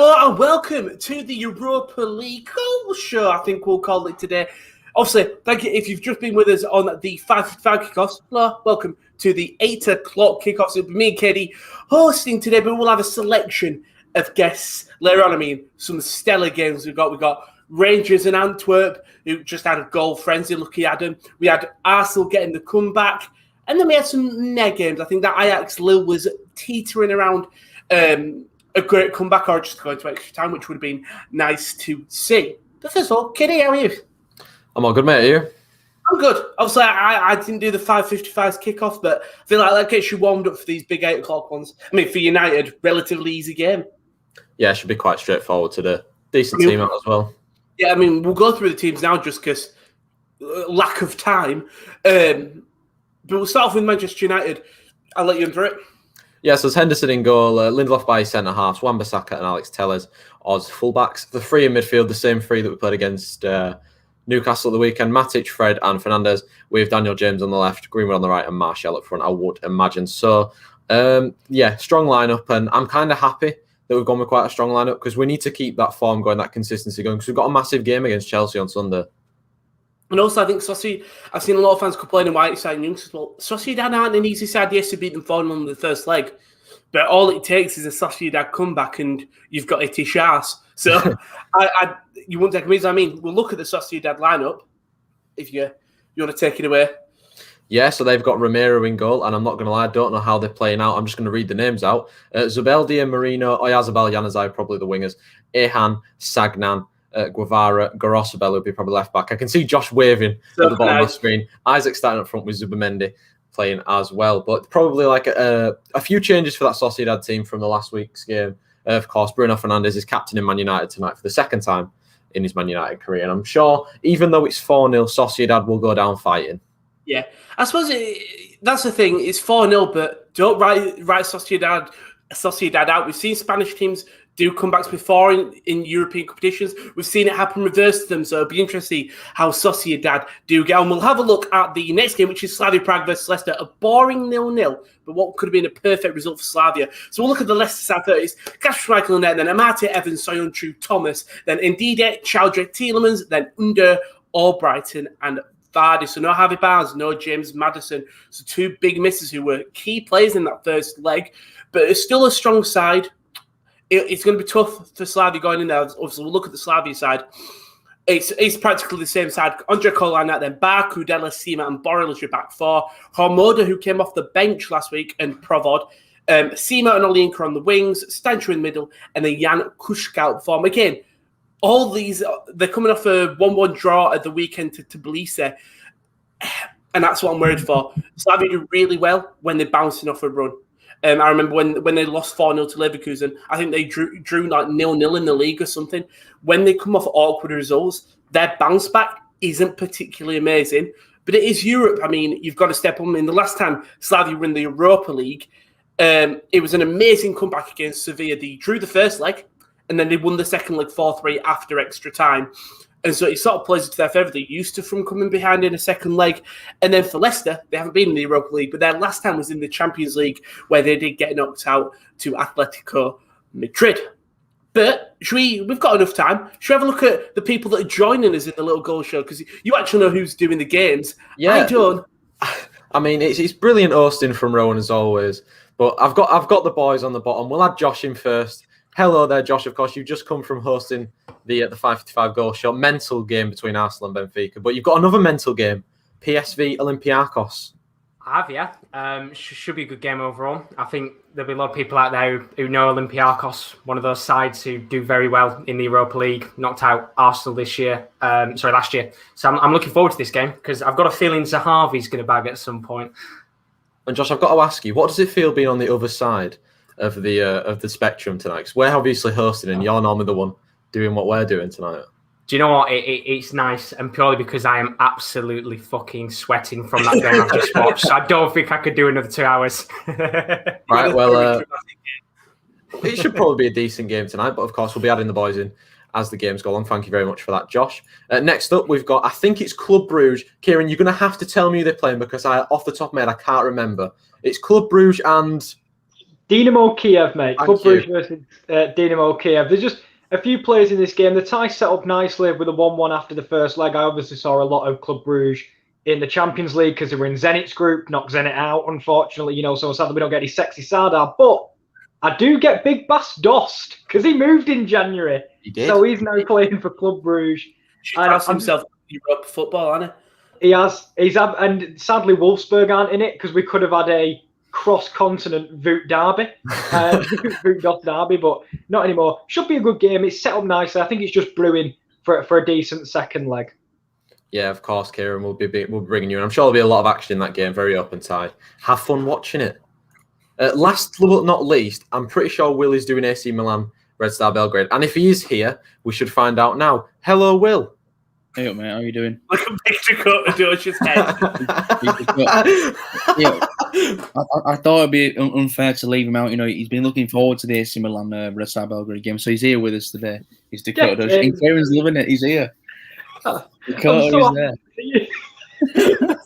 Hello and welcome to the Europa League goal show, I think we'll call it today. Obviously, thank you if you've just been with us on the 5:55 kickoffs. Hello, welcome to the 8 o'clock kickoffs. It'll be me and Katie hosting today, but we'll have a selection of guests later on. I mean, some stellar games we've got. We've got Rangers and Antwerp, who just had a goal frenzy, lucky Adam. We had Arsenal getting the comeback. And then we had some net games. I think that Ajax-Lille was teetering around a great comeback or just going to extra time, which would have been nice to see. But first of all, Kitty, how are you? I'm all good, mate. Are you? I'm good. Obviously, I didn't do the 5:55 kickoff, but I feel like that gets you warmed up for these big 8 o'clock ones. I mean, for United, relatively easy game. Yeah, it should be quite straightforward today. Decent team out as well. Yeah, I mean, we'll go through the teams now just because lack of time. But we'll start off with Manchester United. I'll let you in for it. Yeah, so it's Henderson in goal, Lindelof by centre-halves, Wan-Bissaka and Alex Telles as full-backs. The three in midfield, the same three that we played against Newcastle at the weekend. Matic, Fred and Fernandes with Daniel James on the left, Greenwood on the right and Martial up front, I would imagine. So, yeah, strong lineup, and I'm kind of happy that we've gone with quite a strong lineup because we need to keep that form going, that consistency going, because we've got a massive game against Chelsea on Sunday. And also, I think Sociedad, I've seen a lot of fans complaining why it's signing youngsters. Well, Sociedad aren't an easy side. Yes, to beat them 4-0 in the first leg. But all it takes is a Sociedad comeback and you've got Iti Shars. So you won't take them easy. I mean, we'll look at the Sociedad lineup if you want to take it away. Yeah, so they've got Romero in goal, and I'm not going to lie, I don't know how they're playing out. I'm just going to read the names out. Zubeldia and Marino, Oyarzabal, Januzaj, probably the wingers. Ehan, Sagnan, Guevara, Garosabel will be probably left back. I can see Josh waving at the bottom of the screen. Isaac starting up front with Zubamendi playing as well. But probably like a few changes for that Sociedad team from the last week's game. Of course, Bruno Fernandes is captain in Man United tonight for the second time in his Man United career. And I'm sure, even though it's 4-0, Sociedad will go down fighting. Yeah. I suppose that's the thing. It's 4-0, but don't write Sociedad out. We've seen Spanish teams do comebacks before in European competitions. We've seen it happen reverse to them, so it'll be interesting how Sociedad do get on. We'll have a look at the next game, which is Slavia Prague versus Leicester. A boring 0-0, but what could have been a perfect result for Slavia. So we'll look at the Leicester side first. Kasper Schmeichel in there, then Amate, Evans, Soyuncu, Thomas, then Ndidi, Chowdhury, Tielemans, then Under, Albrighton, and Vardy. So no Harvey Barnes, no James Maddison. So two big misses who were key players in that first leg, but it's still a strong side. It's going to be tough for Slavia going in there. Obviously, we'll look at the Slavia side. It's practically the same side. Andre Colana, then Baku, Della, Sima, and Borrell as your back four. Hormoda, who came off the bench last week, and Provod. Sima and Olayinka on the wings. Stancho in the middle, and then Jan Kushka out form. Again, all these, they're coming off a 1-1 draw at the weekend to Tbilisi. And that's what I'm worried for. Slavia do really well when they're bouncing off a run. I remember when they lost 4-0 to Leverkusen, I think they drew like 0-0 in the league or something. When they come off awkward results, their bounce back isn't particularly amazing. But it is Europe. I mean, you've got to step on. I mean, the last time Slavia were in the Europa League, it was an amazing comeback against Sevilla. They drew the first leg, and then they won the second leg 4-3 after extra time. And so it sort of plays to their favour. They're used to from coming behind in a second leg. And then for Leicester, they haven't been in the Europa League, but their last time was in the Champions League where they did get knocked out to Atletico Madrid. But we've got enough time. Should we have a look at the people that are joining us in the little goal show? Because you actually know who's doing the games. Yeah. I don't. I mean, it's brilliant hosting from Rowan as always. But I've got the boys on the bottom. We'll add Josh in first. Hello there, Josh. Of course, you've just come from hosting the 5:55 goal show. Mental game between Arsenal and Benfica. But you've got another mental game, PSV Olympiacos. I have, yeah. Should be a good game overall. I think there'll be a lot of people out there who know Olympiacos, one of those sides who do very well in the Europa League, knocked out Arsenal last year. So I'm looking forward to this game because I've got a feeling Zahavi's going to bag at some point. And Josh, I've got to ask you, what does it feel being on the other side of the spectrum tonight? Because we're obviously hosting and you're normally the one doing what we're doing tonight. Do you know what? It's nice, and purely because I am absolutely fucking sweating from that game I've just watched. I don't think I could do another 2 hours. Right, well, it should probably be a decent game tonight, but of course we'll be adding the boys in as the games go along. Thank you very much for that, Josh. Next up, we've got, I think it's Club Brugge. Kieren, you're going to have to tell me who they're playing because off the top of my head, I can't remember. It's Club Brugge and... Dynamo Kyiv, mate. Thank Club you. Brugge versus Dynamo Kyiv. There's just a few players in this game. The tie set up nicely with a 1-1 after the first leg. I obviously saw a lot of Club Brugge in the Champions League because they were in Zenit's group, knocked Zenit out, unfortunately. So sadly we don't get any sexy Sardar. But I do get Big Bass Dost because he moved in January. He did. So he's now playing for Club Brugge. He classed himself Europa football, hasn't he? And sadly Wolfsburg aren't in it because we could have had a cross-continent Voot derby, Voot Dost derby, but not anymore. Should be a good game. It's set up nicely. I think it's just brewing for a decent second leg. Yeah, of course, Kieran. We'll be bringing you in. I'm sure there'll be a lot of action in that game. Very open side. Have fun watching it. Last but not least, I'm pretty sure Will is doing AC Milan, Red Star Belgrade. And if he is here, we should find out now. Hello, Will. Hey up, mate. How are you doing? Like a picture cut of George's head. Yeah, I thought it'd be unfair to leave him out. He's been looking forward to the AC Milan Red Star Belgrade game, so he's here with us today. He's Dakota. Yeah, Kieran's loving it. He's here. Dakota is there.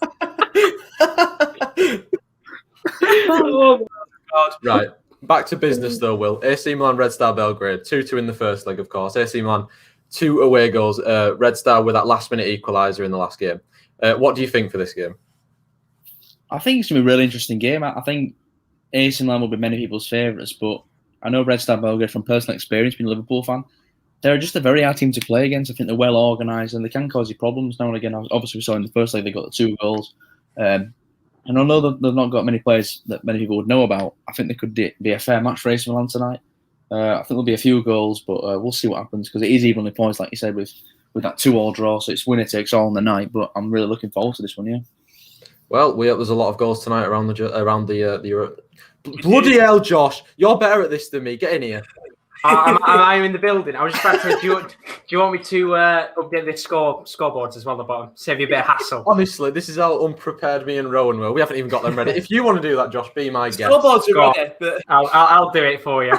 Oh, God. Right. Back to business, though, Will. AC Milan, Red Star Belgrade. 2-2 in the first leg, of course. AC Milan, 2 away goals. Red Star with that last-minute equaliser in the last game. What do you think for this game? I think it's going to be a really interesting game. I think AC Milan will be many people's favourites, but I know Red Star Belgrade, from personal experience, being a Liverpool fan, they're just a very hard team to play against. I think they're well organised and they can cause you problems now and again. Obviously, we saw in the first leg they got the 2 goals. And although they've not got many players that many people would know about, I think they could be a fair match for AC Milan tonight. I think there'll be a few goals, but we'll see what happens because it is evenly points, like you said, with that 2-2 draw. So it's winner takes all on the night. But I'm really looking forward to this one, yeah. Well, there's a lot of goals tonight around the Euro. Bloody hell, Josh! You're better at this than me. Get in here. Am I in the building? I was just about to say, do you want me to update the scoreboards as well at the bottom? Save you a bit of hassle. Honestly, this is how unprepared me and Rowan were. We haven't even got them ready. If you want to do that, Josh, be my guest. Scoreboards are ready, but I'll do it for you.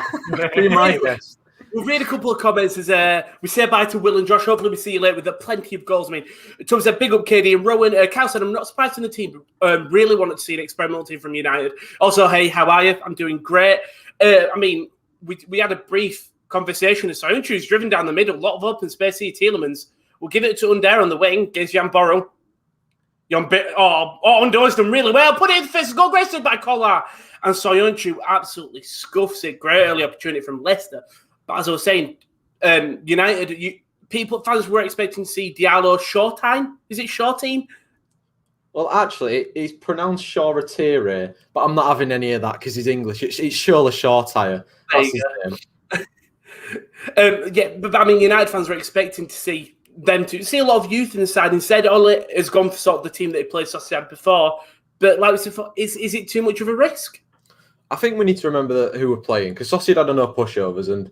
Be my guest. We'll read a couple of comments as we say bye to Will and Josh. Hopefully we see you later with plenty of goals. I mean, Tom said, big up KD and Rowan. Cal said, I'm not surprised in the team. Really wanted to see an experimental team from United. Also, hey, how are you? I'm doing great. I mean, we had a brief conversation. So Soyuncu's driven down the middle. A lot of open space here. Tielemans. We'll give it to Under on the wing against Jan Borrow. Under's done really well. Put it in the first goal. Great by Collar. And Soyuncu absolutely scuffs it. Great early opportunity from Leicester. But as I was saying, United, fans were expecting to see Diallo Shortine. Is it Shortine? Well, actually, he's pronounced Shoretire, but I'm not having any of that because he's English. It's Shola Shortire. That's his name. But I mean, United fans were expecting to see them to see a lot of youth in the side. Instead, Ole has gone for sort of the team that he played Sociedad before. But like we said, is it too much of a risk? I think we need to remember who we're playing because Sociedad are no pushovers, and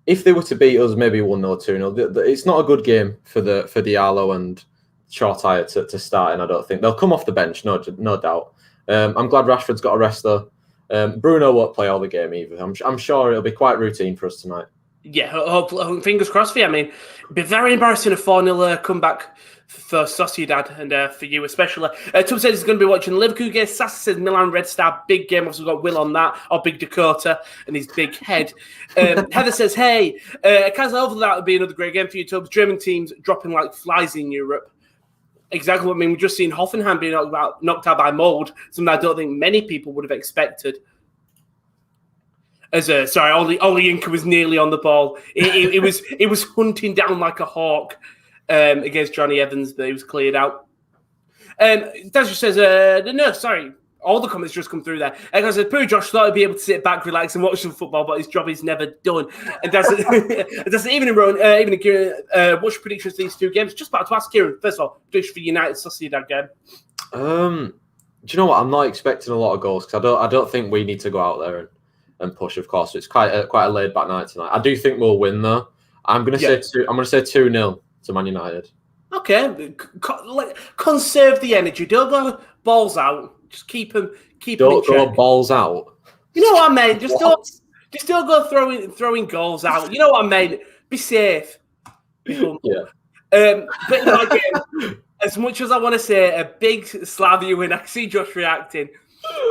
if they were to beat us, maybe 1-0, 2-0, it's not a good game for Diallo and Shortire to start in. I don't think they'll come off the bench, no doubt. I'm glad Rashford's got a rest though. Bruno won't play all the game either. I'm sure it'll be quite routine for us tonight. Yeah, hopefully, fingers crossed for you. I mean, it'd be very embarrassing a 4-0 comeback for Sociedad and for you especially. Tom says he's going to be watching Leverkusen. Sasa says Milan Red Star, big game. Obviously, we've got Will on that, or Big Dakota and his big head. Heather says, hey, hopefully that would be another great game for you, Tubbs. German teams dropping like flies in Europe. Exactly what I mean. We've just seen Hoffenheim being knocked out by Mold, something I don't think many people would have expected. Olayinka was nearly on the ball. It was hunting down like a hawk against Johnny Evans, but he was cleared out. Daz says, all the comments just come through there. And I said, poor Josh thought he'd be able to sit back, relax, and watch some football, but his job is never done. And Daz even in Rowan, even in Kieran, what's your predictions for these two games? Just about to ask Kieran, first of all, prediction for United Sociedad game. Do you know what? I'm not expecting a lot of goals because I don't think we need to go out there and push. Of course, it's quite a laid back night tonight. I do think we'll win though. I'm going to say 2-0 to Man United. Okay, conserve the energy. Don't go balls out. Just keep them. Don't go balls out. You know what I mean? Just don't go throwing goals out. You know what I mean? Be safe. Yeah. But in my game, as much as I want to say a big Slavia win, I see Josh reacting.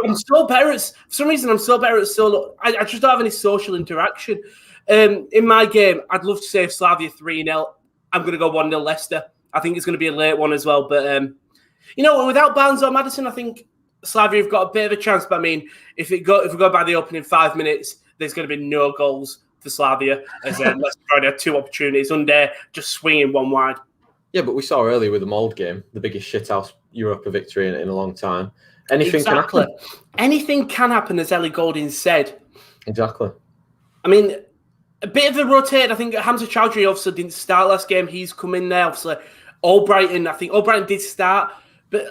I'm so better at, for some reason, I'm so better at solo. I just don't have any social interaction. In my game, I'd love to say Slavia 3-0. I'm going to go 1-0 Leicester. I think it's going to be a late one as well. But, without Barnes or Maddison, I think Slavia have got a bit of a chance. But, I mean, if we go by the opening 5 minutes, there's going to be no goals for Slavia. As Leicester already had 2 opportunities. Undair just swinging one wide. Yeah, but we saw earlier with the Mould game, the biggest shithouse Europa victory in a long time. Anything can happen. Anything can happen, as Ellie Goulding said. Exactly. I mean, a bit of a rotate. I think Hamza Chowdhury obviously didn't start last game. He's come in there. Obviously, Albrighton, I think Albrighton did start, but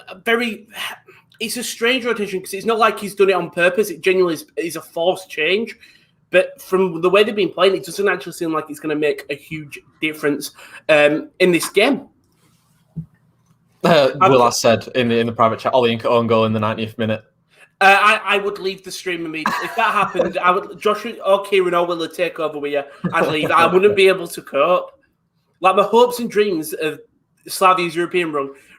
it's a strange rotation because it's not like he's done it on purpose. It genuinely is a forced change. But from the way they've been playing, it doesn't actually seem like it's going to make a huge difference in this game. I said in the private chat, Olayinka own goal in the 90th minute. I would leave the stream immediately. If that happened, Josh or Kieran or Will take over with you. I'd leave. I wouldn't be able to cope. Like, my hopes and dreams of Slavia's European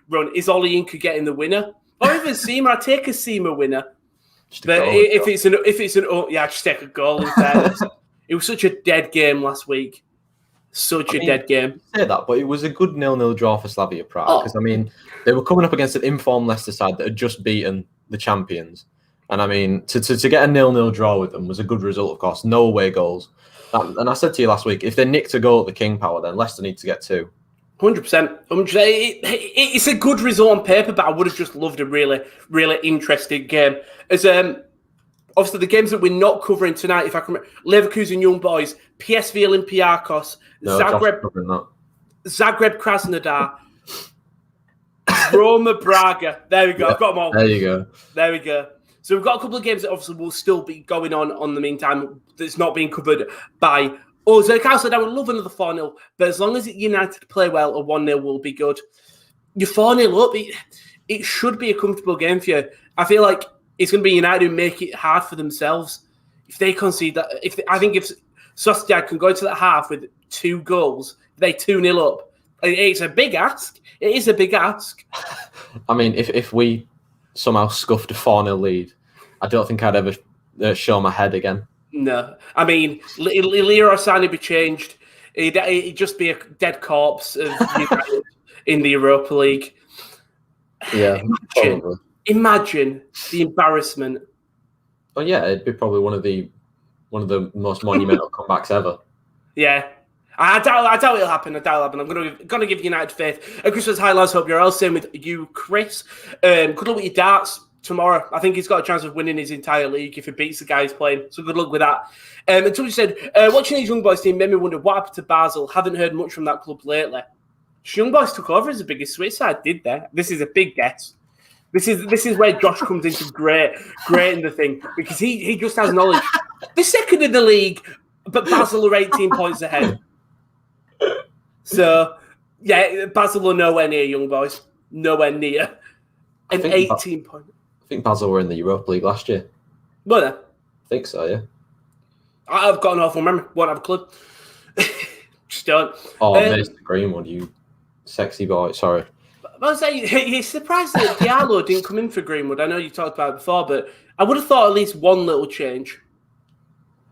run is Olayinka getting the winner. Or even Seema. I'd take a Seema winner. But if it's just take a goal in fairness. It was such a dead game last week. Dead game. Say that, but it was a good 0-0 draw for Slavia Prague because they were coming up against an informed Leicester side that had just beaten the champions, and to get a 0-0 draw with them was a good result. Of course, no away goals, and I said to you last week, if they nicked a goal at the King Power, then Leicester need to get 2. 100%. It's a good result on paper, but I would have just loved a really, really interesting game. As obviously the games that we're not covering tonight, if I can remember, Leverkusen Young Boys, PSV Olympiacos, Zagreb Krasnodar, Roma Brugge. There we go. I've got them all. There you go. There we go. So we've got a couple of games that obviously will still be going on the meantime that's not being covered by us. I would love another 4-0, but as long as United play well, a 1-0 will be good. You're 4-0 up. It should be a comfortable game for you. I feel like it's going to be United who make it hard for themselves. If they concede that, if Sociedad can go into that half with 2 goals, they 2-0 up. It's a big ask. It is a big ask. If we somehow scuffed a 4-0 lead, I don't think I'd ever show my head again. No. Leroy Sané would be changed. He'd just be a dead corpse of United in the Europa League. Yeah, Imagine the embarrassment. Oh yeah, it'd be probably one of the most monumental comebacks ever. Yeah. I doubt it'll happen. I'm gonna give United faith. Christmas highlights. Hope you're all same with you, Chris. Good luck with your darts tomorrow. I think he's got a chance of winning his entire league if he beats the guy he's playing. So good luck with that. Until you said, watching these Young Boys team made me wonder what happened to Basel. Haven't heard much from that club lately. Young Boys took over as the biggest Swiss side, did they? This is a big guess. This is where Josh comes into great in the thing because he just has knowledge. They're second in the league, but Basel are 18 points ahead. So, yeah, Basel are nowhere near Young Boys. Nowhere near. And 18 points. I think Basel were in the Europa League last year. Were they? I think so, yeah. I've got an awful memory. Won't have a clue. Just don't. Oh, Mr. Greenwood, you sexy boy. Sorry. I was saying, you're surprised that Diallo didn't come in for Greenwood. I know you talked about it before, but I would have thought at least one little change.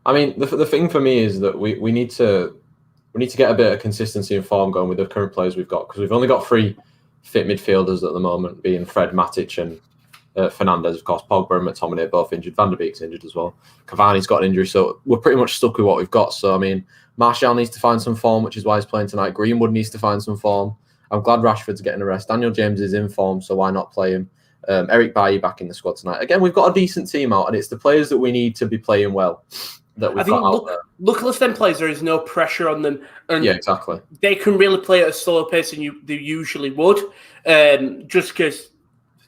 The thing for me is that we need to get a bit of consistency and form going with the current players we've got because we've only got 3 fit midfielders at the moment, being Fred, Matic and Fernandes. Of course, Pogba and McTominay both injured. Van der Beek's injured as well. Cavani's got an injury, so we're pretty much stuck with what we've got. So, Martial needs to find some form, which is why he's playing tonight. Greenwood needs to find some form. I'm glad Rashford's getting a rest. Daniel James is in form, so why not play him? Eric Bailly back in the squad tonight. Again, we've got a decent team out, and it's the players that we need to be playing well that we've got out there. Luckily for them players, there is no pressure on them. And yeah, exactly. They can really play at a slower pace than they usually would, just because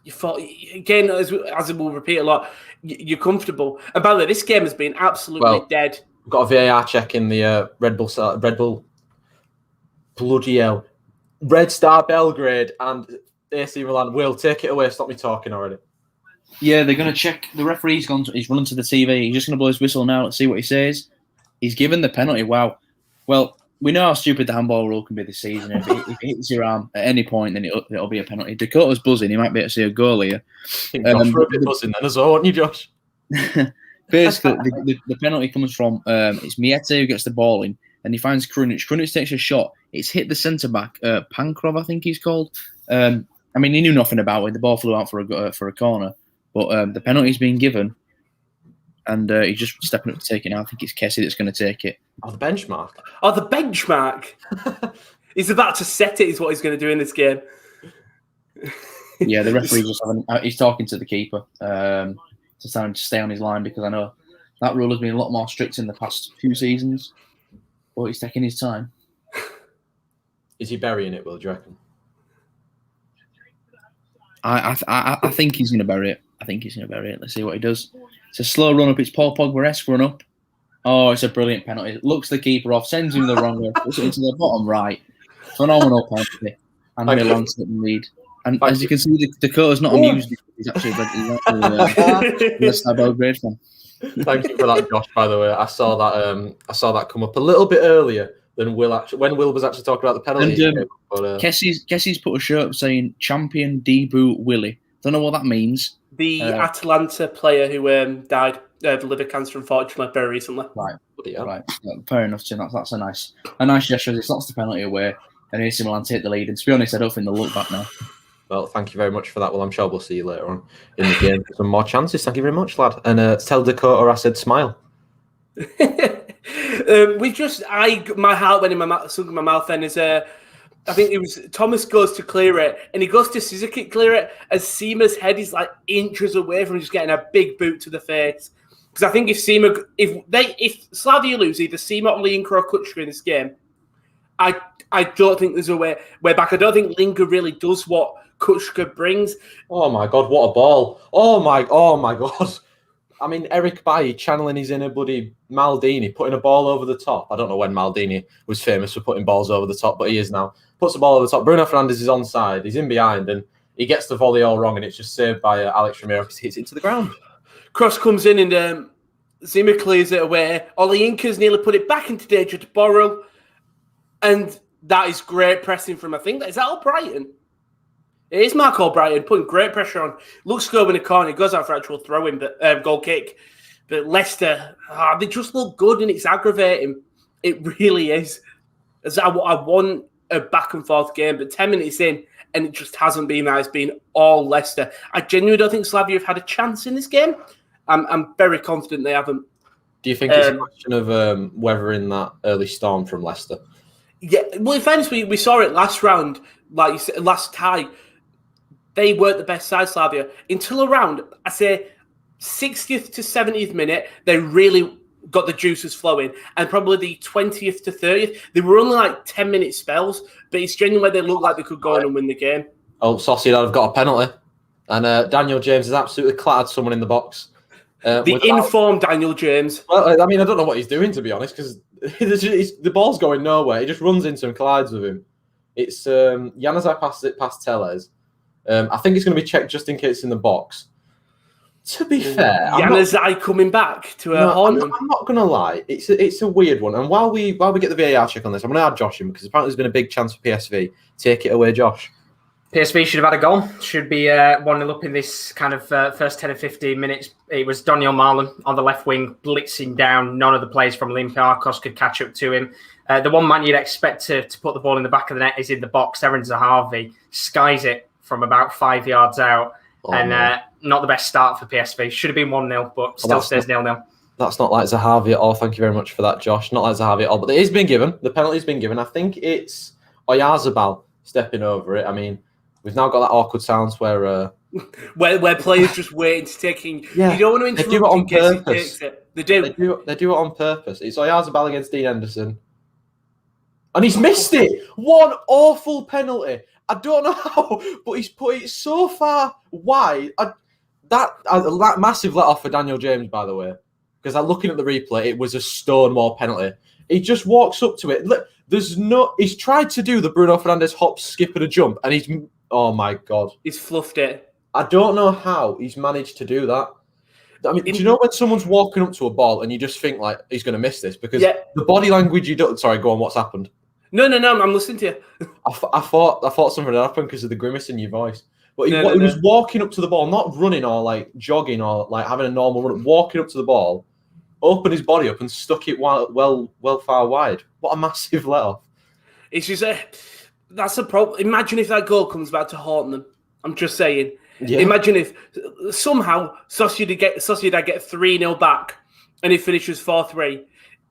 you thought, again, as we'll repeat a lot, you're comfortable. And by the way, this game has been absolutely dead. We've got a VAR check in the Red Bull. Bloody hell. Red Star Belgrade and AC Milan. Will, take it away. Stop me talking already. Yeah, they're going to check. The referee's gone. He's running to the TV. He's just going to blow his whistle now. Let's see what he says. He's given the penalty. Wow. Well, we know how stupid the handball rule can be this season. If it hits your arm at any point, then it'll be a penalty. Dakota's buzzing. He might be able to see a goal here. I think Josh were a bit buzzing then as well, aren't you, Josh? Basically, the penalty comes from it's Miete who gets the ball in, and he finds Krunic. Krunic takes a shot. It's hit the centre back, Pankrov, I think he's called. I mean, he knew nothing about it. The ball flew out for a corner, but the penalty's been given, and he's just stepping up to take it now. I think it's Kessie that's going to take it. Oh, the benchmark. Oh, the benchmark. He's about to set it. Is what he's going to do in this game. Yeah, the referee just he's talking to the keeper to tell him to stay on his line, because I know that rule has been a lot more strict in the past few seasons, but he's taking his time. Is he burying it, Will, do you reckon? I think he's going to bury it. Let's see what he does. It's a slow run up. It's Paul Pogba-esque run up. Oh, it's a brilliant penalty. It looks the keeper off, sends him the wrong way, puts it into the bottom right. Phenomenal penalty. And Milan sit in lead. And as you can see, Dakota's not amused. He's actually a Belgrade fan. Thank you for that, Josh. By the way, I saw that come up a little bit earlier than when Will was actually talking about the penalty. And Kessie's put a shirt up saying "Champion Debut Willie." Don't know what that means. The Atalanta player who died of liver cancer, unfortunately, very recently. Right. Fair enough, Tim. That's a nice gesture. It's not the penalty away, and AC Milan take the lead. And to be honest, I don't think they'll look back now. Well, thank you very much for that. Well, I'm sure we'll see you later on in the game for some more chances. Thank you very much, lad. And tell Dakota I said smile. My heart went in my mouth. Something in my mouth. Then is I think it was Thomas goes to clear it, and he goes to scissor kick clear it, as Seema's head is like inches away from just getting a big boot to the face. Because I think if Slavia lose either Seema, Olayinka, or Kuchka in this game, I don't think there's a way back. I don't think Linka really does what Kuchka brings. Oh my God, what a ball! Oh my God! I mean, Eric Bailly channeling his inner buddy Maldini, putting a ball over the top. I don't know when Maldini was famous for putting balls over the top, but he is now. Puts the ball over the top. Bruno Fernandes is onside. He's in behind, and he gets the volley all wrong, and it's just saved by Alex Romero because he hits it into the ground. Cross comes in, and Zima clears it away. Olayinka's nearly put it back into danger to borrow, and that is great pressing from, I think, is that Albrighton? It is Mark Albrighton putting great pressure on. Looks good in the corner. He goes out for actual throw-in, but goal kick. But Leicester, they just look good, and it's aggravating. It really is. As I want a back-and-forth game, but 10 minutes in, and it just hasn't been that. It's been all Leicester. I genuinely don't think Slavia have had a chance in this game. I'm very confident they haven't. Do you think it's a question of weathering that early storm from Leicester? Yeah, well, in fairness, we saw it last round, like you said, last tie. They weren't the best side, Slavia. Until around, I say, 60th to 70th minute, they really got the juices flowing. And probably the 20th to 30th, they were only like 10-minute spells, but it's genuinely where they looked like they could go in and win the game. Oh, Sociedad have got a penalty. And Daniel James has absolutely clattered someone in the box. The informed Daniel James. Well, I mean, I don't know what he's doing, to be honest, because the ball's going nowhere. He just runs into him, collides with him. It's Januzaj passes it past Tellez. I think it's going to be checked just in case it's in the box. To be fair, Januzaj coming back to a haunt. I'm not going to lie. It's a weird one. And while we get the VAR check on this, I'm going to add Josh in because apparently there's been a big chance for PSV. Take it away, Josh. PSV should have had a goal. Should be 1-0 up in this kind of first 10 or 15 minutes. It was Daniel Marlon on the left wing, blitzing down. None of the players from Olympiacos could catch up to him. The one man you'd expect to put the ball in the back of the net is in the box. Aaron Zahavi skies it from about 5 yards out. Not the best start for PSV. Should have been 1-0, but still stays 0-0. That's not like Zahavi at all. Thank you very much for that, Josh. Not like Zahavi at all. But it has been given. The penalty's been given. I think it's Oyarzabal stepping over it. I mean, we've now got that awkward silence where players just waiting to taking. Yeah, you don't want to interrupt. They do it on purpose. They do. They do it on purpose. It's Oyarzabal against Dean Henderson, and he's missed it. One awful penalty. I don't know how, but he's put it so far wide. That massive let off for Daniel James, by the way, because I'm looking at the replay. It was a stonewall penalty. He just walks up to it. He's tried to do the Bruno Fernandes hop, skip, and a jump, and oh my God, he's fluffed it. I don't know how he's managed to do that. I mean, do you know when someone's walking up to a ball and you just think like he's going to miss this because the body language you don't? Sorry, go on. What's happened? No, I'm listening to you. I thought something had happened because of the grimace in your voice. But he was walking up to the ball, not running or like jogging or like having a normal run. Walking up to the ball, opened his body up and stuck it well far wide. What a massive let off! It's just that's a problem. Imagine if that goal comes back to haunt them. I'm just saying. Yeah. Imagine if somehow Sociedad get 3-0 back and it finishes 4-3.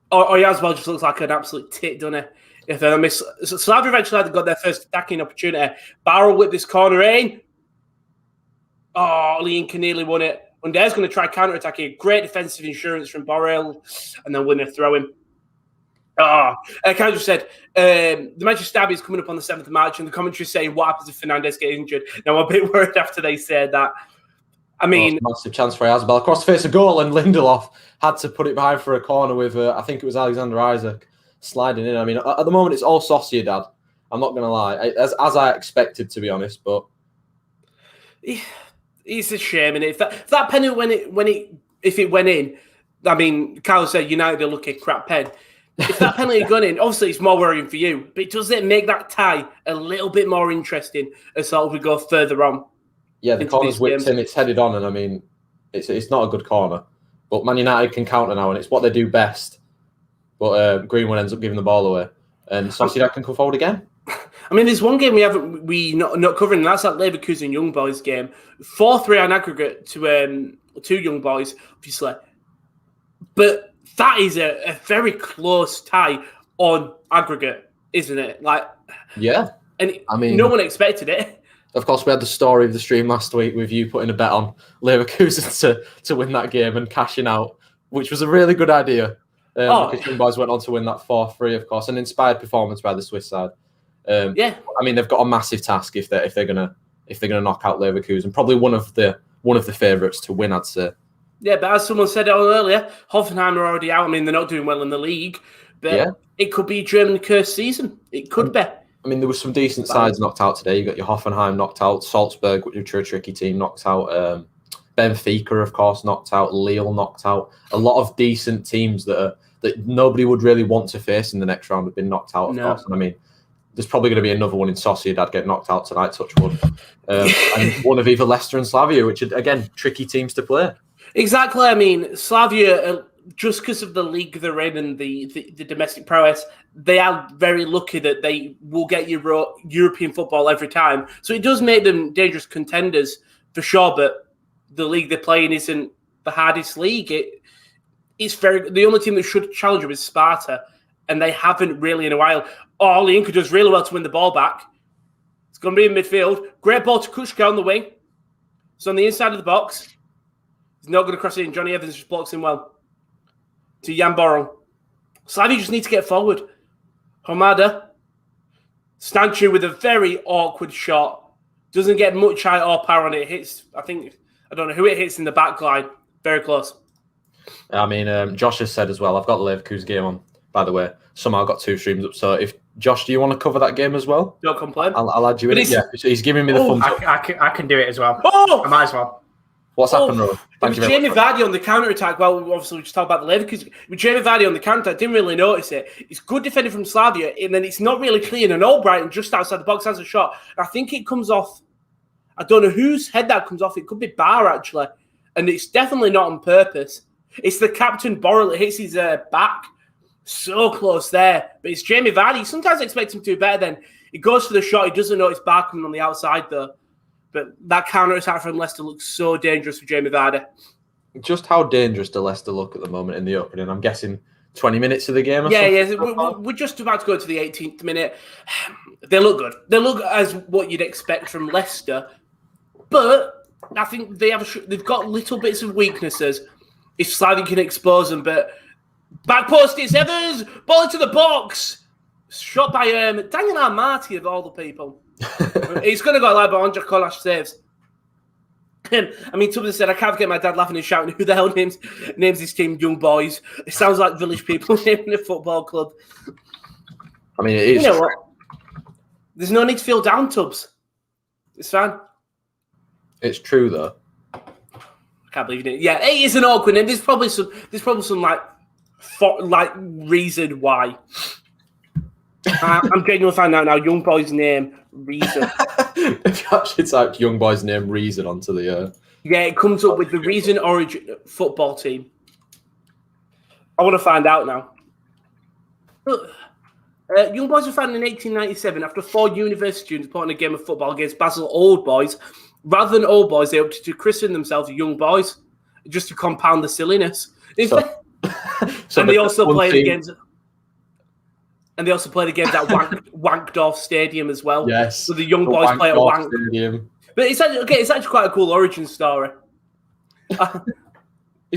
Or Oyazabal just looks like an absolute tit, doesn't he? If they miss, Slavia eventually got their first attacking opportunity. Barrow whipped this corner in. Oh, Olayinka nearly won it. Under's going to try counter-attacking. Great defensive insurance from Borrell and then win a throw-in. I kind of just said, the Manchester Derby is coming up on the 7th of March, and the commentary saying, what happens if Fernandes gets injured? Now, I'm a bit worried after they said that. I mean... massive chance for Oyazabal. Across the face of goal, and Lindelof had to put it behind for a corner with, I think it was Alexander Isaac sliding in. I mean, at the moment, it's all Sociedad. I'm not going to lie. As I expected, to be honest, but... It's a shame, and if that penalty, if it went in, I mean, Kyle said United are lucky, crap pen. If that penalty had gone in, obviously it's more worrying for you, but does it make that tie a little bit more interesting as sort of we go further on? Yeah, the corner's whipped in, it's headed on, and I mean, it's not a good corner. But Man United can counter now, and it's what they do best. But Greenwood ends up giving the ball away, and Sociedad can come forward again. I mean, there's one game we not covering, and that's that Leverkusen Young Boys game. 4-3 on aggregate to Young Boys, obviously. But that is a very close tie on aggregate, isn't it? Like, yeah. And I mean, no one expected it. Of course, we had the story of the stream last week with you putting a bet on Leverkusen to win that game and cashing out, which was a really good idea. Because Young Boys went on to win that 4-3, of course, an inspired performance by the Swiss side. I mean, they've got a massive task if they're gonna knock out Leverkusen. Probably one of the favourites to win, I'd say. Yeah, but as someone said earlier, Hoffenheim are already out. I mean, they're not doing well in the league, but it could be a German cursed season. It could be. I mean, there were some decent sides knocked out today. You got your Hoffenheim knocked out, Salzburg, which are a tricky team, knocked out. Benfica, of course, knocked out. Lille knocked out. A lot of decent teams that nobody would really want to face in the next round have been knocked out, of course. And I mean, there's probably going to be another one in Sociedad get knocked out tonight, touch wood. And one of either Leicester and Slavia, which are, again, tricky teams to play. Exactly. I mean, Slavia, just because of the league they're in and the domestic prowess, they are very lucky that they will get European football every time. So it does make them dangerous contenders for sure, but the league they're playing isn't the hardest league. It's the only team that should challenge them is Sparta, and they haven't really in a while. Olayinka does really well to win the ball back. It's going to be in midfield. Great ball to Kushka on the wing. It's on the inside of the box. He's not going to cross it in. Johnny Evans just blocks him well. To Jan Borrell. Slavia just need to get forward. Homada. Stanchu with a very awkward shot. Doesn't get much height or power on it. Hits, I don't know who it hits in the back line. Very close. I mean, Josh has said as well, I've got the Leverkusen game on, by the way. Somehow got 2 streams up. So if Josh, do you want to cover that game as well? Don't complain. I'll add you in. Yeah, he's giving me the thumbs up. I can do it as well. I might as well. What's happened, Rowan? Thank you very much. Jamie Vardy on the counter-attack. Well, obviously, we just talked about the Leverkusen. With Jamie Vardy on the counter-attack, didn't really notice it. It's good defending from Slavia, and then it's not really clean. And Albrighton just outside the box has a shot. I think it comes off. I don't know whose head that comes off. It could be Barr, actually. And it's definitely not on purpose. It's the captain, Borrell, that hits his back. So close there. But it's Jamie Vardy. Sometimes I expect him to do better then. He goes for the shot. He doesn't know it's Barr coming on the outside, though. But that counter-attack from Leicester looks so dangerous for Jamie Vardy. Just how dangerous do Leicester look at the moment in the opening? I'm guessing 20 minutes of the game or something? We're just about to go to the 18th minute. They look good. They look as what you'd expect from Leicester. But I think they've got little bits of weaknesses if Slavia can expose them. But back post is Evans. Ball into the box. Shot by Daniel Armati of all the people. He's going to go like, but Andre Kolash saves. I mean, somebody said, I can't forget my dad laughing and shouting, who the hell names his team Young Boys? It sounds like village people naming a football club. I mean, it is. You know what? There's no need to feel down, Tubbs. It's fine. It's true, though. can't believe it. Yeah, it is an awkward name. There's probably some reason why. I'm genuinely finding out now. Young Boys name Reason. If you actually typed Young Boys name Reason onto the yeah, it comes up with the Reason Origin football team. I want to find out now. Young Boys were founded in 1897 after 4 university students put on a game of football against Basel Old Boys. Rather than Old Boys, they opted to christen themselves Young Boys, just to compound the silliness. And they also played against. And they also played a game at Wankdorf Stadium as well. Yes. So the Young Boys play at Wank. Stadium. But it's actually quite a cool origin story. He's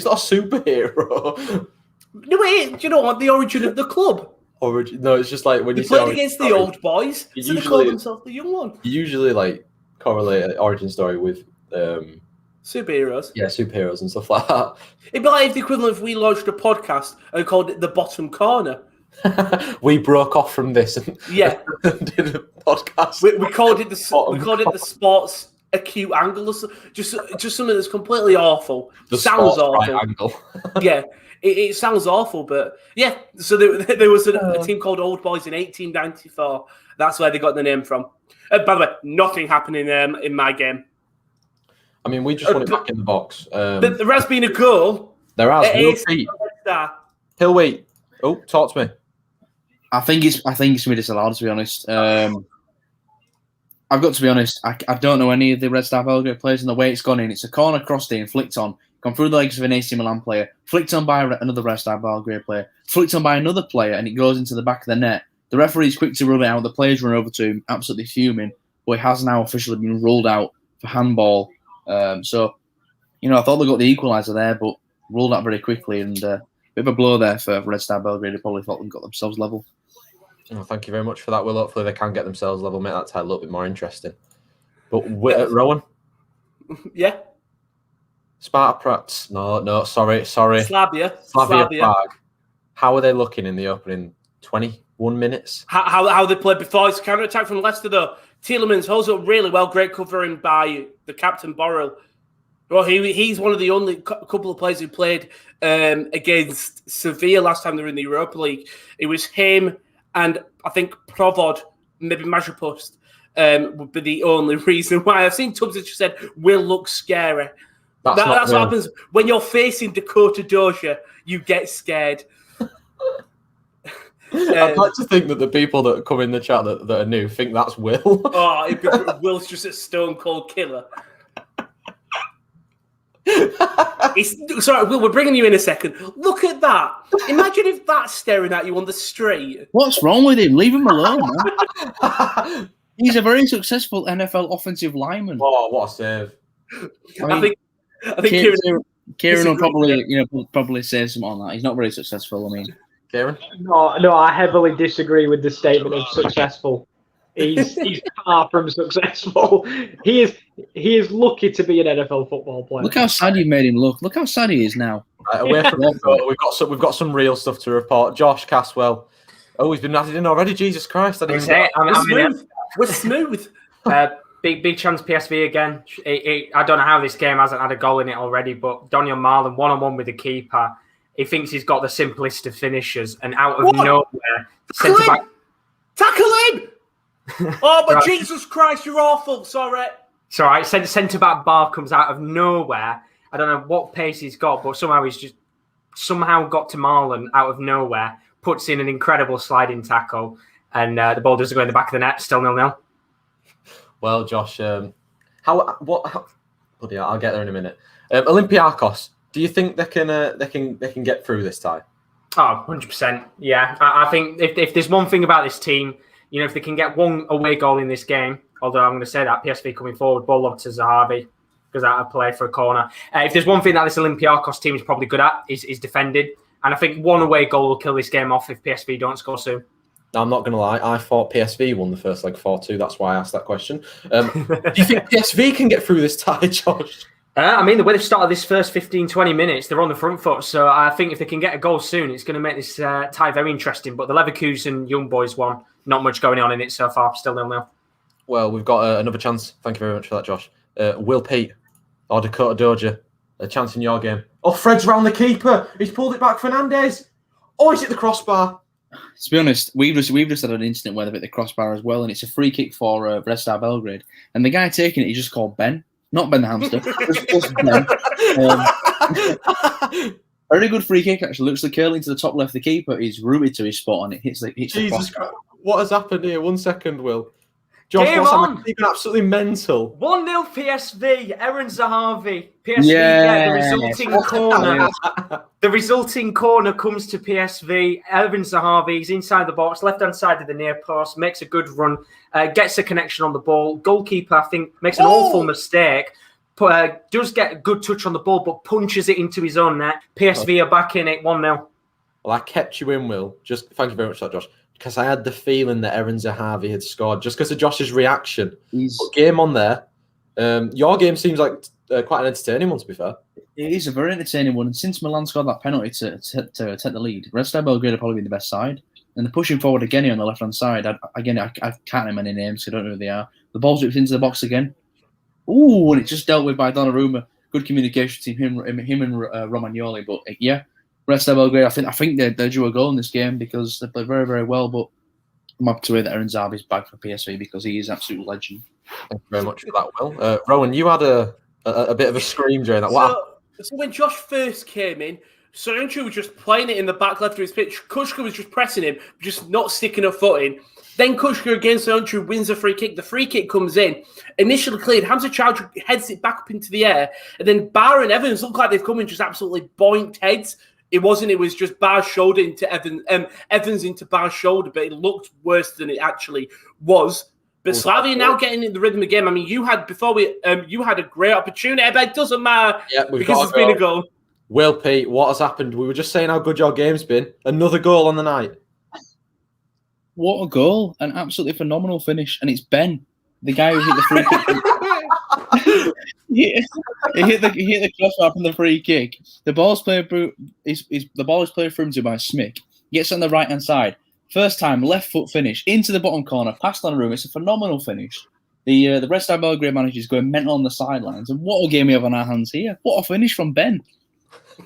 not a superhero. No, do you know what? The origin of the club. Origin? No, it's just like when they you played against the Old Boys, so they call themselves the Young One. You usually like correlate an origin story with superheroes. Yeah, superheroes and stuff like that. It'd be like if the equivalent if we launched a podcast and called it The Bottom Corner. We broke off from this and did a podcast. We called it the Sports Acute Angle. Just something that's completely awful. Sounds awful. Right angle. Yeah, it sounds awful, but yeah. So there was a team called Old Boys in 1894. That's where they got the name from. By the way, nothing happened in my game. I mean, we just want it back in the box. There has been a goal. There has. He'll wait. Oh, talk to me. I think it's going to be disallowed, to be honest. I've got to be honest. I don't know any of the Red Star Belgrade players, and the way it's gone in, it's a corner crossed in, flicked on, gone through the legs of an AC Milan player, flicked on by another Red Star Belgrade player, flicked on by another player, and it goes into the back of the net. The referee's quick to rule it out. The players run over to him, absolutely fuming. But it has now officially been ruled out for handball. So, I thought they got the equaliser there, but ruled out very quickly. And a bit of a blow there for Red Star Belgrade. They probably thought they got themselves level. Oh, thank you very much for that, Will. Hopefully they can get themselves level, make that tie a little bit more interesting. But Rowan? Yeah? Sparta Prague? No, sorry. Slavia Prague. How are they looking in the opening 21 minutes? How they played before. It's a counter-attack from Leicester, though. Tielemans holds up really well. Great covering by the captain, Borrell. Well, he's one of the only couple of players who played against Sevilla last time they were in the Europa League. It was him and I think Provod, maybe Majapust, would be the only reason why. I've seen Tubbs that just said, will look scary. That's what happens when you're facing Dakota Dozier, you get scared. I'd like to think that the people that come in the chat that are new think that's Will. Will's just a stone cold killer. Sorry, Will, we're bringing you in a second. Look at that. Imagine if that's staring at you on the street. What's wrong with him? Leave him alone, man. He's a very successful NFL offensive lineman. Oh, what a save. I think Kieren will probably say something on that. He's not very successful, I mean. Kieren? No, I heavily disagree with the statement of successful. He's far from successful. He is lucky to be an NFL football player. Look how sad you made him look. Look how sad he is now. Right, away from that, we've got some real stuff to report. Josh Caswell. Oh, he's been added in already. Jesus Christ! We're smooth. Big chance PSV again. I don't know how this game hasn't had a goal in it already, but Daniel Marlon 1-on-1 with the keeper. He thinks he's got the simplest of finishers, and out of nowhere, Tackle him! Oh, but right. Jesus Christ, you're awful. Sorry. It's all right. Centre-back Bar comes out of nowhere. I don't know what pace he's got, but he's just somehow got to Marlon out of nowhere, puts in an incredible sliding tackle, and the ball doesn't go in the back of the net. Still 0-0. Well, Josh, I'll get there in a minute. Olympiacos, do you think they can get through this tie? Oh, 100%. Yeah, I think if there's one thing about this team, if they can get one away goal in this game, although I'm going to say that PSV coming forward, ball lob to Zahavi, goes out of play for a corner. If there's one thing that this Olympiacos team is probably good at, is defending. And I think one away goal will kill this game off if PSV don't score soon. I'm not going to lie. I thought PSV won the first leg 4-2. That's why I asked that question. Do you think PSV can get through this tie, Josh? The way they've started this first 15, 20 minutes, they're on the front foot. So I think if they can get a goal soon, it's going to make this tie very interesting. But the Leverkusen Young Boys one, not much going on in it so far. Still 0-0. Well, we've got another chance. Thank you very much for that, Josh. Will Pete or Dakota Dozier. A chance in your game. Oh, Fred's round the keeper. He's pulled it back. Fernandez. Oh, he's hit the crossbar. To be honest, we've just had an incident where they've hit the crossbar as well, and it's a free kick for Red Star Belgrade. And the guy taking it, he's just called Ben. Not Ben the hamster. just Ben. Very good free kick, actually. Looks like curling to the top left. The keeper is rooted to his spot, and it hits the Jesus Christ. What has happened here? 1 second, Will. Josh, Game what's on. happened? You've been absolutely mental. 1-0 PSV. Aaron Zahavi. PSV get the resulting corner. The resulting corner comes to PSV. Aaron Zahavi is inside the box, left-hand side of the near post, makes a good run, gets a connection on the ball. Goalkeeper, I think, makes an awful mistake. Does get a good touch on the ball, but punches it into his own net. PSV are back in it, 1-0. Well, I kept you in, Will. Just thank you very much for that, Josh. Because I had the feeling that Aaron Zahavi had scored just because of Josh's reaction. Game on there. Your game seems like quite an entertaining one, to be fair. It is a very entertaining one. And since Milan scored that penalty to take the lead, Red Star Belgrade are probably the best side. And they're pushing forward again here on the left-hand side. I can't name any names, so I don't know who they are. The ball's whipped into the box again. Ooh, and it's just dealt with by Donnarumma. Good communication team, him and Romagnoli. But yeah, Red Star Belgrade, I think they're due a goal in this game because they play very, very well. But I'm happy to hear that Aaron Zahavi is back for PSV because he is an absolute legend. Thank you very much for that, Will. Rowan, you had a bit of a scream during that. So when Josh first came in, Soyuncu was just playing it in the back left of his pitch. Kushka was just pressing him, just not sticking a foot in. Then Kushka against Soyuncu wins a free kick. The free kick comes in. Initially cleared. Hamza Chowdhury heads it back up into the air. And then Barr and Evans look like they've come in just absolutely boinked heads. It wasn't. It was just Barr's shoulder into Evans into Barr's shoulder. But it looked worse than it actually was. But Slavia now getting in the rhythm of the game. I mean, you had a great opportunity, but it doesn't matter because it's been a goal. Will, Pete, what has happened? We were just saying how good your game's been. Another goal on the night. What a goal. An absolutely phenomenal finish. And it's Ben, the guy who hit the free kick. He hit the crossbar from the free kick. The ball's played through. The ball is played through him to by Smick. Gets on the right hand side. First time, left foot finish into the bottom corner, past Donnarumma. It's a phenomenal finish. The Red Star Belgrade manager is going mental on the sidelines. And what a game we have on our hands here. What a finish from Ben.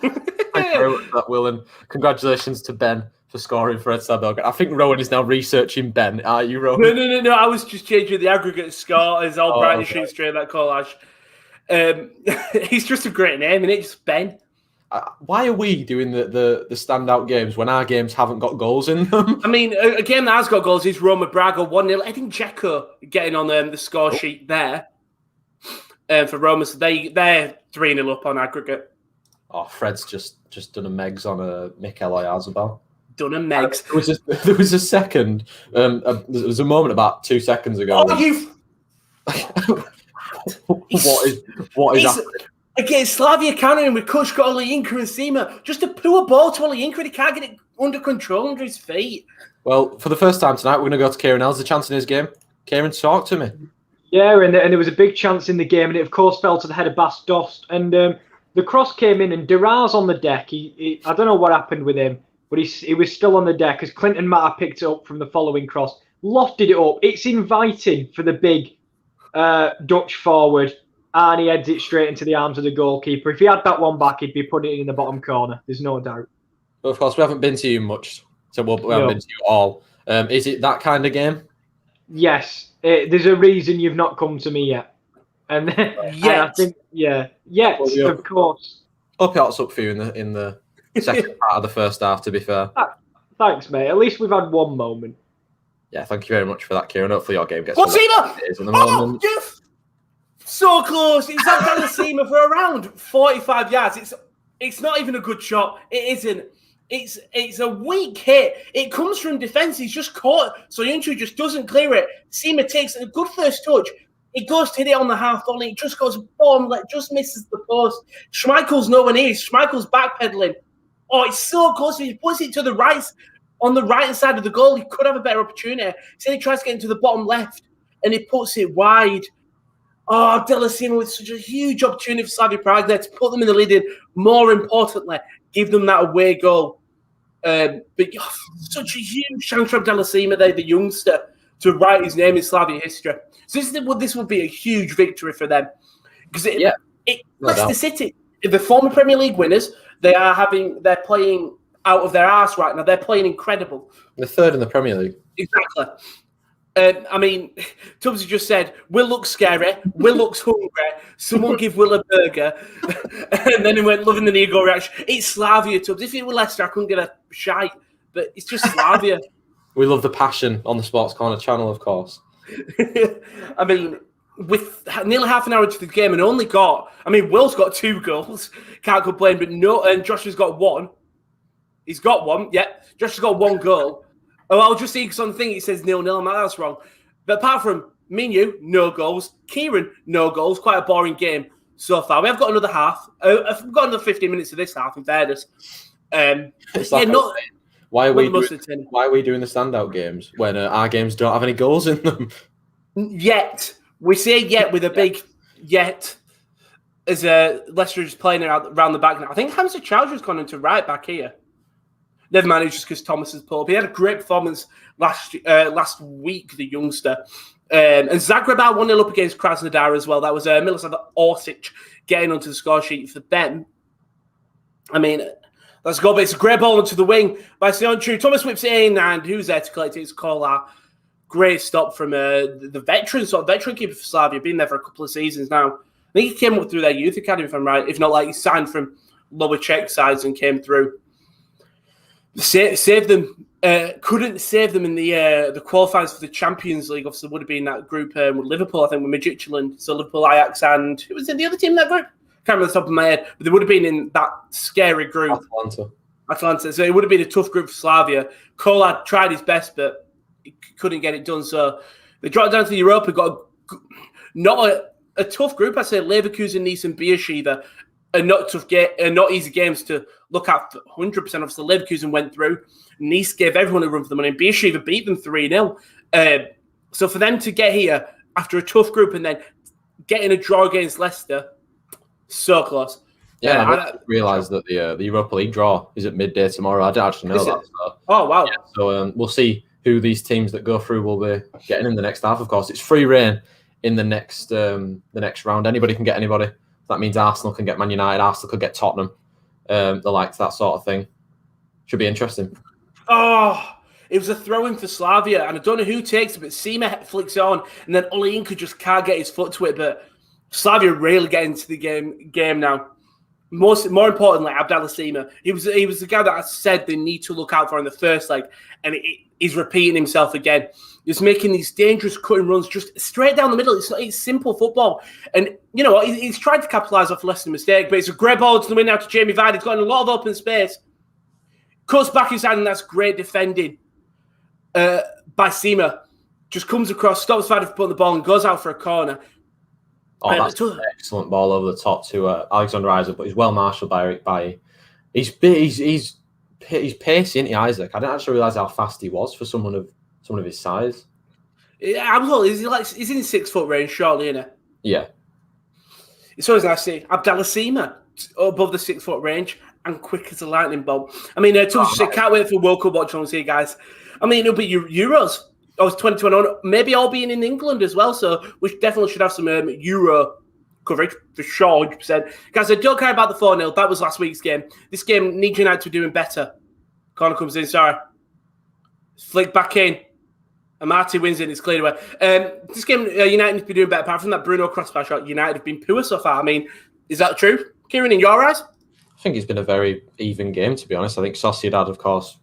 Thank you very much for that, Will, and congratulations to Ben for scoring for Red Star Belgrade. I think Rowan is now researching Ben. Are you, Rowan? No. I was just changing the aggregate score as all Brighton shoots straight that collage. He's just a great name, and it's Ben. Why are we doing the standout games when our games haven't got goals in them? I mean, a game that has got goals is Roma Brugge 1-0. I think Dzeko getting on the score sheet there for Roma. So they're 3-0 up on aggregate. Oh, Fred's just done a Megs on a Mikel Oyarzabal. Done a Megs. There was a second. There was a moment about 2 seconds ago. Oh, you! What is happening? Again, Slavia countering with Kushka, Olayinka and Sima. Just a poor ball to Olayinka. He can't get it under control under his feet. Well, for the first time tonight, we're going to go to Kieren. How's the chance in his game? Kieren, talk to me. Yeah, and there was a big chance in the game, and it, of course, fell to the head of Bas Dost. And the cross came in, and Duraz on the deck. I don't know what happened with him, but he was still on the deck as Clinton Matter picked it up from the following cross. Lofted it up. It's inviting for the big Dutch forward. And he heads it straight into the arms of the goalkeeper. If he had that one back, he'd be putting it in the bottom corner. There's no doubt. But of course, we haven't been to you much, so we haven't been to you all. Is it that kind of game? Yes. There's a reason you've not come to me yet. And, and I think, yet, of course. Hope it's up for you in the second part of the first half, to be fair. Thanks, mate. At least we've had one moment. Yeah, thank you very much for that, Kieren. Hopefully your game gets... What's Sima? At the moment. So close. It's on Dalasima for around 45 yards. It's not even a good shot. It isn't. It's a weak hit. It comes from defence. He's just caught. So Soyuncu just doesn't clear it. Sima takes a good first touch. It goes to hit it on the half volley. It just goes boom, just misses the post. Schmeichel's nowhere near. Schmeichel's backpedaling. Oh, it's so close. He puts it to the right, on the right side of the goal. He could have a better opportunity. So he tries to get into the bottom left, and he puts it wide. Oh, Dalasima with such a huge opportunity for Slavia Prague there to put them in the lead. And more importantly, give them that away goal. But such a huge chance from Dalasima there, the youngster, to write his name in Slavia history. So this would be a huge victory for them because Leicester City the former Premier League winners, they're playing out of their arse right now. They're playing incredible. They're third in the Premier League. Exactly. I mean, Tubbs just said, Will looks scary, Will looks hungry, someone give Will a burger. And then he went, loving the knee-go reaction. It's Slavia, Tubbs. If it were Leicester, I couldn't get a shite. But it's just Slavia. We love the passion on the Sports Corner channel, of course. I mean, with nearly half an hour into the game and Will's got 2 goals. Can't complain, but no, and Joshua's got 1. He's got 1, yeah. Joshua's got 1 goal. Oh, I'll just see something. It says 0-0. That's wrong. But apart from me and you, no goals. Kieren, no goals. Quite a boring game so far. We have got another half. I've got another 15 minutes of this half, in fairness. Why are we doing the standout games when our games don't have any goals in them? Yet. We say yet with a big yet as Leicester is playing around the back now. I think Hamza Chowdhury's gone into right back here. Never mind, it's just because Thomas has pulled up. He had a great performance last week, the youngster. And Zagreb are 1-0 up against Krasnodar as well. That was Miloslav Orsic getting onto the score sheet for them. I mean, that's a goal, but it's a great ball onto the wing by Sionchu. Thomas whips it in, and who's there to collect it? It's Kolar. Great stop from the veteran keeper for Slavia, been there for a couple of seasons now. I think he came up through their youth academy, if I'm right. If not, he signed from lower Czech sides and came through. Saved them. Couldn't save them in the qualifiers for the Champions League. Obviously, would have been that group with Liverpool, I think, with Midtjylland. So Liverpool, Ajax, and who was in the other team in that group? Can't remember the top of my head, but they would have been in that scary group. Atalanta. So it would have been a tough group for Slavia. Kolar tried his best, but he couldn't get it done. So they dropped down to the Europa. Got not a tough group. I say Leverkusen, Nice, and Beersheva. Not easy games to look at 100%. Obviously, Leverkusen went through. Nice gave everyone a run for the money. Beersheva beat them 3-0. So for them to get here after a tough group and then getting a draw against Leicester, so close. Yeah, I didn't realise that the Europa League draw is at midday tomorrow. I didn't actually know that. So. Oh, wow. Yeah, so we'll see who these teams that go through will be getting in the next half, of course. It's free reign in the next round. Anybody can get anybody. That means Arsenal can get Man United, Arsenal could get Tottenham, the likes, that sort of thing. Should be interesting. Oh, it was a throw-in for Slavia, and I don't know who takes it, but Sima flicks it on, and then Olayinka just can't get his foot to it, but Slavia really get into the game now. More importantly, Abdallah Sima. He was the guy that I said they need to look out for in the first leg, and he's repeating himself again. He's making these dangerous cutting runs just straight down the middle. It's simple football. And you know what? He's tried to capitalise off less than a mistake, but it's a great ball to the win now to Jamie Vardy. He's got a lot of open space. Cuts back inside, and that's great defending by Sima. Just comes across, stops Vardy from putting the ball, and goes out for a corner. Oh, that's an excellent ball over the top to Alexander Isaac, but he's well marshalled by he's pacey, isn't he, Isaac? I didn't actually realise how fast he was for someone of his size. Yeah, he's in 6 foot range, surely, isn't he? Yeah. It's always nice to see Abdallah Sima above the 6 foot range and quick as a lightning bolt. I mean, can't wait for World Cup Watchalong here, guys. I mean, it'll be Euros. Oh, it's 2021. Maybe all being in England as well. So we definitely should have some Euro coverage for sure, 100%. Guys, I don't care about the 4-0. That was last week's game. This game needs United to be doing better. Corner comes in, sorry. Flick back in. Amati wins it. It's cleared away. This game, United need to be doing better. Apart from that Bruno crossbar shot, United have been poor so far. I mean, is that true? Kieren, in your eyes? I think it's been a very even game, to be honest. I think Sociedad, of course,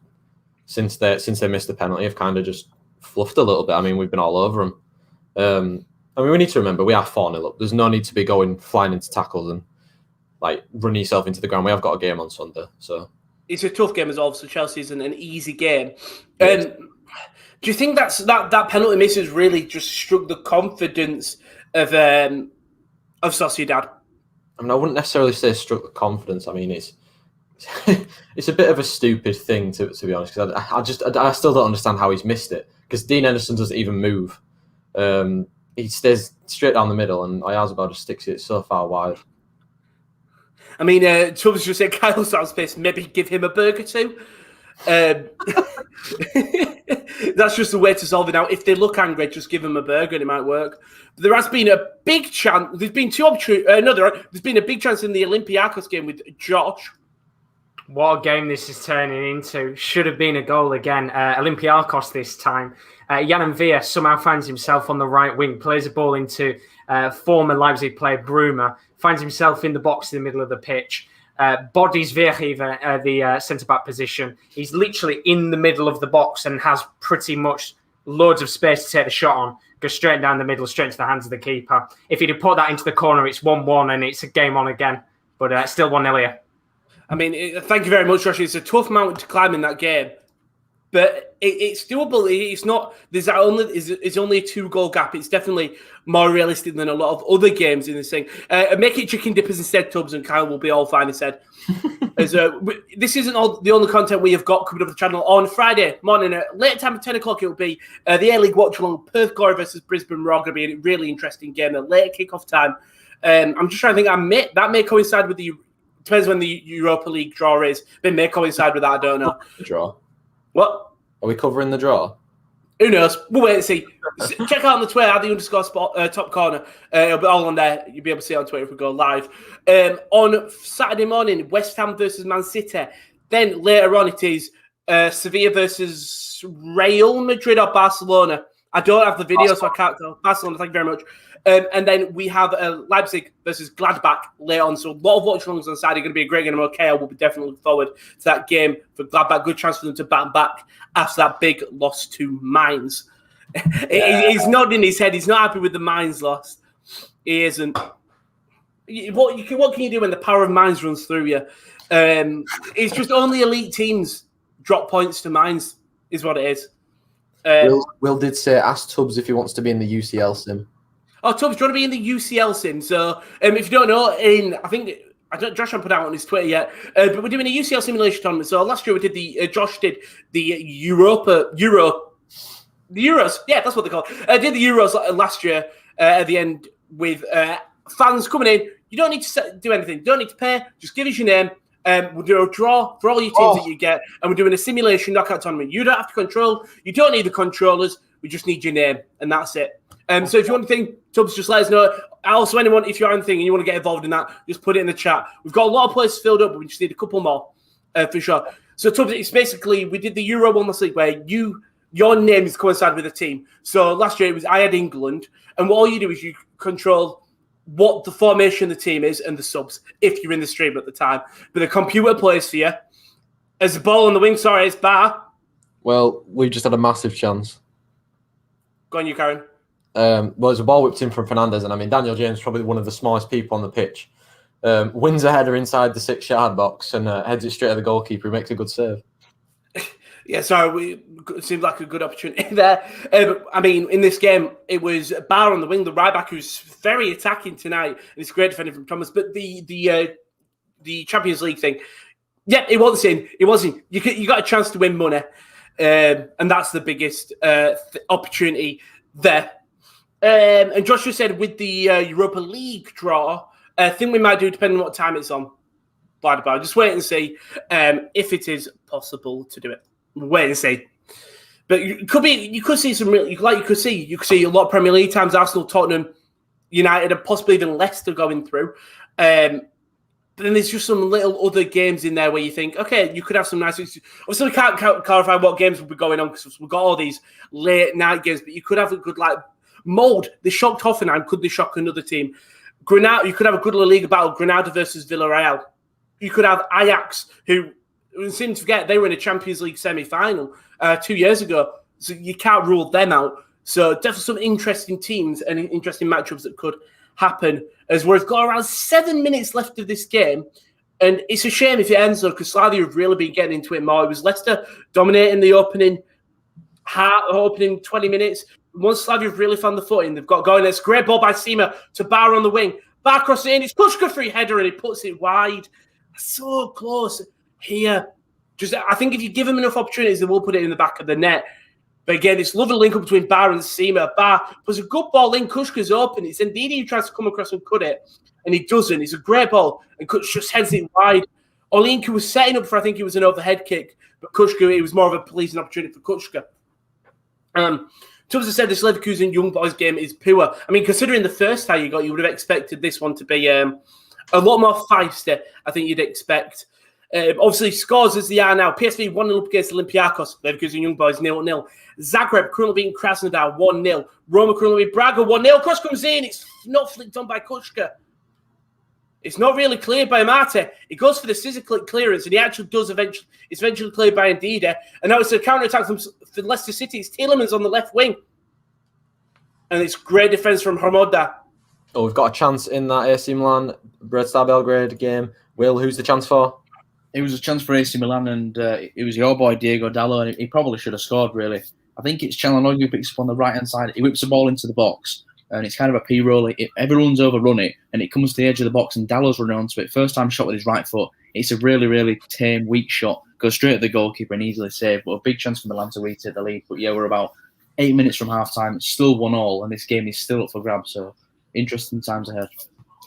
since they missed the penalty, have kind of just fluffed a little bit. I mean, we've been all over them. I mean, we need to remember we are 4-0 up. There's no need to be going flying into tackles and running yourself into the ground. We have got a game on Sunday, so it's a tough game as well. So Chelsea isn't an easy game. Do you think that penalty miss has really just struck the confidence of Sociedad? I mean, I wouldn't necessarily say struck the confidence. I mean, it's it's a bit of a stupid thing to be honest. Because I still don't understand how he's missed it. Because Dean Henderson doesn't even move. He stays straight down the middle, and Oyarzabal just sticks it so far wide. I mean, Tubbs just said Kyle Southpace, maybe give him a burger too. That's just the way to solve it now. If they look angry, just give them a burger and it might work. But there has been a big chance. There's been there's been a big chance in the Olympiacos game with Josh. What a game this is turning into. Should have been a goal again. Olympiacos this time. Jan Villa somehow finds himself on the right wing, plays a ball into former Leipzig player Bruma, finds himself in the box in the middle of the pitch, bodies Verheven, the centre-back position. He's literally in the middle of the box and has pretty much loads of space to take the shot on. Goes straight down the middle, straight into the hands of the keeper. If he'd have put that into the corner, it's 1-1 and it's a game on again. But still 1-0 here. I mean, thank you very much, Josh. It's a tough mountain to climb in that game, but it's doable. It's not. It's only a 2-goal gap. It's definitely more realistic than a lot of other games in this thing. Make it chicken dippers instead, Tubbs, and Kyle will be all fine. He said. This isn't the only content we have got coming up the channel on Friday morning at late time at 10 o'clock. It will be the A-League Watchalong, Perth Glory versus Brisbane Roar. Going to be a really interesting game at late kickoff time. I'm just trying to think. That may coincide with the. Depends when the Europa League draw is. But it may coincide with that. I don't know. The draw. What? Are we covering the draw? Who knows? We'll wait and see. Check out on the Twitter, @the_spot top corner. It'll be all on there. You'll be able to see it on Twitter if we go live. On Saturday morning, West Ham versus Man City. Then later on, it is Sevilla versus Real Madrid or Barcelona. I don't have the video, so I can't tell. Barcelona, thank you very much. And then we have Leipzig versus Gladbach later on. So a lot of watch-alongs on Saturday. Going to be a great game. Okay, I will be definitely looking forward to that game for Gladbach. Good chance for them to back after that big loss to Mainz. He's nodding his head. He's not happy with the Mainz loss. He isn't. What can you do when the power of Mainz runs through you? It's just only elite teams drop points to Mainz, is what it is. Will did say, ask Tubbs if he wants to be in the UCL sim. Oh, Tubbs, do you want to be in the UCL sim? So, if you don't know, Josh hasn't put out on his Twitter yet, but we're doing a UCL simulation tournament. So last year we did Josh did the Euros. Yeah, that's what they call it. Did the Euros last year at the end with fans coming in. You don't need to do anything. You don't need to pay. Just give us your name. We'll do a draw for all your teams that you get, and we're doing a simulation knockout tournament. You don't have to control. You don't need the controllers. We just need your name, and that's it. So if you want to think, Tubbs, just let us know. Also, anyone, if you're anything and you want to get involved in that, just put it in the chat. We've got a lot of places filled up, but we just need a couple more for sure. So, Tubbs, it's basically, we did the Euro one last week where your name is coincide with a team. So last year I had England, and all you do is you control what the formation of the team is and the subs, if you're in the stream at the time. But the computer plays for you. As a ball on the wing, sorry, it's Bar. Well, we've just had a massive chance. Go on, you, Karen. There's a ball whipped in from Fernandez, and I mean, Daniel James, probably one of the smallest people on the pitch, wins a header inside the 6-yard box and heads it straight at the goalkeeper, who makes a good save. Yeah, sorry, it seemed like a good opportunity there. But, I mean, in this game, it was Bar on the wing, the right back, who's very attacking tonight, and it's great defending from Thomas. But the Champions League thing, yeah, it wasn't in. It wasn't. You got a chance to win money, and that's the biggest opportunity there. And Joshua said with the Europa League draw, a thing we might do depending on what time it's on. Blah, blah, blah. Just wait and see if it is possible to do it. Wait and see. But you could see some real, you could see a lot of Premier League times, Arsenal, Tottenham, United, and possibly even Leicester going through. But then there's just some little other games in there where you think, okay, you could have some nice. Obviously, we can't clarify what games will be going on because we've got all these late night games, but you could have a good Mold. They shocked Hoffenheim. Could they shock another team? Granada. You could have a good La Liga battle. Granada versus Villarreal. You could have Ajax, who seem to forget they were in a Champions League semi-final 2 years ago. So you can't rule them out. So definitely some interesting teams and interesting matchups that could happen. As we've got around 7 minutes left of this game. And it's a shame if it ends though, because Slavia have really been getting into it more. It was Leicester dominating the opening 20 minutes. Once Slavia have really found the footing, they've got going. It's a great ball by Seema to Bar on the wing. Bar crosses it in. It's Kushka free header and he puts it wide. So close here. I think if you give him enough opportunities, they will put it in the back of the net. But again, it's lovely link up between Bar and Seema. Bar puts a good ball in. Kushka's open. It's Ndidi who tries to come across and cut it, and he doesn't. It's a great ball, and Kushka just heads it wide. Olayinka was setting up for, I think it was an overhead kick, but Kushka, it was more of a policing opportunity for Kushka. Tubbs has said this Leverkusen Young Boys game is poor. I mean, considering the first tie you got, you would have expected this one to be a lot more feisty. I think you'd expect. Obviously, scores as they are now. PSV 1-0 up against Olympiacos. Leverkusen Young Boys 0-0. Zagreb currently beating Krasnodar 1-0. Roma currently beating Brugge 1-0. Cross comes in. It's not flicked on by Kuchka. It's not really cleared by Mate. It goes for the scissor click clearance, and he actually does eventually. It's eventually cleared by Ndida. And now it's a counter attack from Leicester City. It's Tielemans on the left wing, and it's great defense from Hormoda. Oh, we've got a chance in that AC Milan Red Star Belgrade game. Will, who's the chance for? It was a chance for AC Milan, and it was your boy Diego Dallo, and he probably should have scored, really. I think it's Calhanoglu who picks up on the right-hand side. He whips the ball into the box, and it's kind of a P-roll. Everyone's overrun it, and it comes to the edge of the box, and Dallo's running onto it. First time shot with his right foot. It's a really, really tame, weak shot. Goes straight at the goalkeeper and easily saved, but a big chance for Milan to retake the lead. But yeah, we're about 8 minutes from half-time. It's still 1-1, and this game is still up for grabs, so interesting times ahead.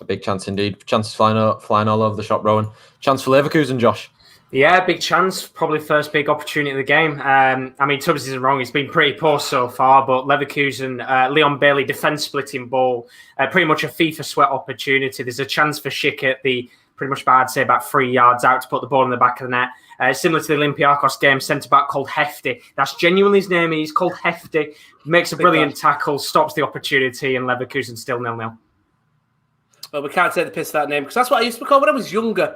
A big chance indeed. Chances flying all over the shop, Rowan. Chance for Leverkusen, Josh. Yeah, big chance. Probably first big opportunity of the game. I mean, Tubbs isn't wrong. It's been pretty poor so far, but Leverkusen, Leon Bailey, defence splitting ball, pretty much a FIFA sweat opportunity. There's a chance for Schick at the pretty much, I'd say, about 3 yards out to put the ball in the back of the net. Similar to the Olympiacos game, centre-back called Hefty. That's genuinely his name. He's called Hefty. Makes a brilliant tackle, stops the opportunity, and Leverkusen still 0-0. Well, we can't take the piss of that name because that's what I used to be called when I was younger.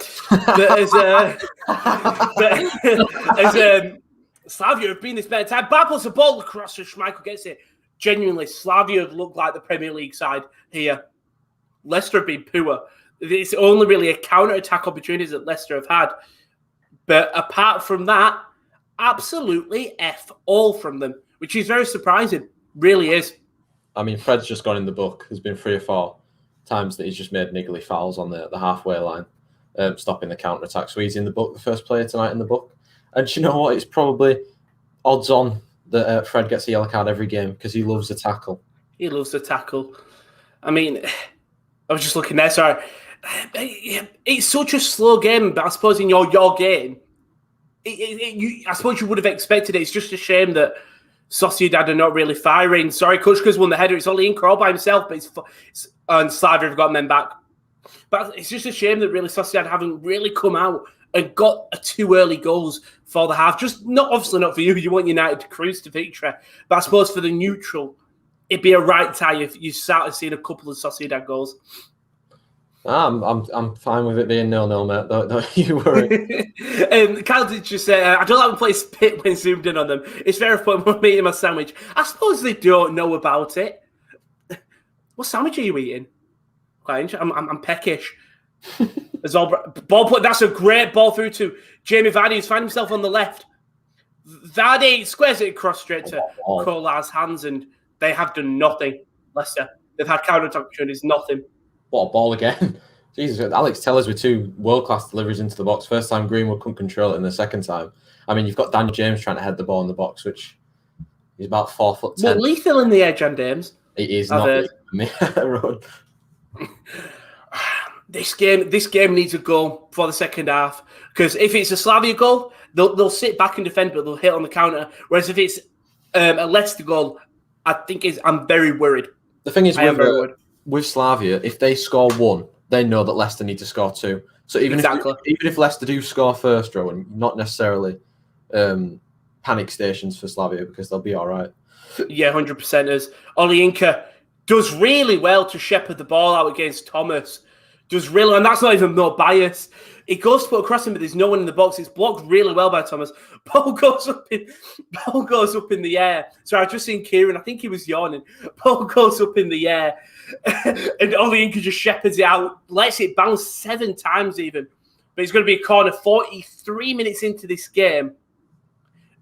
Slavia have been this better time. Bad puts the ball across and Schmeichel gets it. Genuinely, Slavia look like the Premier League side here. Leicester have been poor. It's only really a counter-attack opportunities that Leicester have had. But apart from that, absolutely F all from them, which is very surprising. Really is. I mean, Fred's just gone in the book. There's been 3 or 4 times that he's just made niggly fouls on the halfway line, stopping the counter-attack. So he's in the book, the first player tonight in the book. And do you know what? It's probably odds on that Fred gets a yellow card every game because he loves the tackle. He loves the tackle. I mean, I was just looking there, sorry. It's such a slow game, but I suppose in your game, I suppose you would have expected it. It's just a shame that Sociedad are not really firing. Sorry, Kuchka's won the header. It's Olayinka all by himself, but and Slavia have got men back. But it's just a shame that really Sociedad haven't really come out and got a 2 early goals for the half. Just obviously not for you. You want United to cruise to victory. But I suppose for the neutral, it'd be a right tie if you started seeing a couple of Sociedad goals. I'm fine with it being 0-0, mate. Don't you worry. And Kyle did just say, I don't like to play spit when zoomed in on them. It's very fun when I'm eating my sandwich. I suppose they don't know about it. What sandwich are you eating? Quite I'm peckish. That's a great ball through to Jamie Vardy, who's found himself on the left. Vardy squares it across straight to Kolar's hands, and they have done nothing. Leicester, they've had counter-attack opportunities, nothing. What a ball again. Jesus, Alex Tellers with 2 world-class deliveries into the box. First time Greenwood couldn't control it in the second time. I mean, you've got Daniel James trying to head the ball in the box, which he's about 4'10". Well, lethal in the edge, and James. It is not lethal. This game needs a goal for the second half, because if it's a Slavia goal, they'll sit back and defend, but they'll hit on the counter. Whereas if it's a Leicester goal, I'm very worried. The thing is, with Slavia, if they score 1, they know that Leicester need to score 2. So even if Leicester do score first, Rowan, not necessarily panic stations for Slavia because they'll be all right. Yeah, 100% is. Olayinka does really well to shepherd the ball out against Thomas. And that's not even no bias. It goes to put across him, but there's no one in the box. It's blocked really well by Thomas. Ball goes up in the air. So I've just seen Kieren. I think he was yawning. Ball goes up in the air, and Olayinka just shepherds it out, lets it bounce 7 times even. But it's going to be a corner 43 minutes into this game.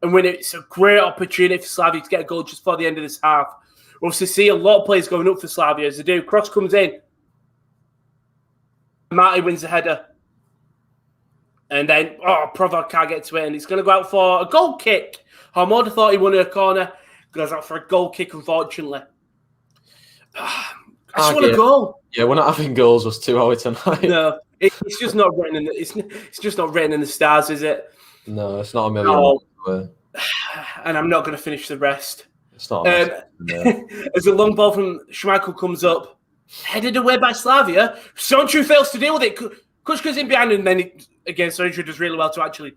And when it's a great opportunity for Slavia to get a goal just before the end of this half. We'll see a lot of players going up for Slavia as they do. Cross comes in. Marty wins the header. And then, Provod can't get to it. And it's going to go out for a goal kick. Harmoda thought he won a corner. Goes out for a goal kick, unfortunately. I just want a goal. Yeah, we're not having goals us 2-0 tonight. No, it's just not written in it's just not written in the stars, is it? No, it's not a million. And I'm not going to finish the rest. It's not a as a long ball from Schmeichel comes up, headed away by Slavia. Sonchu fails to deal with it. Kushka's in behind, and then Sonchu does really well to actually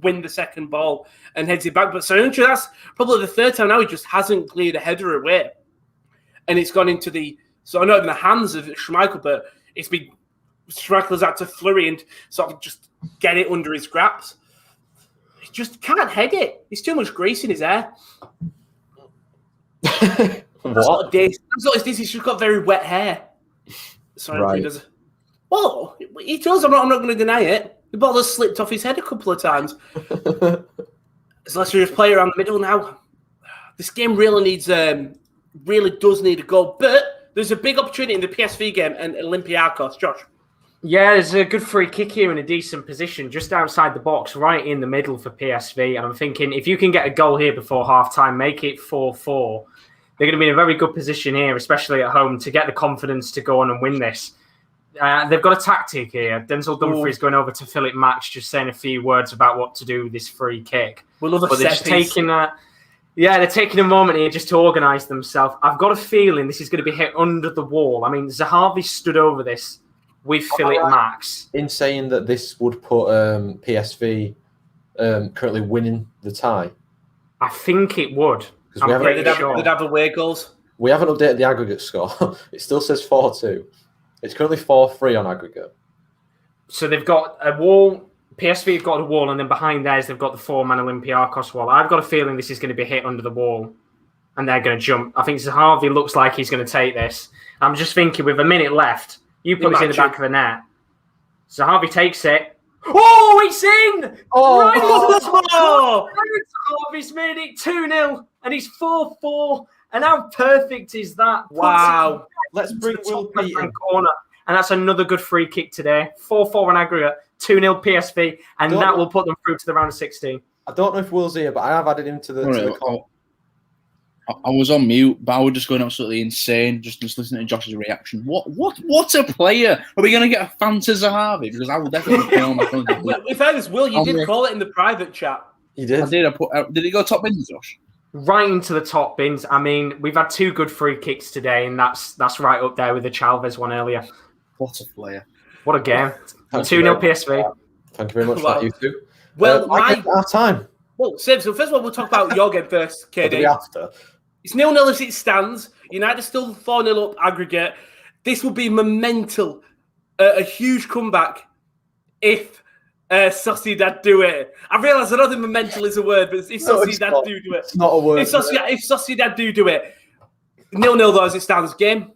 win the second ball and heads it back. But Sonchu, that's probably the third time now he just hasn't cleared a header away. And it's gone into not in the hands of Schmeichel, but it's been Schmeichel's had to flurry and sort of just get it under his grasp. He just can't head it. There's too much grease in his hair. That's not this. He's just got very wet hair. Sorry, right. He does. Well, he does. I'm not going to deny it. The ball has slipped off his head a couple of times. As Leicester just play around the middle now. This game really does need a goal, but there's a big opportunity in the PSV game and Olympiacos. Josh. Yeah, there's a good free kick here in a decent position, just outside the box, right in the middle for PSV. And I'm thinking, if you can get a goal here before half-time, make it 4-4. They're going to be in a very good position here, especially at home, to get the confidence to go on and win this. They've got a tactic here. Denzel Dumfries going over to Philip Max, just saying a few words about what to do with this free kick. But they're just taking they're taking a moment here just to organise themselves. I've got a feeling this is going to be hit under the wall. I mean, Zahavi stood over this with Philip Max. In saying that this would put PSV currently winning the tie? I think it would. They'd have away goals. We haven't updated the aggregate score. It still says 4-2. It's currently 4-3 on aggregate. So they've got a wall. PSV have got a wall, and then behind theirs, they've got the 4-man Olympiacos wall. I've got a feeling this is going to be hit under the wall, and they're going to jump. I think Zahavi looks like he's going to take this. I'm just thinking, with a minute left, you put this in the back of the net. Zahavi takes it. Oh, it's in! Oh! Zahavi's made it 2-0, and it's 4-4. And how perfect is that? Wow. Let's bring Will Peter. Corner. And that's another good free kick today. 4-4 on aggregate, 2-0 PSV, and that will put them through to the round of 16. I don't know if Will's here, but I have added him to the call. I was on mute, but I was just going absolutely insane just listening to Josh's reaction. What a player! Are we going to get a fan to Zahavi? Because I will definitely play on my phone. In fairness, Will, you did call it in the private chat. You did? I did. Did it go top bins, Josh? Right into the top bins. I mean, we've had 2 good free kicks today, and that's right up there with the Chalvez one earlier. What a player. What a game. 2-0 PSV. Thank you very much for that, you two. Well, our time. Well, so first of all, we'll talk about your game first, KD. After. It's 0-0 as it stands. United still 4-0 up aggregate. This will be momental, a huge comeback if Sociedad do it. I realise I don't think momental is a word, but if Sociedad do it. It's not a word. If Sociedad do it. 0-0 though as it stands. Game?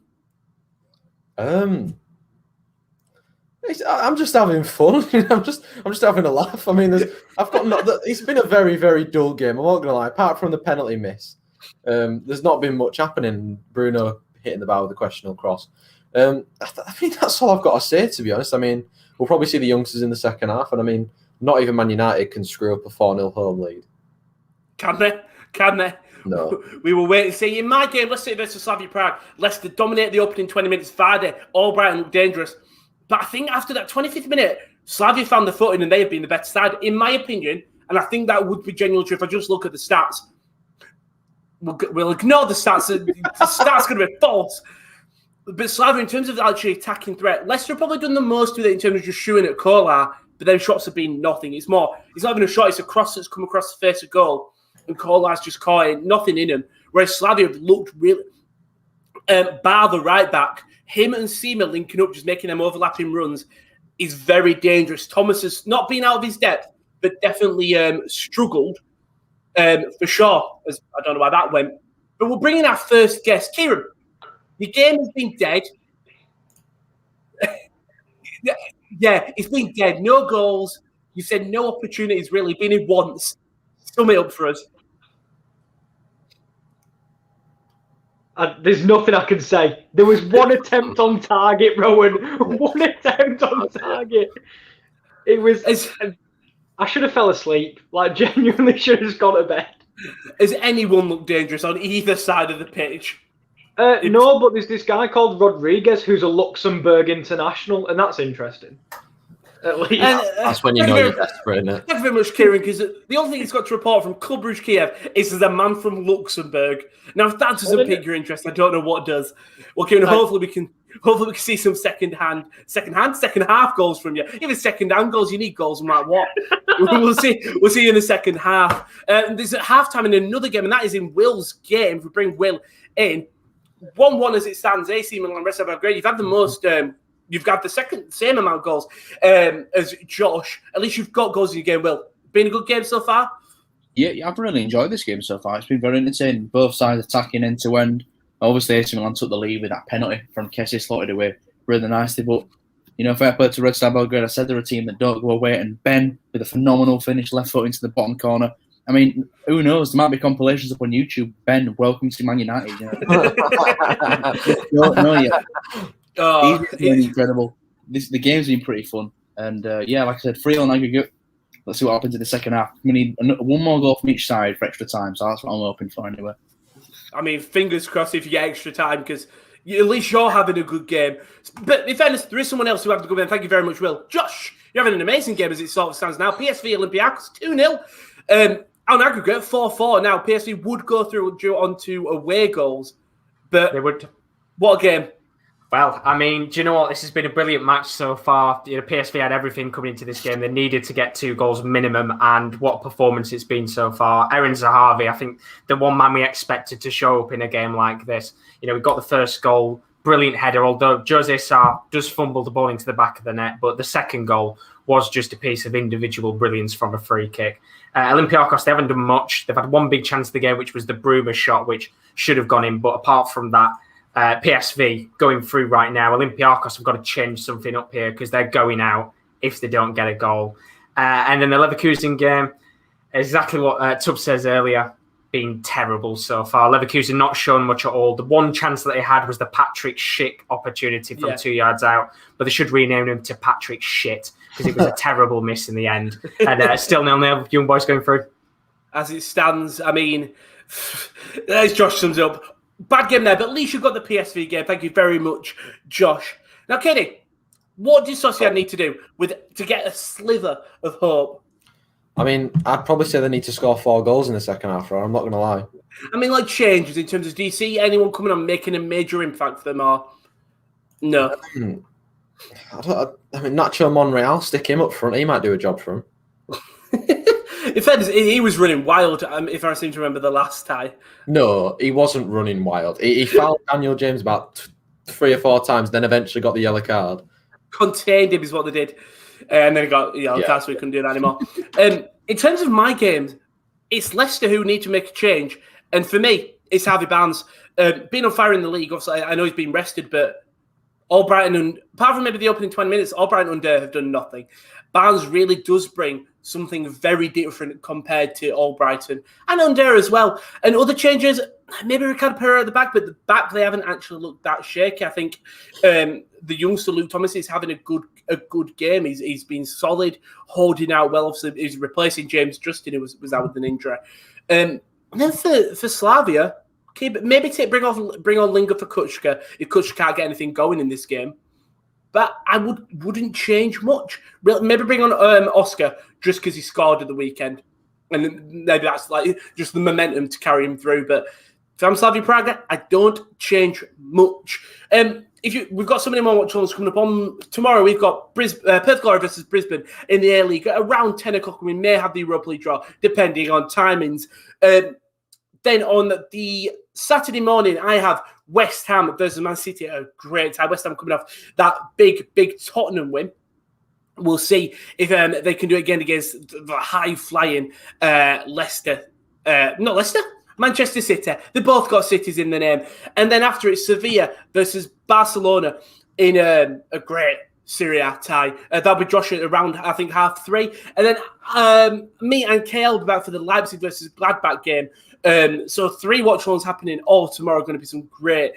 I'm just having fun. I'm just having a laugh. I mean, it's been a very, very dull game. I'm not going to lie. Apart from the penalty miss, there's not been much happening. Bruno hitting the bar with a questionable cross. I think that's all I've got to say, to be honest. I mean, we'll probably see the youngsters in the second half, and I mean, not even Man United can screw up a 4-0 home lead. Can they? Can they? No. We will wait and see. In my game, Leicester versus Slavia Prague, Leicester dominate the opening 20 minutes. Vardy, Albright looked dangerous. But I think after that 25th minute, Slavia found the footing and they have been the better side, in my opinion. And I think that would be genuine true if I just look at the stats. We'll ignore the stats. The stats going to be false. But Slavia, in terms of actually attacking threat, Leicester have probably done the most with it in terms of just shooting at Kolar, but then shots have been nothing. It's not even a shot, it's a cross that's come across the face of goal, and Kolar's just caught it, nothing in him. Whereas Slavia have looked really, bar the right back, him and Seema linking up, just making them overlapping runs, is very dangerous. Thomas has not been out of his depth, but definitely struggled for sure. I don't know why that went. But we'll bring in our first guest. Kieren, your game has been dead. Yeah, it's been dead. No goals. You said no opportunities, really. Been in once. Sum it up for us. There's nothing I can say. There was one attempt on target, Rowan. One attempt on target. It was... I should have fell asleep. Like, genuinely should have just gone to bed. Has anyone looked dangerous on either side of the pitch? No, but there's this guy called Rodriguez who's a Luxembourg international, and that's interesting. At least. And, That's when you know you're desperate, isn't it? thank you very much, Kieran, because That's when you know you're desperate, isn't it? thank you very much, Kieran, because the only thing he's got to report from Club Brugge Kyiv is there's a man from Luxembourg. Now, if that doesn't pique your interest, I don't know what does. Well, Kieran, hopefully we can see some second half goals from you. Even second hand goals, you need goals, no matter what. We'll see you in the second half. There's a halftime in another game, and that is in Will's game. If we bring Will in, 1-1 as it stands. AC Milan, rest of Belgrade. You've had the most. You've got the same amount of goals as Josh. At least you've got goals in your game. Will, been a good game so far? Yeah, I've really enjoyed this game so far. It's been very entertaining. Both sides attacking end to end. Obviously, AC Milan took the lead with that penalty from Kessie, slotted away really nicely. But, fair play to Red Star Belgrade. I said they're a team that don't go away. And Ben, with a phenomenal finish, left foot into the bottom corner. I mean, who knows? There might be compilations up on YouTube. Ben, welcome to Man United. He's been incredible. The game's been pretty fun. And, like I said, 3-0 aggregate. Let's see what happens in the second half. We need one more goal from each side for extra time. So that's what I'm hoping for anyway. I mean, fingers crossed if you get extra time, because at least you're having a good game. But in fairness, there is someone else who had a good game. Thank you very much, Will. Josh, you're having an amazing game as it sort of stands now. PSV Olympiacos 2-0. On aggregate, 4-4. Now, PSV would go through onto away goals. But They would. What a game. Well, I mean, do you know what? This has been a brilliant match so far. PSV had everything coming into this game. They needed to get 2 goals minimum, and what performance it's been so far. Aaron Zahavi, I think the one man we expected to show up in a game like this. We got the first goal, brilliant header, although Jose Sarr does fumble the ball into the back of the net, but the second goal was just a piece of individual brilliance from a free kick. Olympiacos, they haven't done much. They've had one big chance of the game, which was the Brugge shot, which should have gone in, but apart from that, PSV going through right now. Olympiacos have got to change something up here because they're going out if they don't get a goal. And then the Leverkusen game, exactly what Tubbs says earlier, been terrible so far. Leverkusen not shown much at all. The one chance that they had was the Patrick Schick opportunity from 2 yards out, but they should rename him to Patrick Shit because it was a terrible miss in the end. And still 0-0, Young Boys going through. As it stands, I mean, as Josh sums up, bad game there, but at least you've got the PSV game. Thank you very much, Josh. Now, Kenny, what does Sociedad need to do to get a sliver of hope? I mean, I'd probably say they need to score 4 goals in the second half, I'm not going to lie. I mean, like changes in terms of, do you see anyone coming on making a major impact for them, or no? I mean, Nacho Monreal, stick him up front. He might do a job for him. In fact, he was running wild, if I seem to remember the last time. No, he wasn't running wild. He fouled Daniel James about 3 or 4 times, then eventually got the yellow card. Contained him is what they did. And then he got yellow card, so we couldn't do that anymore. In terms of my games, it's Leicester who need to make a change. And for me, it's Harvey Barnes. Being on fire in the league, obviously, I know he's been rested, but Albrighton, and apart from maybe the opening 20 minutes, Albrighton and Under have done nothing. Barnes really does bring something very different compared to Albrighton and Under as well. And other changes, maybe Ricardo Pereira at the back, but the back they haven't actually looked that shaky. I think the youngster Luke Thomas is having a good game. He's been solid, holding out well. Obviously, he's replacing James Justin, who was out with an injury. And then for Slavia, maybe bring on Linga for Kuchka if Kuchka can't get anything going in this game. But I wouldn't change much. Maybe bring on Oscar just because he scored at the weekend. And maybe that's like just the momentum to carry him through. But if I'm Slavia Prague, I don't change much. We've got so many more watch-alongs coming up on tomorrow. We've got Perth Glory versus Brisbane in the A-League at around 10 o'clock. We may have the Europa League draw, depending on timings. Then on the Saturday morning, I have West Ham versus Man City at a great time. West Ham coming off that big Tottenham win. We'll see if they can do it again against the high-flying Manchester City. They both got cities in the name. And then after it's Sevilla versus Barcelona in a great Serie A tie. That'll be Josh at around, I think, 3:30. And then me and KL will be back for the Leipzig versus Gladbach game. So 3 watch-alongs happening all tomorrow. Going to be some great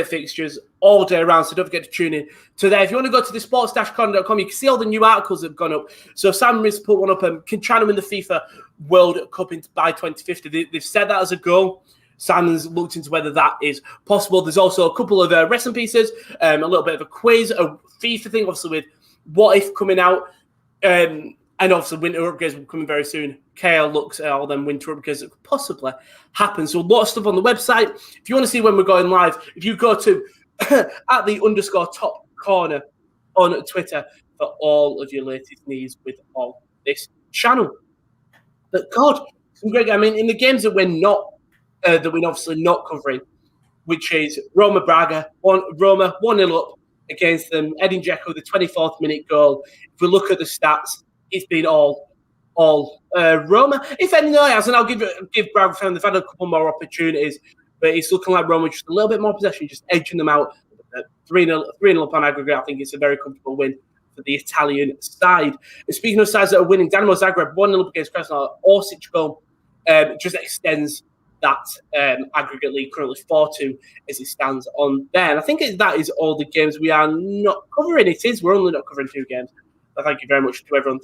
fixtures all day around. So don't forget to tune in to there. If you want to go to the sports-corner.com, you can see all the new articles that have gone up. So Sam Riz put one up. Can China win the FIFA World Cup by 2050? They've said that as a goal. Sam's looked into whether that is possible. There's also a couple of rest in pieces, a little bit of a quiz, a FIFA thing, obviously with What if coming out, and obviously winter upgrades will come coming very soon. KL looks at all them winter upgrades that could possibly happen. So a lot of stuff on the website. If you want to see when we're going live, if you go to at the _top corner on Twitter for all of your latest news with all this channel. But God, some great. I mean, in the games that we're obviously not covering, which is Roma Brugge, Roma 1-0 up against them. Edin Dzeko, the 24th minute goal. If we look at the stats, it's been all Roma. If anything else, and I'll give Brugge fans, they've had a couple more opportunities, but it's looking like Roma just a little bit more possession, just edging them out. 3-0 up on aggregate. I think it's a very comfortable win for the Italian side. And speaking of sides that are winning, Dynamo Zagreb 1-0 up against Krasnodar. Orsic goal just extends that aggregate lead currently 4-2 as it stands on there. And I think that is all the games we are not covering. It is. We're only not covering 2 games. So thank you very much to everyone.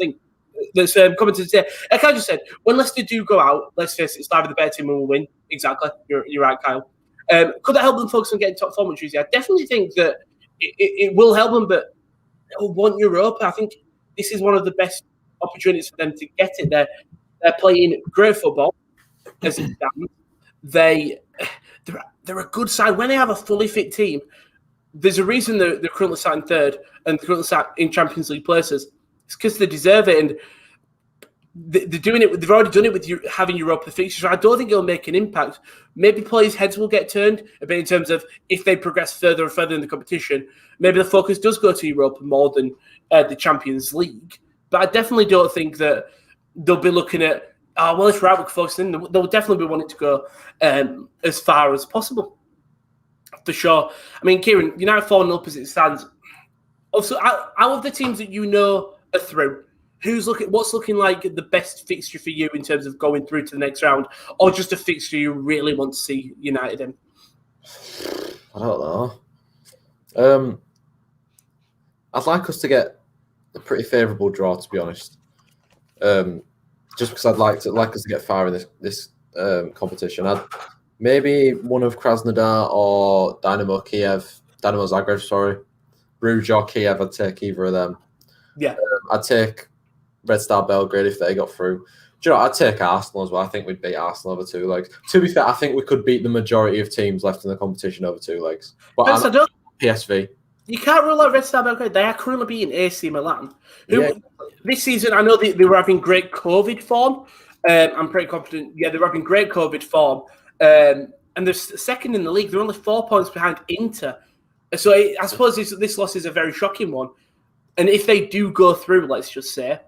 That's coming to today. Like I just said, when Leicester do go out, let's face it, Slavia the better team and will win. Exactly. You're right, Kyle. Could that help them focus on getting top form on Tuesday? I definitely think that it will help them, but they'll want Europa. I think this is one of the best opportunities for them to get it. They're playing great football as it stands. They're a good side. When they have a fully fit team, there's a reason they're currently sat in third and currently sat in Champions League places. It's because they deserve it, and they're doing it. They've already done it with having Europa fixtures. I don't think it'll make an impact. Maybe players' heads will get turned a bit in terms of if they progress further and further in the competition. Maybe the focus does go to Europa more than the Champions League. But I definitely don't think that they'll be looking at, if we're out, we can focus in. They'll definitely be wanting to go as far as possible. For sure. I mean, Kieren, United 4-0 up as it stands. Also, out of the teams that you know are through, what's looking like the best fixture for you in terms of going through to the next round, or just a fixture you really want to see United in? I don't know. I'd like us to get a pretty favourable draw, to be honest. Just because I'd like us to get far in this competition. Maybe one of Krasnodar or Dynamo Zagreb, sorry. Brugge or Kyiv, I'd take either of them. Yeah. I'd take Red Star Belgrade if they got through. Do you know, I'd take Arsenal as well. I think we'd beat Arsenal over 2 legs. To be fair, I think we could beat the majority of teams left in the competition over 2 legs. But PSV. You can't rule out Red Star Belgrade. They are currently beating AC Milan, who this season, I know they were having great COVID form. I'm pretty confident. Yeah, they were having great COVID form. And they're second in the league. They're only 4 points behind Inter. So I suppose this loss is a very shocking one. And if they do go through, let's just say,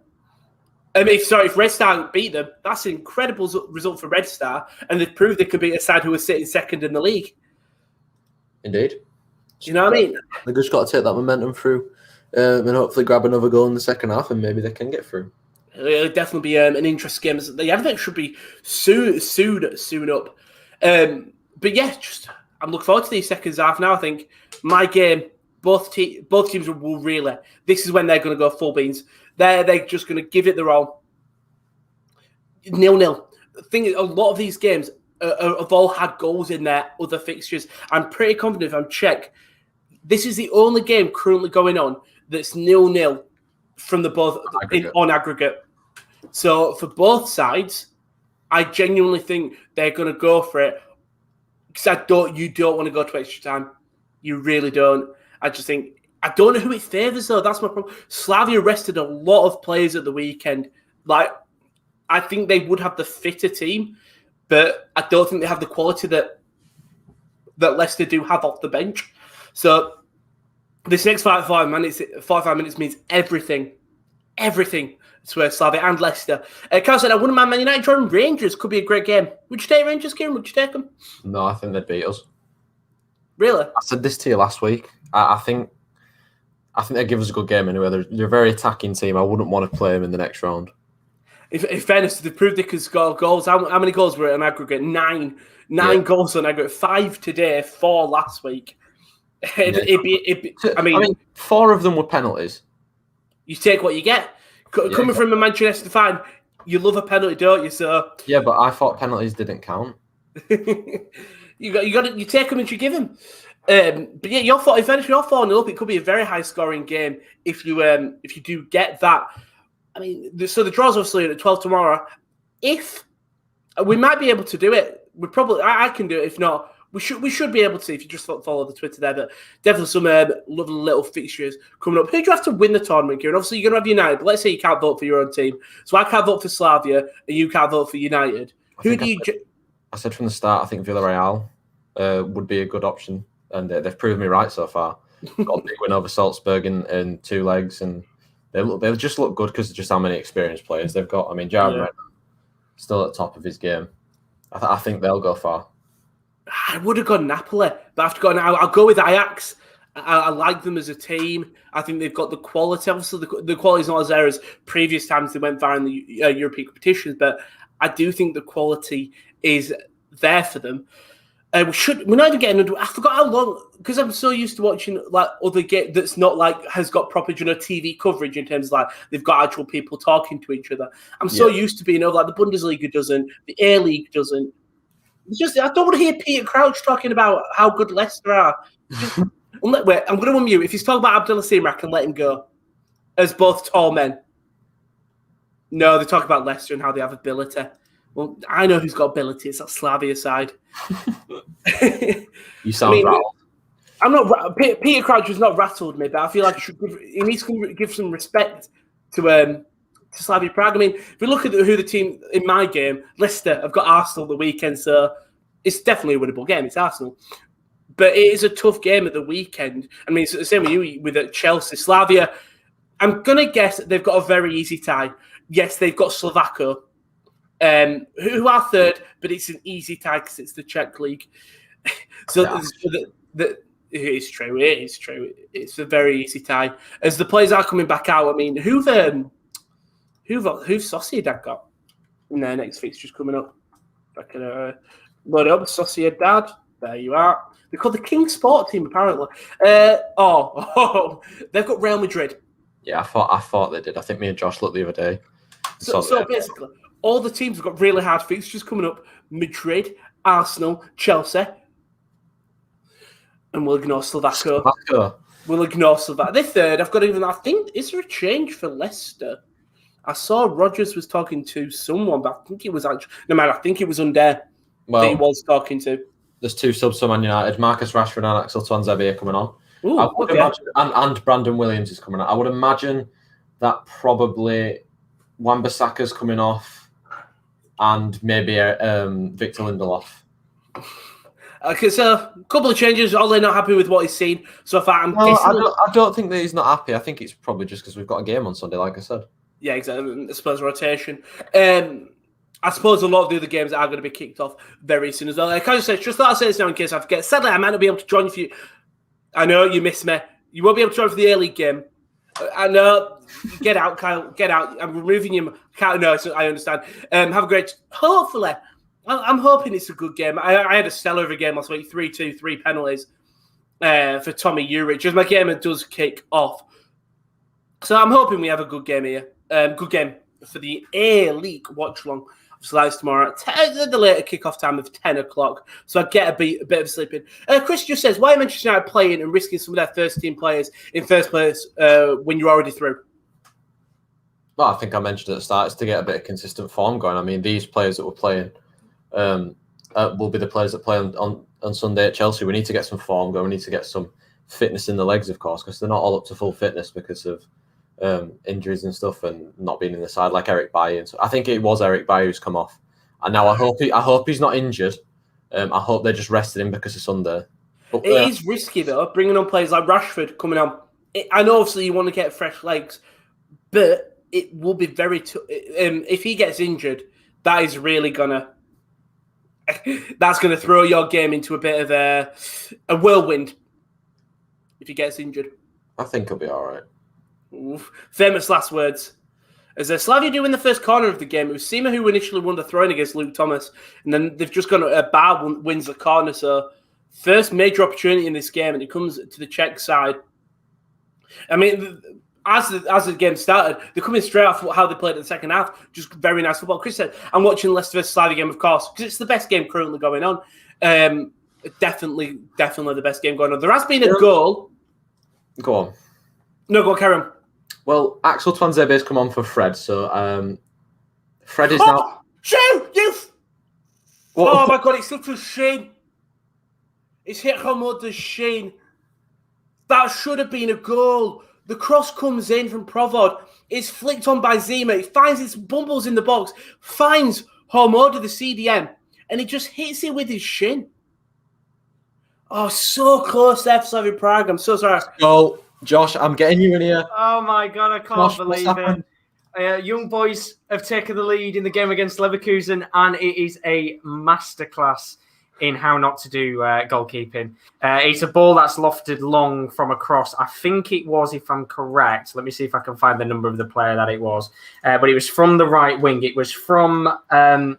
if Red Star beat them, that's an incredible result for Red Star, and they've proved they could beat a side who was sitting second in the league. Indeed. Do you know what I mean? They've just got to take that momentum through and hopefully grab another goal in the second half, and maybe they can get through. It'll definitely be an interesting game. The advent should be soon up. But yeah, I'm looking forward to these second half now. I think my game, both teams will really. This is when they're going to go full beans. They're just going to give it their all. 0-0. The thing is, a lot of these games have all had goals in their other fixtures. I'm pretty confident if I'm Czech, this is the only game currently going on that's 0-0 from the both on aggregate. So for both sides, I genuinely think they're going to go for it. Because you don't want to go to extra time. You really don't. I just think, I don't know who it favours though. That's my problem. Slavia rested a lot of players at the weekend. Like, I think they would have the fitter team, but I don't think they have the quality that Leicester do have off the bench. So this next 45 minutes means everything to Slavia and Leicester. Carl said, I wouldn't mind Man United joining Rangers. Could be a great game. Would you take Rangers, Kieran? Would you take them? No, I think they'd beat us. Really? I said this to you last week. I think they'd give us a good game anyway. They're a very attacking team. I wouldn't want to play them in the next round. In fairness, they've proved they can score goals. How many goals were it on aggregate? 9 goals on aggregate. 5 today, 4 last week. I mean, 4 of them were penalties. You take what you get. Coming from a Manchester fan, you love a penalty, don't you? So yeah, but I thought penalties didn't count. you take them and you give them. But yeah, if you're 4-0 up, it could be a very high scoring game if you do get that. I mean, so the draw's obviously at 12 tomorrow. If we might be able to do it, I can do it. If not, we should be able to. If you just follow the Twitter there, but definitely some lovely little fixtures coming up. Who do you have to win the tournament, Kieren? Obviously, you're going to have United. But let's say you can't vote for your own team, so I can't vote for Slavia, and you can't vote for United. I said from the start, I think Villarreal would be a good option, and they've proven me right so far. Got a big win over Salzburg in 2 legs, and they just look good because of just how many experienced players they've got. I mean, Jared Redknapp still at the top of his game. I think they'll go far. I would have gone Napoli, but after going, I'll go with Ajax. I like them as a team. I think they've got the quality. Obviously, the quality is not as there as previous times they went far in the European competitions, but I do think the quality is there for them. We're not even getting into. I forgot how long, because I'm so used to watching like other game that's not like has got proper TV coverage in terms of like they've got actual people talking to each other. I'm so used to being like the Bundesliga doesn't, the A League doesn't. It's just I don't want to hear Peter Crouch talking about how good Leicester are. Wait, I'm going to unmute. If he's talking about Abdullah Seymour, I can let him go. As both tall men. No, they talk about Leicester and how they have ability. Well, I know who's got ability. It's that Slavia side. You sound rattled. I'm not. Peter Crouch has not rattled me, but I feel like he needs to give some respect to Slavia Prague. I mean, if we look at who the team in my game, Leicester have got Arsenal the weekend, so it's definitely a winnable game. It's Arsenal, but it is a tough game at the weekend. I mean, it's the same with you with Chelsea, Slavia. I'm gonna guess they've got a very easy tie. Yes, they've got Slovakia. Who are third, but it's an easy tie because it's the Czech league. So it is true. It is true. It's a very easy tie. As the players are coming back out, I mean, who've Sociedad got in their next fixtures coming up? If I can load up Sociedad. There you are. They're called the King Sport Team, apparently. They've got Real Madrid. Yeah, I thought they did. I think me and Josh looked the other day. So basically, all the teams have got really hard fixtures coming up. Madrid, Arsenal, Chelsea. And we'll ignore Slovakia. We'll ignore Slovakia. They're third. I think, is there a change for Leicester? I saw Rodgers was talking to someone, but I think it was actually... No matter, I think it was Under that he was talking to. There's 2 subs for Man United. Marcus Rashford and Axel Tuanzebe are coming on. Ooh, I would imagine, and Brandon Williams is coming on. I would imagine that probably Wan-Bissaka's coming off and maybe Victor Lindelof. Okay, so a couple of changes. Ole not happy with what he's seen so far. I don't think that he's not happy. I think it's probably just because we've got a game on Sunday, like I said. Yeah, exactly. I suppose rotation. I suppose a lot of the other games are going to be kicked off very soon as well. Like I just thought I'd say this now in case I forget. Sadly, I might not be able to join you. I know you miss me. You won't be able to join for the A League game. I know. Get out, Kyle. Get out. I'm removing you. Kyle, no, so I understand. Have a great... Hopefully. I'm hoping it's a good game. I had a stellar of a game last week. 3-2, 3 penalties for Tommy Urich. As my game does kick off. So I'm hoping we have a good game here. Good game for the A League watch-along. So that's tomorrow at the later kickoff time of 10 o'clock. So I get a bit of sleep in. Chris just says, why are Manchester United playing and risking some of their first-team players in first place when you're already through? Well, I think I mentioned at the start, it's to get a bit of consistent form going. I mean, these players that we're playing will be the players that play on Sunday at Chelsea. We need to get some form going. We need to get some fitness in the legs, of course, because they're not all up to full fitness because of injuries and stuff and not being in the side, like Eric Bailly. So I think it was Eric Bailly who's come off, and now I hope he's not injured. I hope they just rested him because of Sunday. But, it is risky though, bringing on players like Rashford coming on. I know obviously you want to get fresh legs, but it will be very if he gets injured, that is really that's gonna throw your game into a bit of a whirlwind if he gets injured. I think he'll be all right. Oof. Famous last words. As Slavia do in the first corner of the game, it was Sima who initially won the throw-in against Luke Thomas, and then they've just gone Bar wins the corner. So first major opportunity in this game, and it comes to the Czech side. I mean, as the game started, they're coming straight off how they played in the second half. Just very nice football. Chris said, I'm watching Leicester versus Slavia game, of course, because it's the best game currently going on. Definitely the best game going on. There has been a goal. Go on. No, go on, Karen. Well, Axel Twanzebe's come on for Fred, so Fred is now... Shane! Youth! Oh my God, it's such a shame. It's hit Hamoda's Shane. That should have been a goal. The cross comes in from Provod. It's flicked on by Zima. It finds its bumbles in the box, finds Hamoda, the CDM, and he just hits it with his shin. Oh, so close there for Slavia Prague. I'm so sorry. Goal. Josh, I'm getting you in here. Oh my God, I can't believe it. Young Boys have taken the lead in the game against Leverkusen, and it is a masterclass in how not to do goalkeeping. It's a ball that's lofted long from across. I think it was, if I'm correct. Let me see if I can find the number of the player that it was. But it was from the right wing. It was from, I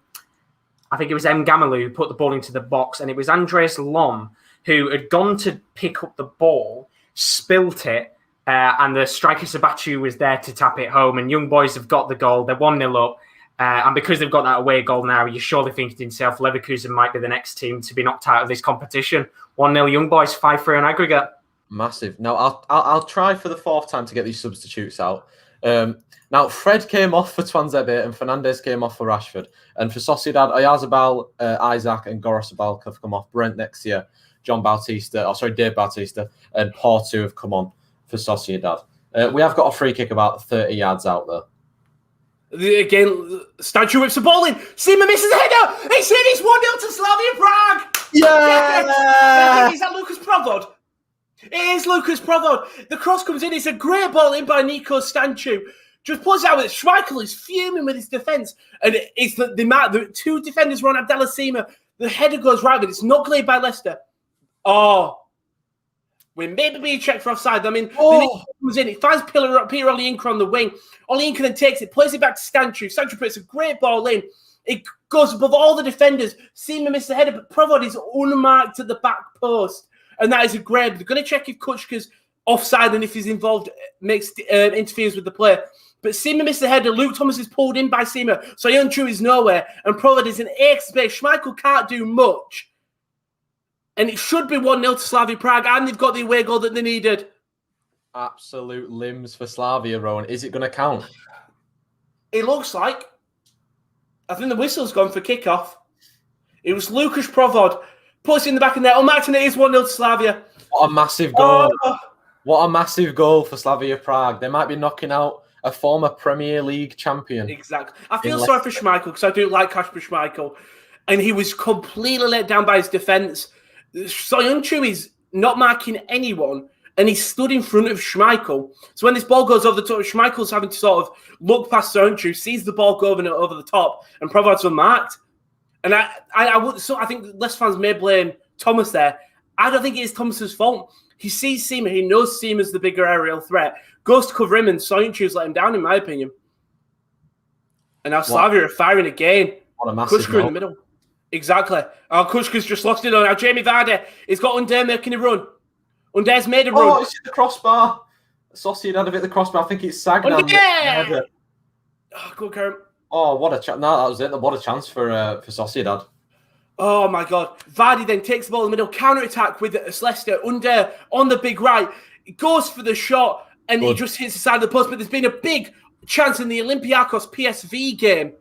think it was M. Gamalu who put the ball into the box, and it was Andreas Lom who had gone to pick up the ball, spilt it, and the striker Sabatu was there to tap it home. And Young Boys have got the goal. They're 1-0 up. And because they've got that away goal now, you're surely thinking to yourself, Leverkusen might be the next team to be knocked out of this competition. 1-0 Young Boys, 5-3 on aggregate. Massive. Now, I'll try for the fourth time to get these substitutes out. Now, Fred came off for Twanzebe and Fernandez came off for Rashford. And for Sociedad, Oyarzabal, Isaac and Gorosabal have come off. Brent next year, Dave Bautista and Porto have come on for Sociedad. We have got a free kick about 30 yards out there. Again, Statue whips the ball in. Seaman misses a header. It's in. It's 1-0 to Slavia Prague. Yeah! Is that Lucas Provod? It is Lucas Provod. The cross comes in. It's a great ball in by Nico Stanchu. Just pulls out with Schmeichel is fuming with his defence. And it's the two defenders run Abdallah Sima. The header goes right, but it's not cleared by Leicester. Oh. We may be being checked for offside. I mean, the comes in. It finds Peter Olayinka on the wing. Olayinka then takes it, plays it back to Stanchu. Stanchu puts a great ball in. It goes above all the defenders. Seaman missed the header, but Provod is unmarked at the back post. And that is a great. They're going to check if Kuchka's offside and if he's involved, interferes with the play. But Seaman missed the header. Luke Thomas is pulled in by Seaman. So Yunchu is nowhere. And Provod is in eighth space. Schmeichel can't do much. And it should be 1-0 to Slavia Prague, and they've got the away goal that they needed. Absolute limbs for Slavia, Rowan. Is it going to count? It looks like. I think the whistle's gone for kickoff. It was Lucas Provod. Puts it in the back of the net. Unmarked, and it is 1-0 to Slavia. What a massive goal. What a massive goal for Slavia Prague. They might be knocking out a former Premier League champion. Exactly. I feel sorry for Schmeichel because I do like Kasper Schmeichel. And he was completely let down by his defence. Soyuncu is not marking anyone, and he stood in front of Schmeichel. So when this ball goes over the top, Schmeichel's having to sort of look past Soyuncu, sees the ball go over the top, and Provod's unmarked. And I think less fans may blame Thomas there. I don't think it is Thomas's fault. He sees Seaman, he knows Seaman's the bigger aerial threat, goes to cover him, and Soyuncu's let him down, in my opinion. And now Slavia are firing again. What a massive Kuchka in the middle. Exactly. Kuchka's just lost it on. Now Jamie Vardy, he's got Under making a run. Under's made a run. Oh, it's hit the crossbar. Sociedad have hit the crossbar. I think it's Sagnan. Yeah! Oh, good, Karen. Oh, what a chance. No, that was it. What a chance for Sociedad. Oh, my God. Vardy then takes the ball in the middle, counter-attack with Leicester. Under on the big right. He goes for the shot, and he just hits the side of the post. But there's been a big chance in the Olympiacos PSV game.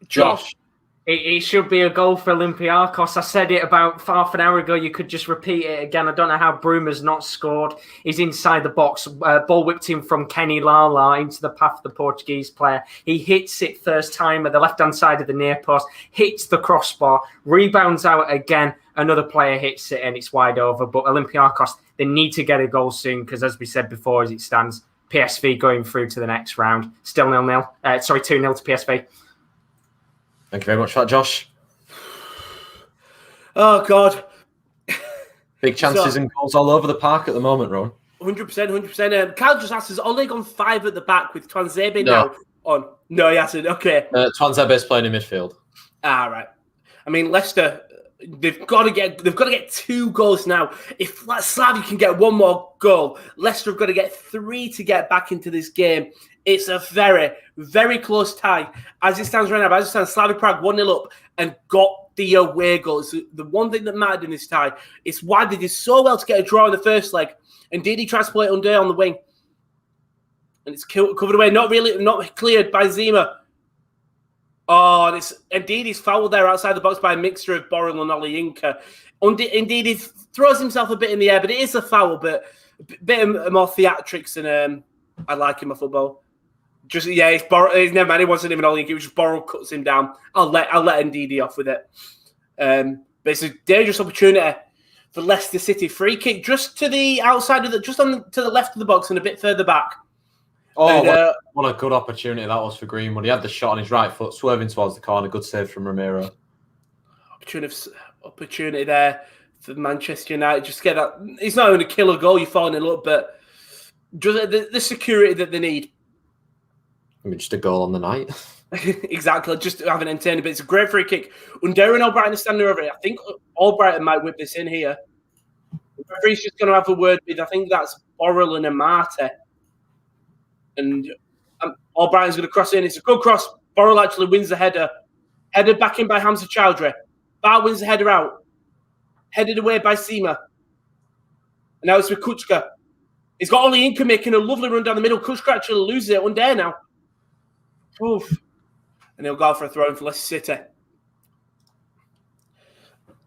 Josh. It should be a goal for Olympiacos. I said it about half an hour ago. You could just repeat it again. I don't know how Bruma's not scored. He's inside the box. Ball whipped him from Kenny Lala into the path of the Portuguese player. He hits it first time at the left-hand side of the near post, hits the crossbar, rebounds out again. Another player hits it and it's wide over. But Olympiacos, they need to get a goal soon because, as we said before, as it stands, PSV going through to the next round. Still 2-0 to PSV. Thank you very much for that, Josh. Oh, God. Big chances and goals all over the park at the moment, Ron. 100%. Kyle just asked, has Oleg on 5 at the back with Twanzebe now on? No, he hasn't. Okay. Twanzebe's playing in midfield. Right. I mean, Leicester they've got to get 2 goals now. If Slavia can get 1 more goal, Leicester have got to get 3 to get back into this game. It's a very, very close tie. As it stands right now, Slavia Prague 1-0 up and got the away goal. It's the one thing that mattered in this tie. It's why they did so well to get a draw in the first leg. And Didi tries to play it under on the wing. And it's covered away, not cleared by Zima. Oh, and indeed he's fouled there outside the box by a mixture of Borrell and Olayinka. Indeed, he throws himself a bit in the air, but it is a foul, but a bit more theatrics than I like in my football. Just it's Borrell. He's never mind. He wasn't even Olayinka. It was just Borrell cuts him down. I'll let Ndidi off with it. But it's a dangerous opportunity for Leicester City. Free kick just to the outside of to the left of the box and a bit further back. Oh, what a good opportunity that was for Greenwood. He had the shot on his right foot, swerving towards the corner. Good save from Ramiro. Opportunity there for Manchester United. Just get that. It's not going to kill a goal. You're falling a up, but just the security that they need. I mean, just a goal on the night. Exactly. Just having entertained, but it's a great free kick. Underwood and Albrighton are standing over it. I think Albrighton might whip this in here. The referee's just going to have a word with, I think that's Borrell and Amate. And Albrighton's going to cross in. It's a good cross. Borrell actually wins the header. Headed back in by Hamza Chowdhury. Bar wins the header out. Headed away by Sima. And now it's with Kuchka. He's got Olayinka making a lovely run down the middle. Kuchka actually loses it. One there now. Oof. And he'll go for a throw-in for Leicester City.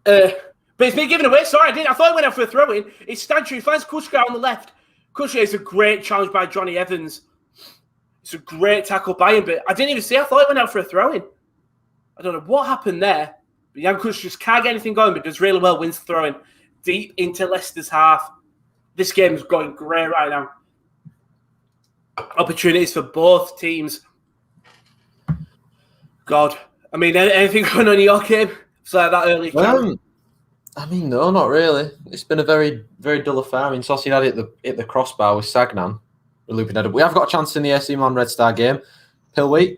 But it's been given away. Sorry, I thought he went out for a throw-in. It's Stanchu. He finds Kuchka on the left. Kuchka is a great challenge by Johnny Evans. It's a great tackle by him, but I didn't even see. I thought he went out for a throw-in. I don't know what happened there. But Jan Kuchka just can't get anything going, but does really well, wins the throw-in deep into Leicester's half. This game is going great right now. Opportunities for both teams. God. I mean, anything going on in your game? It's like that early. I mean, no, not really. It's been a very, very dull affair. I mean, Sociedad hit the crossbar with Sagnan. We have got a chance in the AC Milan Red Star game. Pillweek?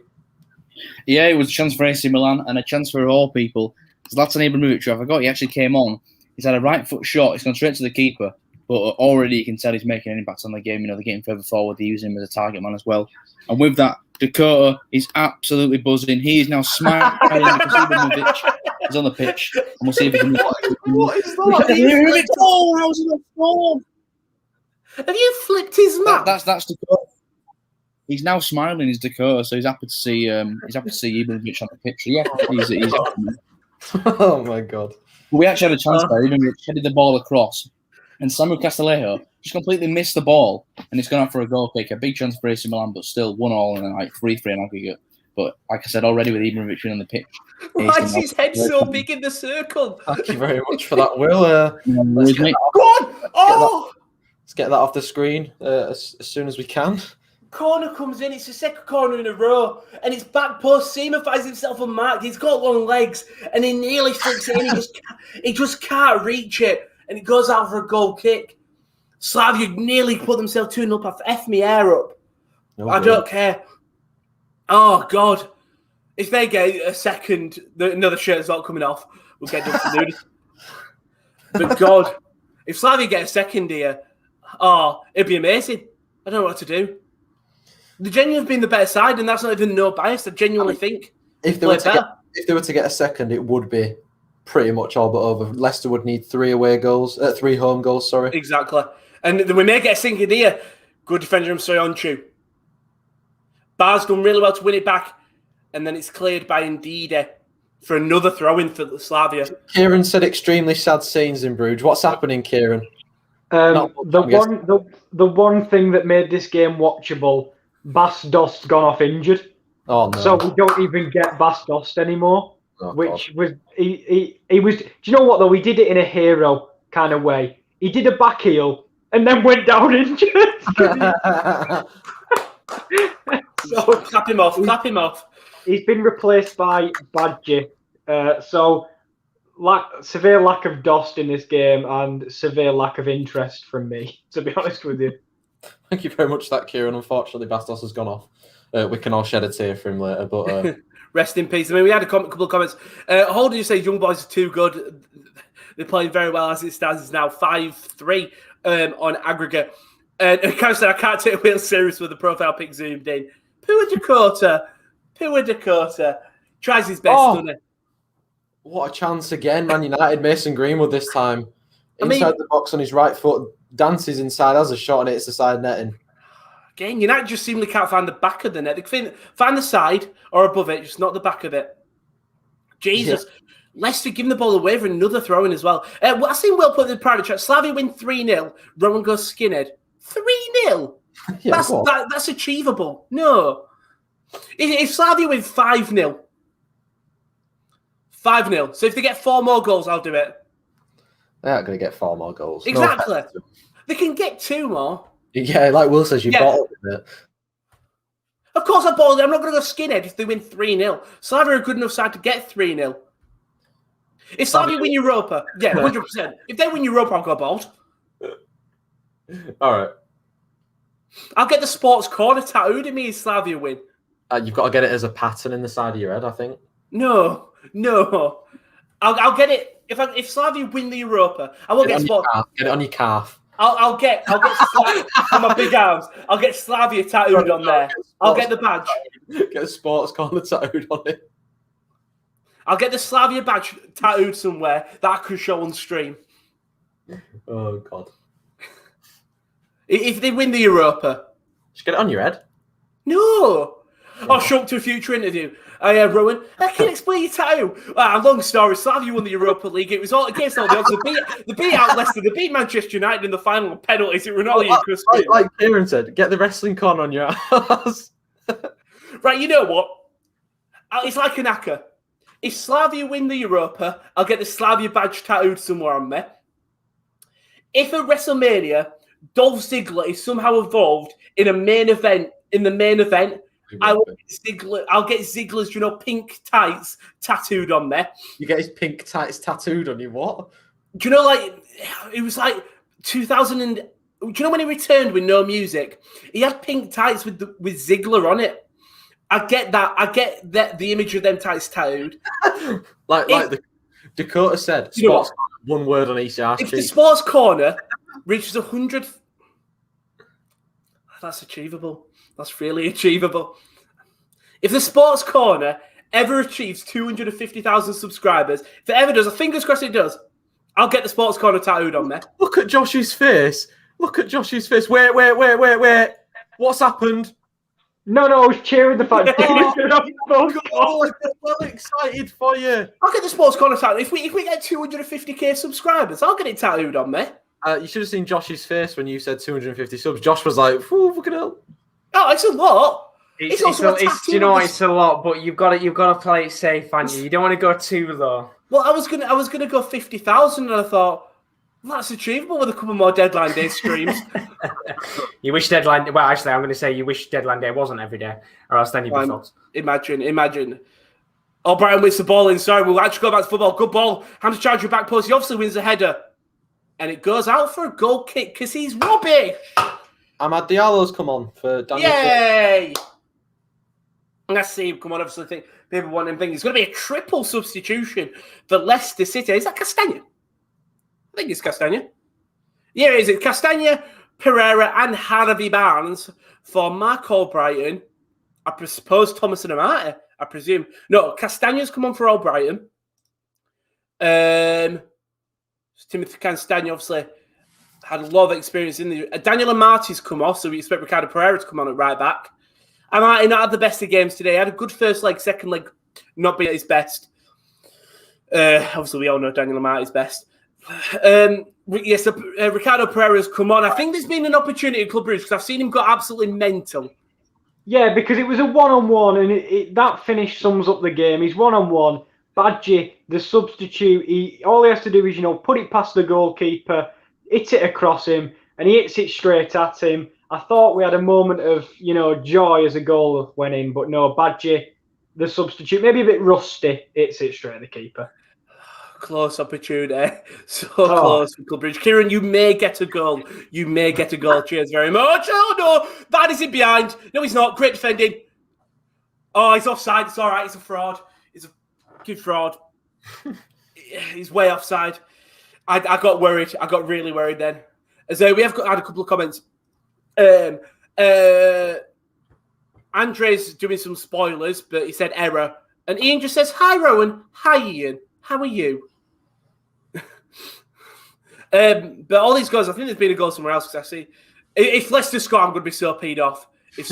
Yeah, it was a chance for AC Milan and a chance for all people. Zlatan Ibrahimovic, I forgot he actually came on. He's had a right foot shot. It's gone straight to the keeper. But already you can tell he's making an impact on the game. You know, they're getting further forward. They're using him as a target man as well. And with that, Dakota is absolutely buzzing. He is now smiling. He's on the pitch. And we'll see if he can... What is that? How's he not scored? Have you flipped his map? That's Dakota. He's now smiling. He's Dakota, so he's happy to see Ibrahimovic on the pitch. So yeah, he's Oh my god! We actually had a chance there. Ibrahimovic headed the ball across, and Samuel Castillejo just completely missed the ball, and he's gone out for a goal kick. A big chance for AC Milan, but still 1-1 and like 3-3 in aggregate. But like I said already, with Ibrahimovic on the pitch, why is his head so big in the circle? Thank you very much for that, Will. Go on! Oh! Let's get that off the screen as soon as we can. Corner comes in. It's the second corner in a row, and it's back post. Seaman finds himself unmarked. He's got long legs, and he nearly flicks it in. He just can't reach it, and it goes out for a goal kick. Slavia nearly put themselves 2-0 up. F me air up. I don't care. Oh God! If they get a second, another shirt's not coming off. We'll get done for nude. But God, if Slavia get a second here, it'd be amazing. I don't know what to do. The genuinely have been the better side, and that's not even no bias. I genuinely think if they were to get a second, it would be pretty much all but over. Leicester would need 3 home goals. Sorry, exactly. And we may get a sinking here. Good defender from Soyuncu. Bar's done really well to win it back, and then it's cleared by Ndidi for another throw-in for Slavia. Kieren said extremely sad scenes in Brugge. What's happening, Kieren? The one thing that made this game watchable. Bas Dost gone off injured, no. So we don't even get Bas Dost anymore. Which was he was. Do you know what though? He did it in a hero kind of way. He did a back heel and then went down injured. So clap him off. He's been replaced by Badji. So severe lack of Dost in this game and severe lack of interest from me. To be honest with you. Thank you very much for that, Kieran. Unfortunately, Bastos has gone off. We can all shed a tear for him later. But Rest in peace. I mean, we had a couple of comments. Holden just says Young Boys are too good. They're playing very well as it stands. It's now 5-3 on aggregate. And Karen said, I can't take a wheel serious with the profile pic zoomed in. Pua Dakota. Tries his best, doesn't he? What a chance again, Man United. Mason Greenwood this time. Inside the box on his right foot. Dances inside, has a shot, and it's the side netting. Again, United just seemingly can't find the back of the net. They can find the side or above it, just not the back of it. Jesus. Yeah. Leicester giving the ball away for another throw-in as well. I seen Will put in the private chat. Slavia win 3-0. Rowan goes skinhead. 3-0? Yeah, that's achievable. No. If Slavia win 5-0. 5-0. So if they get 4 more goals, I'll do it. They aren't going to get 4 more goals. Exactly. No. They can get 2 more. Yeah, like Will says, you bottled it. Of course I bottled it. I'm not going to go skinhead if they win 3-0. Slavia are a good enough side to get 3-0. If Slavia win Europa, 100%. If they win Europa, I'll go bald. All right. I'll get the sports corner tattooed in me if Slavia win. You've got to get it as a pattern in the side of your head, I think. No. I'll get it if Slavia win the Europa. I won't get sports. Get it on your calf. I'll get Slavia on my big arms. I'll get Slavia tattooed on there. I'll get the badge. Get a sports corner tattooed on it. I'll get the Slavia badge tattooed somewhere that I can show on stream. Oh, God. If they win the Europa. Just get it on your head. No. I'll show up to a future interview. Rowan, I can explain your tattoo. Long story. Slavia won the Europa League. It was all against all the odds. They beat out Leicester. They beat Manchester United in the final penalties. It was not like Kieren said, get the wrestling corner on your ass. Right, you know what? It's like an acca. If Slavia win the Europa, I'll get the Slavia badge tattooed somewhere on me. If at WrestleMania, Dolph Ziggler is somehow involved in the main event, I'll get Ziggler's, pink tights tattooed on me. You get his pink tights tattooed on you, what? Do you know, it was like 2000 do you know when he returned with no music? He had pink tights with Ziggler on it. I get that. I get that the image of them tights tattooed. like the Dakota said, sports one word on each arse. If the sports corner reaches 100, that's achievable. That's really achievable. If the sports corner ever achieves 250,000 subscribers, if it ever does, fingers crossed it does, I'll get the sports corner tattooed on me. Look at Josh's face. Wait. What's happened? No, I was cheering the fact. I'm well excited for you. I'll get the sports corner tattooed. If we get 250k subscribers, I'll get it tattooed on me. You should have seen Josh's face when you said 250 subs. Josh was like, "Ooh, fucking hell!" Oh, it's a lot. It's a lot, but you've got to play it safe, haven't you? You don't want to go too low. Well, I was gonna go 50,000, and I thought, well, that's achievable with a couple more deadline day streams. You wish deadline. Well, actually, I'm going to say you wish deadline day wasn't every day, or else then you'd be fucked. Imagine. Oh, Brian wins the ball inside. We'll actually go back to football. Good ball. Hands charge your back post. He obviously wins the header, and it goes out for a goal kick because he's rubbish. Amad Diallo's come on for Daniel. Yay! Let's see him come on. Obviously, think people want him. Think it's going to be a triple substitution for Leicester City. Is that Castagna? I think it's Castagna. Yeah, is it Castagna, Pereira, and Harvey Barnes for Mark Albrighton? I suppose Thomas and Amati, I presume. No, Castagna's come on for Albrighton. Timothy Castagna obviously had a lot of experience in the... Daniel Amati's come off, so we expect Ricardo Pereira to come on at right back. Amati not had the best of games today. Had a good first leg, second leg, not being at his best. Obviously, we all know Daniel Amati's best. Ricardo Pereira's come on. I think there's been an opportunity at Club Brugge because I've seen him go absolutely mental. Yeah, because it was a one-on-one, and that finish sums up the game. He's one-on-one. Badgie, the substitute, all he has to do is, put it past the goalkeeper, hit it across him, and he hits it straight at him. I thought we had a moment of, joy as a goal went in, but no, Badgie, the substitute, maybe a bit rusty, hits it straight at the keeper. Close opportunity. So close for Club Brugge. Kieren, you may get a goal. Cheers very much. Oh, no. Bad is in behind. No, he's not. Great defending. Oh, he's offside. It's all right. He's a fraud. He's a fucking fraud. He's way offside. I got worried. I got really worried then. So we have had a couple of comments. Andre's doing some spoilers, but he said error. And Ian just says, hi, Rowan. Hi, Ian. How are you? But all these goals, I think there's been a goal somewhere else. Because I see, if Leicester score, I'm going to be so peed off. If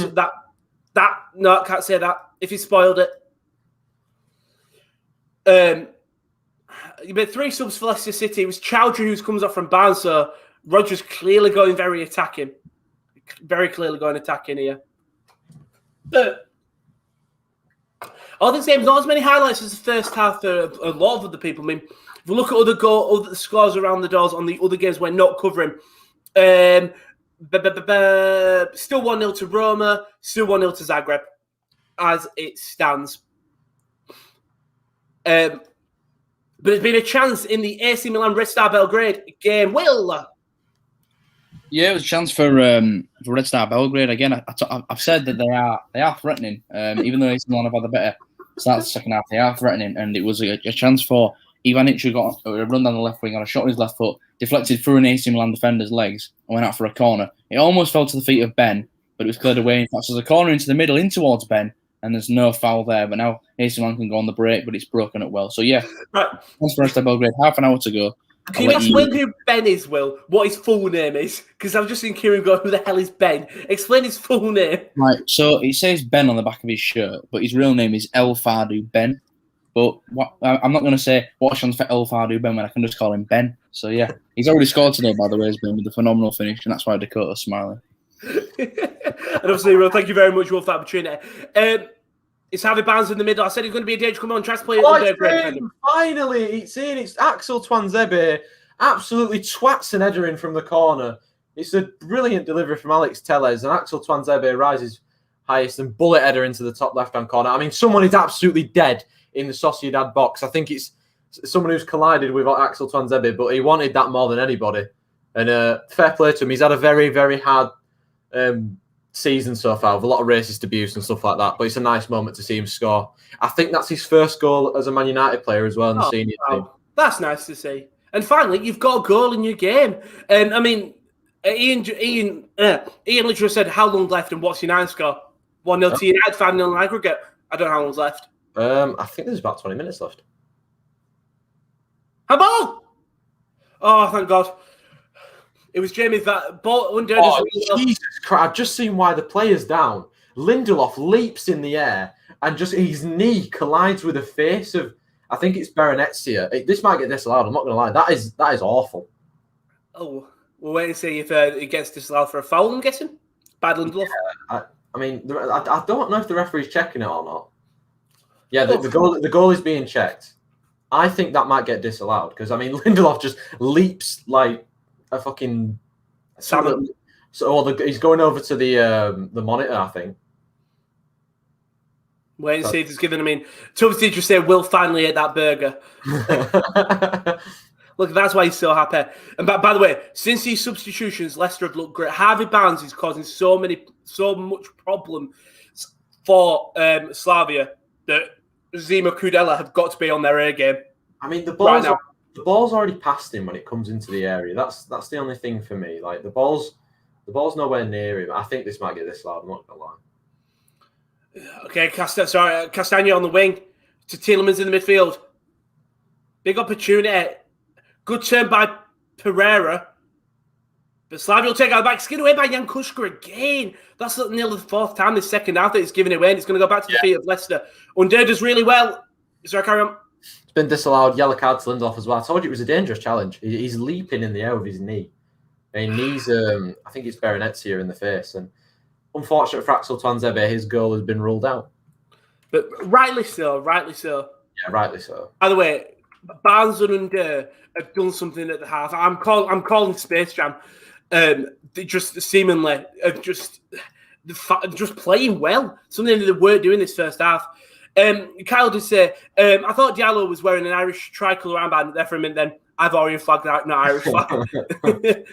no, I can't say that. If he spoiled it. You made 3 subs for Leicester City. It was Chowdhury who comes off from Barnes, so Rodgers clearly going very attacking. Very clearly going attacking here. But all these games, not as many highlights as the first half for a lot of other people. I mean, if we look at other scores around the doors on the other games we're not covering, still 1-0 to Roma, still 1-0 to Zagreb, as it stands. But there's been a chance in the AC Milan Red Star Belgrade game. Will? Yeah, it was a chance for Red Star Belgrade. Again, I've said that they are threatening. Even though AC Milan have had the better start of the second half, they are threatening. And it was a chance for Ivanic, who got a run down the left wing, got a shot on his left foot, deflected through an AC Milan defender's legs and went out for a corner. It almost fell to the feet of Ben, but it was cleared away. In fact, so there's a corner into the middle, in towards Ben, and there's no foul there. But now AC Milan can go on the break, but it's broken up well. So yeah, right. Thanks for Red Star Belgrade. Half an hour to go. Can you explain who Ben is, Will? What his full name is? Because I've just seen Kieren go, who the hell is Ben? Explain his full name. Right, so it says Ben on the back of his shirt, but his real name is El Fadu Ben. But I'm not going to say what chance for El Fadu Ben when I can just call him Ben. So yeah, he's already scored today, by the way, Ben, with a phenomenal finish, and that's why Dakota's smiling. And obviously, Will, thank you very much, Will, for that opportunity. It's Harvey Barnes in the middle. I said he's going to be a danger. Come on, try to play it. Finally, it's in. It's Axel Twanzebe. Absolutely twats an header in from the corner. It's a brilliant delivery from Alex Telles, and Axel Twanzebe rises highest and bullet header into the top left-hand corner. I mean, someone is absolutely dead in the Sociedad box. I think it's someone who's collided with Axel Twanzebe, but he wanted that more than anybody. And fair play to him. He's had a very, very hard season so far with a lot of racist abuse and stuff like that, but it's a nice moment to see him score. I think that's his first goal as a Man United player as well in the senior team. That's nice to see. And finally, you've got a goal in your game. And I mean, Ian literally said, how long left and what's United score? 1-0 to United, 5-0 in aggregate. I don't know how long's left. I think there's about 20 minutes left. A ball! Oh, thank God. It was Jamie that ball under. Jesus Christ! I've just seen why the player's down. Lindelof leaps in the air and just his knee collides with the face of, I think it's Berenetsia. This might get disallowed. I'm not going to lie. That is awful. Oh, we'll wait and see if it gets disallowed for a foul. I'm guessing. Bad Lindelof. Yeah, I mean, I don't know if the referee's checking it or not. Yeah, the goal is being checked. I think that might get disallowed because I mean Lindelof just leaps like a fucking salmon. So he's going over to the monitor, I think. Wait and see if it's given. I mean, Tubbs did just say, "Will finally ate that burger." Look, that's why he's so happy. And by the way, since these substitutions, Leicester have looked great. Harvey Barnes is causing so much problem for Slavia that Zima Kudela have got to be on their A game. I mean, the ball's already past him when it comes into the area. That's the only thing for me. Like the ball's nowhere near him. I think this might get this loud. I'm not gonna lie. Okay, Castagna on the wing to Tielemans in the midfield. Big opportunity. Good turn by Pereira. But Slavia will take out back. Skid away by Jan Kushka again. That's nearly the 4th time this second half that he's giving away. And it's going to go back to the feet of Leicester. Under does really well. Sorry, carry on. It's been disallowed. Yellow card to Lindelof as well. I told you it was a dangerous challenge. He's leaping in the air with his knee. And knees, I think it's Berenetsia in the face. And unfortunate for Axel Twanzebe, his goal has been ruled out. But rightly so. Yeah, rightly so. By the way, Barnes and Under have done something at the half. I'm calling Space Jam. Just seemingly just playing well. Something that they weren't doing this first half. Kyle did say, I thought Diallo was wearing an Irish tricolour armband there for a minute. Then Ivorian flag, not Irish flag.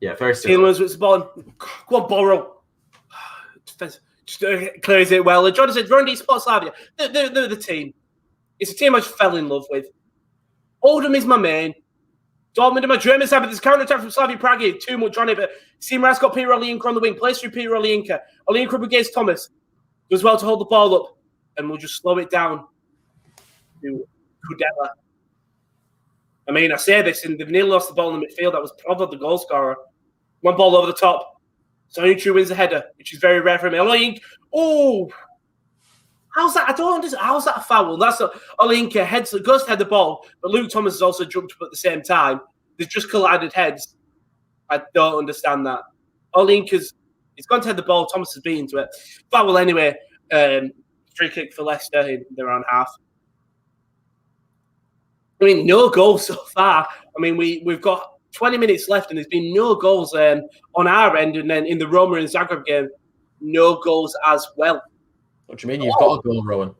Yeah, very similar. Tielemans with the ball. Go on, Borrow. Just clears it well. And Jordan said, Rondy Sport Slavia. They're the team. It's a team I just fell in love with. Oldham is my main. Dortmund are my German side, but there's counter-attack from Slavia Prague here. Too much on it, but Simras got Peter Olayinka on the wing. Plays through Peter Olayinka. Olayinka against Thomas. Does well to hold the ball up. And we'll just slow it down to Kudela. I mean, I say this, and they've nearly lost the ball in the midfield. That was probably the goal scorer. One ball over the top. Sonuchu wins the header, which is very rare for him. Olayinka. Oh! How's that? I don't understand. How's that a foul? That's Olayinka goes to head the ball, but Luke Thomas has also jumped up at the same time. They've just collided heads. I don't understand that. Olayinka's gone to head the ball. Thomas has beaten to it. Foul anyway. Free kick for Leicester in their own half. I mean, no goals so far. I mean, we've got 20 minutes left, and there's been no goals on our end, and then in the Roma and Zagreb game, no goals as well. What do you mean? You've got a goal, Rowan.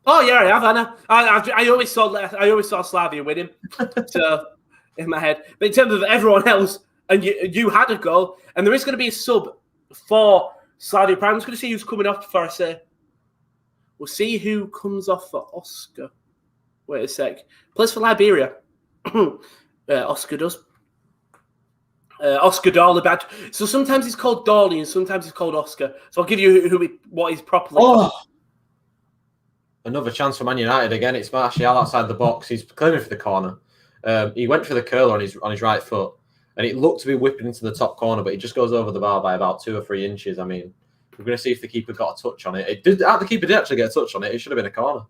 Oh yeah, I have, Anna. I always saw Slavia winning. So in my head, but in terms of everyone else, and you had a goal, and there is going to be a sub for Slavia Prague. I'm just going to see who's coming off before I say. We'll see who comes off for Oscar. Wait a sec. Plays for Liberia. Oscar does. Oscar Dolibad. So sometimes he's called Dolly and sometimes he's called Oscar. So I'll give you what he's properly called. Another chance for Man United again. It's Martial outside the box. He's claiming for the corner. He went for the curler on his right foot, and it looked to be whipping into the top corner, but he just goes over the bar by about 2 or 3 inches. I mean, we're going to see if the keeper got a touch on it. The keeper did actually get a touch on it. It should have been a corner.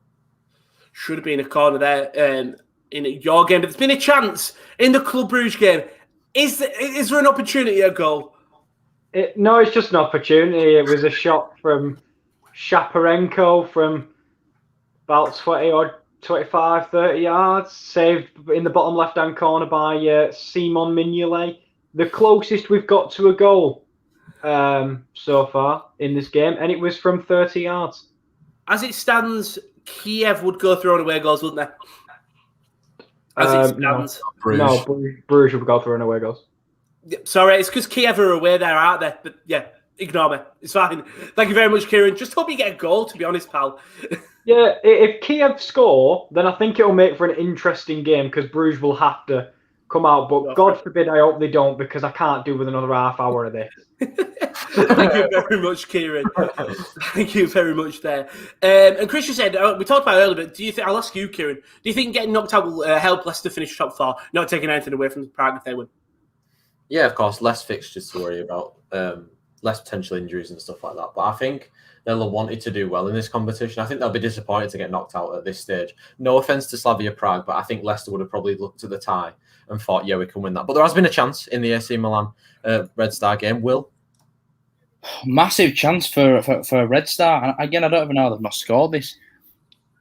Should have been a corner there in your game. But there's been a chance in the Club Brugge game. Is there an opportunity at goal? No, it's just an opportunity. It was a shot from Shaparenko from about 20 or 25, 30 yards, saved in the bottom left-hand corner by Simon Mignolet. The closest we've got to a goal so far in this game, and it was from 30 yards. As it stands, Kyiv would go through on away goals, wouldn't they? As it stands. No, Bruges would go through on away goals. Sorry, it's because Kyiv are away there, aren't they? But yeah, ignore me. It's fine. Thank you very much, Kieren. Just hope you get a goal, to be honest, pal. Yeah, if Kyiv score, then I think it'll make for an interesting game because Bruges will have to come out. But God forbid, I hope they don't, because I can't do with another half hour of this. Thank you very much, Kieren. Thank you very much there. And Christian said, we talked about it earlier, but do you think, I'll ask you, Kieren, do you think getting knocked out will help Leicester finish top 4, not taking anything away from Prague if they win? Yeah, of course, less fixtures to worry about, less potential injuries and stuff like that. But I think they'll have wanted to do well in this competition. I think they'll be disappointed to get knocked out at this stage. No offence to Slavia Prague, but I think Leicester would have probably looked at the tie and thought, yeah, we can win that. But there has been a chance in the AC Milan Red Star game. Will? Massive chance for Red Star. And again, I don't even know how they've not scored this.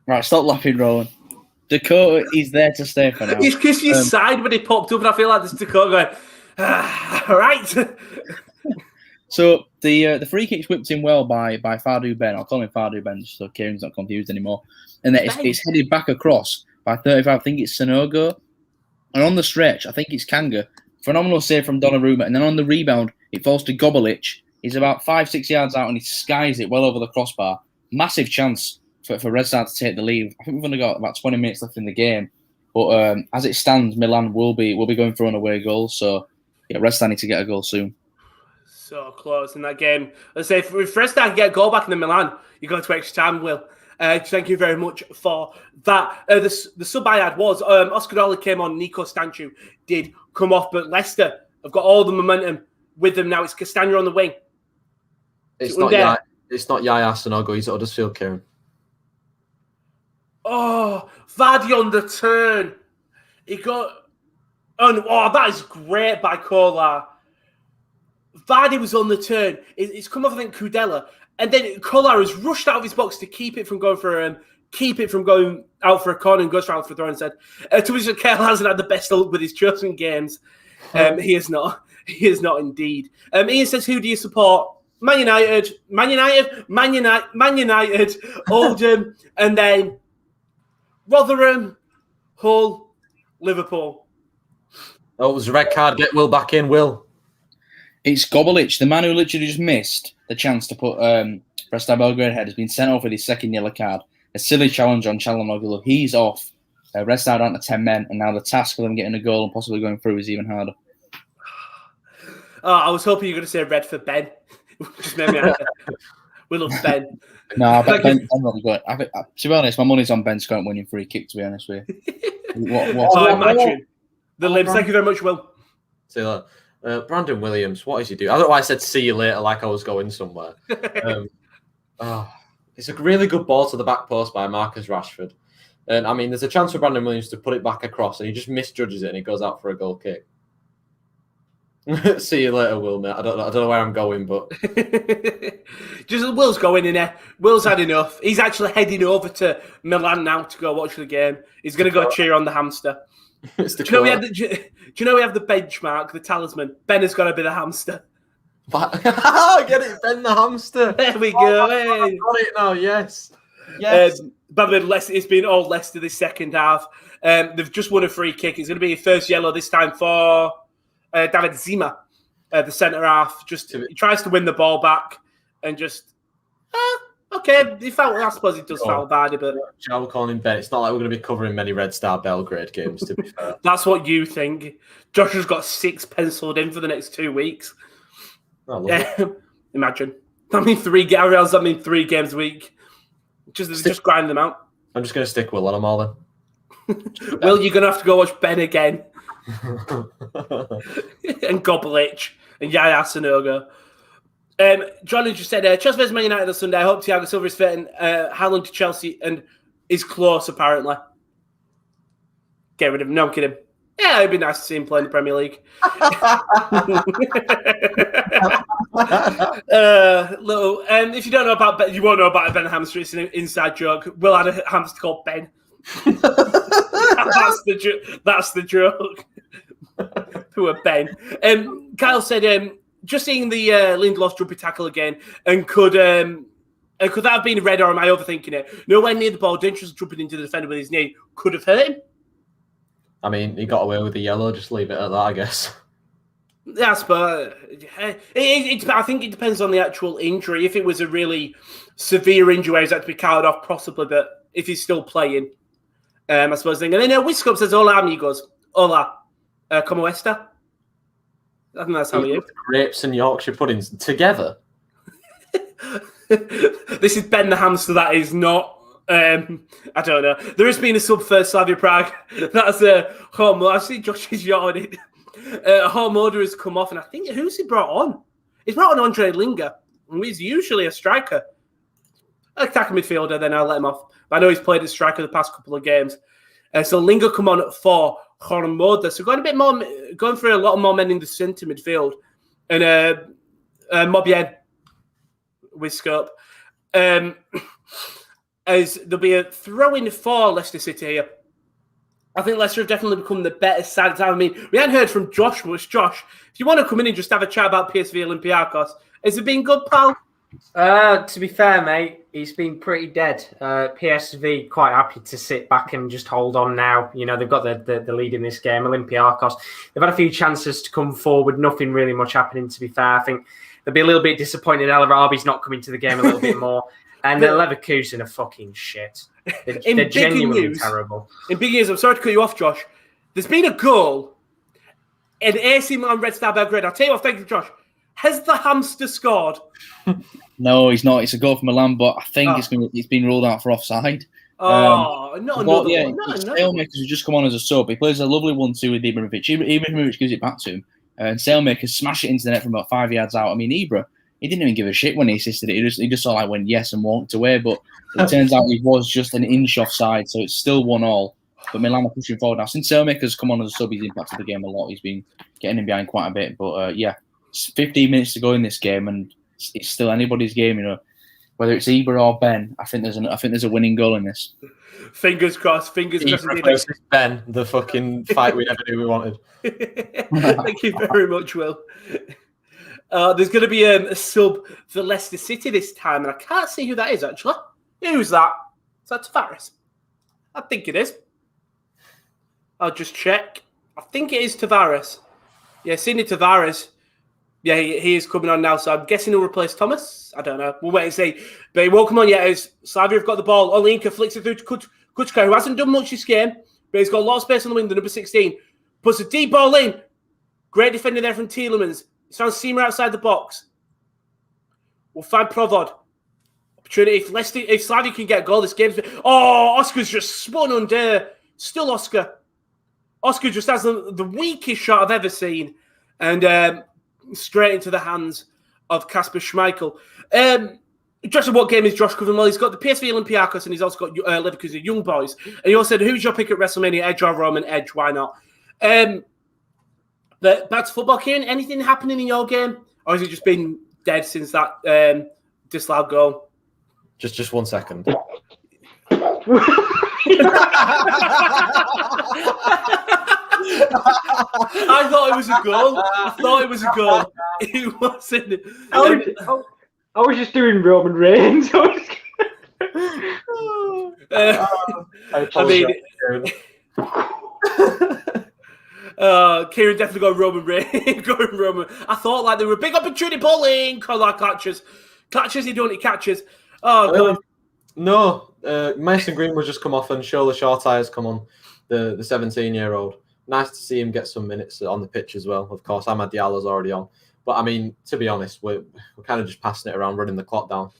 Right, stop laughing, Rowan. Dakota is there to stay for now. It's because you sighed when he popped up, and I feel like there's Dakota going, all right. So the free kick's whipped in well by Fadu Ben. I'll call him Fadu Ben so Kieran's not confused anymore. And then it's headed back across by 35. I think it's Sanogo. And on the stretch, I think it's Kanga. Phenomenal save from Donnarumma. And then on the rebound, it falls to Gobolic. He's about 5-6 yards out and he skies it well over the crossbar. Massive chance for Red Star to take the lead. I think we've only got about 20 minutes left in the game. But as it stands, Milan will be going for an away goal. So yeah, Red Star need to get a goal soon. So close in that game. Let's say if Red Star get a goal back in the Milan, you go to extra time, Will. Thank you very much for that. The sub I had was Oscar Dolly came on, Nico Stanchu did come off, but Leicester have got all the momentum with them now. It's Castagna on the wing. It's not Yaya Sanogo, he's at Huddersfield, Kieran. Oh, Vardy on the turn. He got... Oh, that is great by Kolar. Vardy was on the turn. It's come off, I think, Kudela. And then Kolar has rushed out of his box to keep it from going out for a corner and goes out for a throw and said, to which Kerr hasn't had the best luck with his chosen games. He is not. He is not indeed. Ian says, who do you support? Man United, Oldham, and then Rotherham, Hull, Liverpool. Oh, it was a red card. Get Will back in, Will. It's Gobolic, the man who literally just missed the chance to put Red Star Belgrade head has been sent off with his second yellow card. A silly challenge on Çalhanoğlu. He's off. Red Star down to 10 men, and now the task of them getting a goal and possibly going through is even harder. Oh, I was hoping you were going to say red for Ben. Just made me happy. We love Ben. No, I bet Ben's not good. To be honest, my money's on Ben Scott winning free kick, to be honest with you. Imagine. The libs. Thank you very much, Will. See you later. Brandon Williams, what is he doing? I don't know why I said see you later like I was going somewhere. It's a really good ball to the back post by Marcus Rashford. And I mean, there's a chance for Brandon Williams to put it back across, and he just misjudges it, and he goes out for a goal kick. See you later, Will, mate. I don't know where I'm going, but just Will's going in there. Will's had enough. He's actually heading over to Milan now to go watch the game. He's going to go cheer on the hamster. Do you know we have the benchmark, the talisman? Ben has got to be the hamster. Get it, Ben the hamster. There we go. Hey. I got it now. Yes. By the way, it's been all Leicester this second half. They've just won a free kick. It's going to be a first yellow this time for David Zima, the centre half. He tries to win the ball back and just okay. I suppose he does foul Vardy, but shall we call him Ben? It's not like we're going to be covering many Red Star Belgrade games. To be fair, that's what you think. Josh has got 6 penciled in for the next 2 weeks. Imagine. I mean, 3 games a week. Just grind them out. I'm just going to stick Will on them all then. Will, you're going to have to go watch Ben again. And Goblich and Yaya Sanogo. John just said, Chelsea vs Man United on Sunday. I hope Thiago Silva is fit and Haaland to Chelsea and is close, apparently. Get rid of him. No, I'm kidding. Yeah, it'd be nice to see him play in the Premier League. If you don't know about Ben, you won't know about Ben Hamster. It's an inside joke. Will had a hamster called Ben. That's the joke. Poor Ben. Kyle said, just seeing the Lindelof jumpy tackle again, and could that have been red, or am I overthinking it? Nowhere near the ball, dangerous jumping into the defender with his knee could have hurt him. I mean, he got away with the yellow. Just leave it at that, I guess. Yes, but I think it depends on the actual injury. If it was a really severe injury, he's had to be carried off, possibly. But if he's still playing, I suppose. And then Wiskup says, "Hola, amigos. Hola, como esta?" I think that's how he is. Grapes and Yorkshire puddings together. This is Ben the hamster. That is not. I don't know. There has been a sub for Slavia Prague. That's a home. I see Josh is yawning. Home order has come off, and I think who's he brought on? He's brought on Andre Linga, and he's usually a striker, attacking midfielder. Then I'll let him off. But I know he's played as striker the past couple of games. So Linga come on for Hormoda. So going for a lot more men in the centre midfield, and Mobien with scope. As there'll be a throw-in for Leicester City here. I think Leicester have definitely become the better side. I mean, we hadn't heard from Josh much. Josh, if you want to come in and just have a chat about PSV Olympiacos, has it been good, pal? To be fair, mate, he's been pretty dead. PSV quite happy to sit back and just hold on now. You know, they've got the lead in this game. Olympiacos, they've had a few chances to come forward. Nothing really much happening, to be fair. I think they'll be a little bit disappointed El Arabi's not coming to the game a little bit more. And the Leverkusen are fucking shit. They're genuinely terrible. In big news, I'm sorry to cut you off, Josh. There's been a goal in AC Milan Red Star Belgrade. I'll tell you what, thank you, Josh. Has the hamster scored? No, he's not. It's a goal from Milan, but I think it's been ruled out for offside. Not another one. Sailmakers who just come on as a sub. He plays a lovely 1-2 with Ibrahimovic. Ibrahimovic gives it back to him. And Sailmakers smash it into the net from about 5 yards out. I mean, Ibra, he didn't even give a shit when he assisted it. He just sort of went yes and walked away. But it turns out he was just an inch offside, so it's still 1-1. But Milan are pushing forward now. Since Sailmakers come on as a sub, he's impacted the game a lot. He's been getting him behind quite a bit. But it's 15 minutes to go in this game, and it's still anybody's game. You know, whether it's Ibra or Ben, I think there's a winning goal in this. Fingers crossed. Fingers crossed. Versus Ben, the fucking fight we never knew we wanted. Thank you very much, Will. There's going to be a sub for Leicester City this time, and I can't see who that is, actually. Who's that? Is that Tavares? I think it is. I'll just check. I think it is Tavares. Yeah, Sidney Tavares. Yeah, he is coming on now, so I'm guessing he'll replace Thomas. I don't know. We'll wait and see. But he won't come on yet as Slavia have got the ball. Olayinka flicks it through to Kuchka, who hasn't done much this game, but he's got a lot of space on the wing, the number 16. Puts a deep ball in. Great defender there from Tielemans. It's found Seamer outside the box. We'll find Provod. Opportunity. If Slavia can get a goal, this game's... Oh, Oscar's just spun under. Still Oscar. Oscar just has the weakest shot I've ever seen. And... straight into the hands of Kasper Schmeichel. Josh, what game is Josh covering? Well, he's got the PSV Olympiacos and he's also got Leverkusen Young Boys. And he also said, who's your pick at WrestleMania? Edge or Roman? Edge, why not? But back to football, Kieren, anything happening in your game? Or has it just been dead since that disallowed goal? Just 1 second. I thought it was a goal. It wasn't. I was just doing Roman Reigns. Kieren definitely got Roman Reigns. I thought like they were a big opportunity bowling. Call that catches. He don't. He catches. Oh god. No, Mason Greenwood just come off and Shola Shortai has come on. The 17-year-old. Nice to see him get some minutes on the pitch as well. Of course, Amad Diallo's already on. But, I mean, to be honest, we're kind of just passing it around, running the clock down.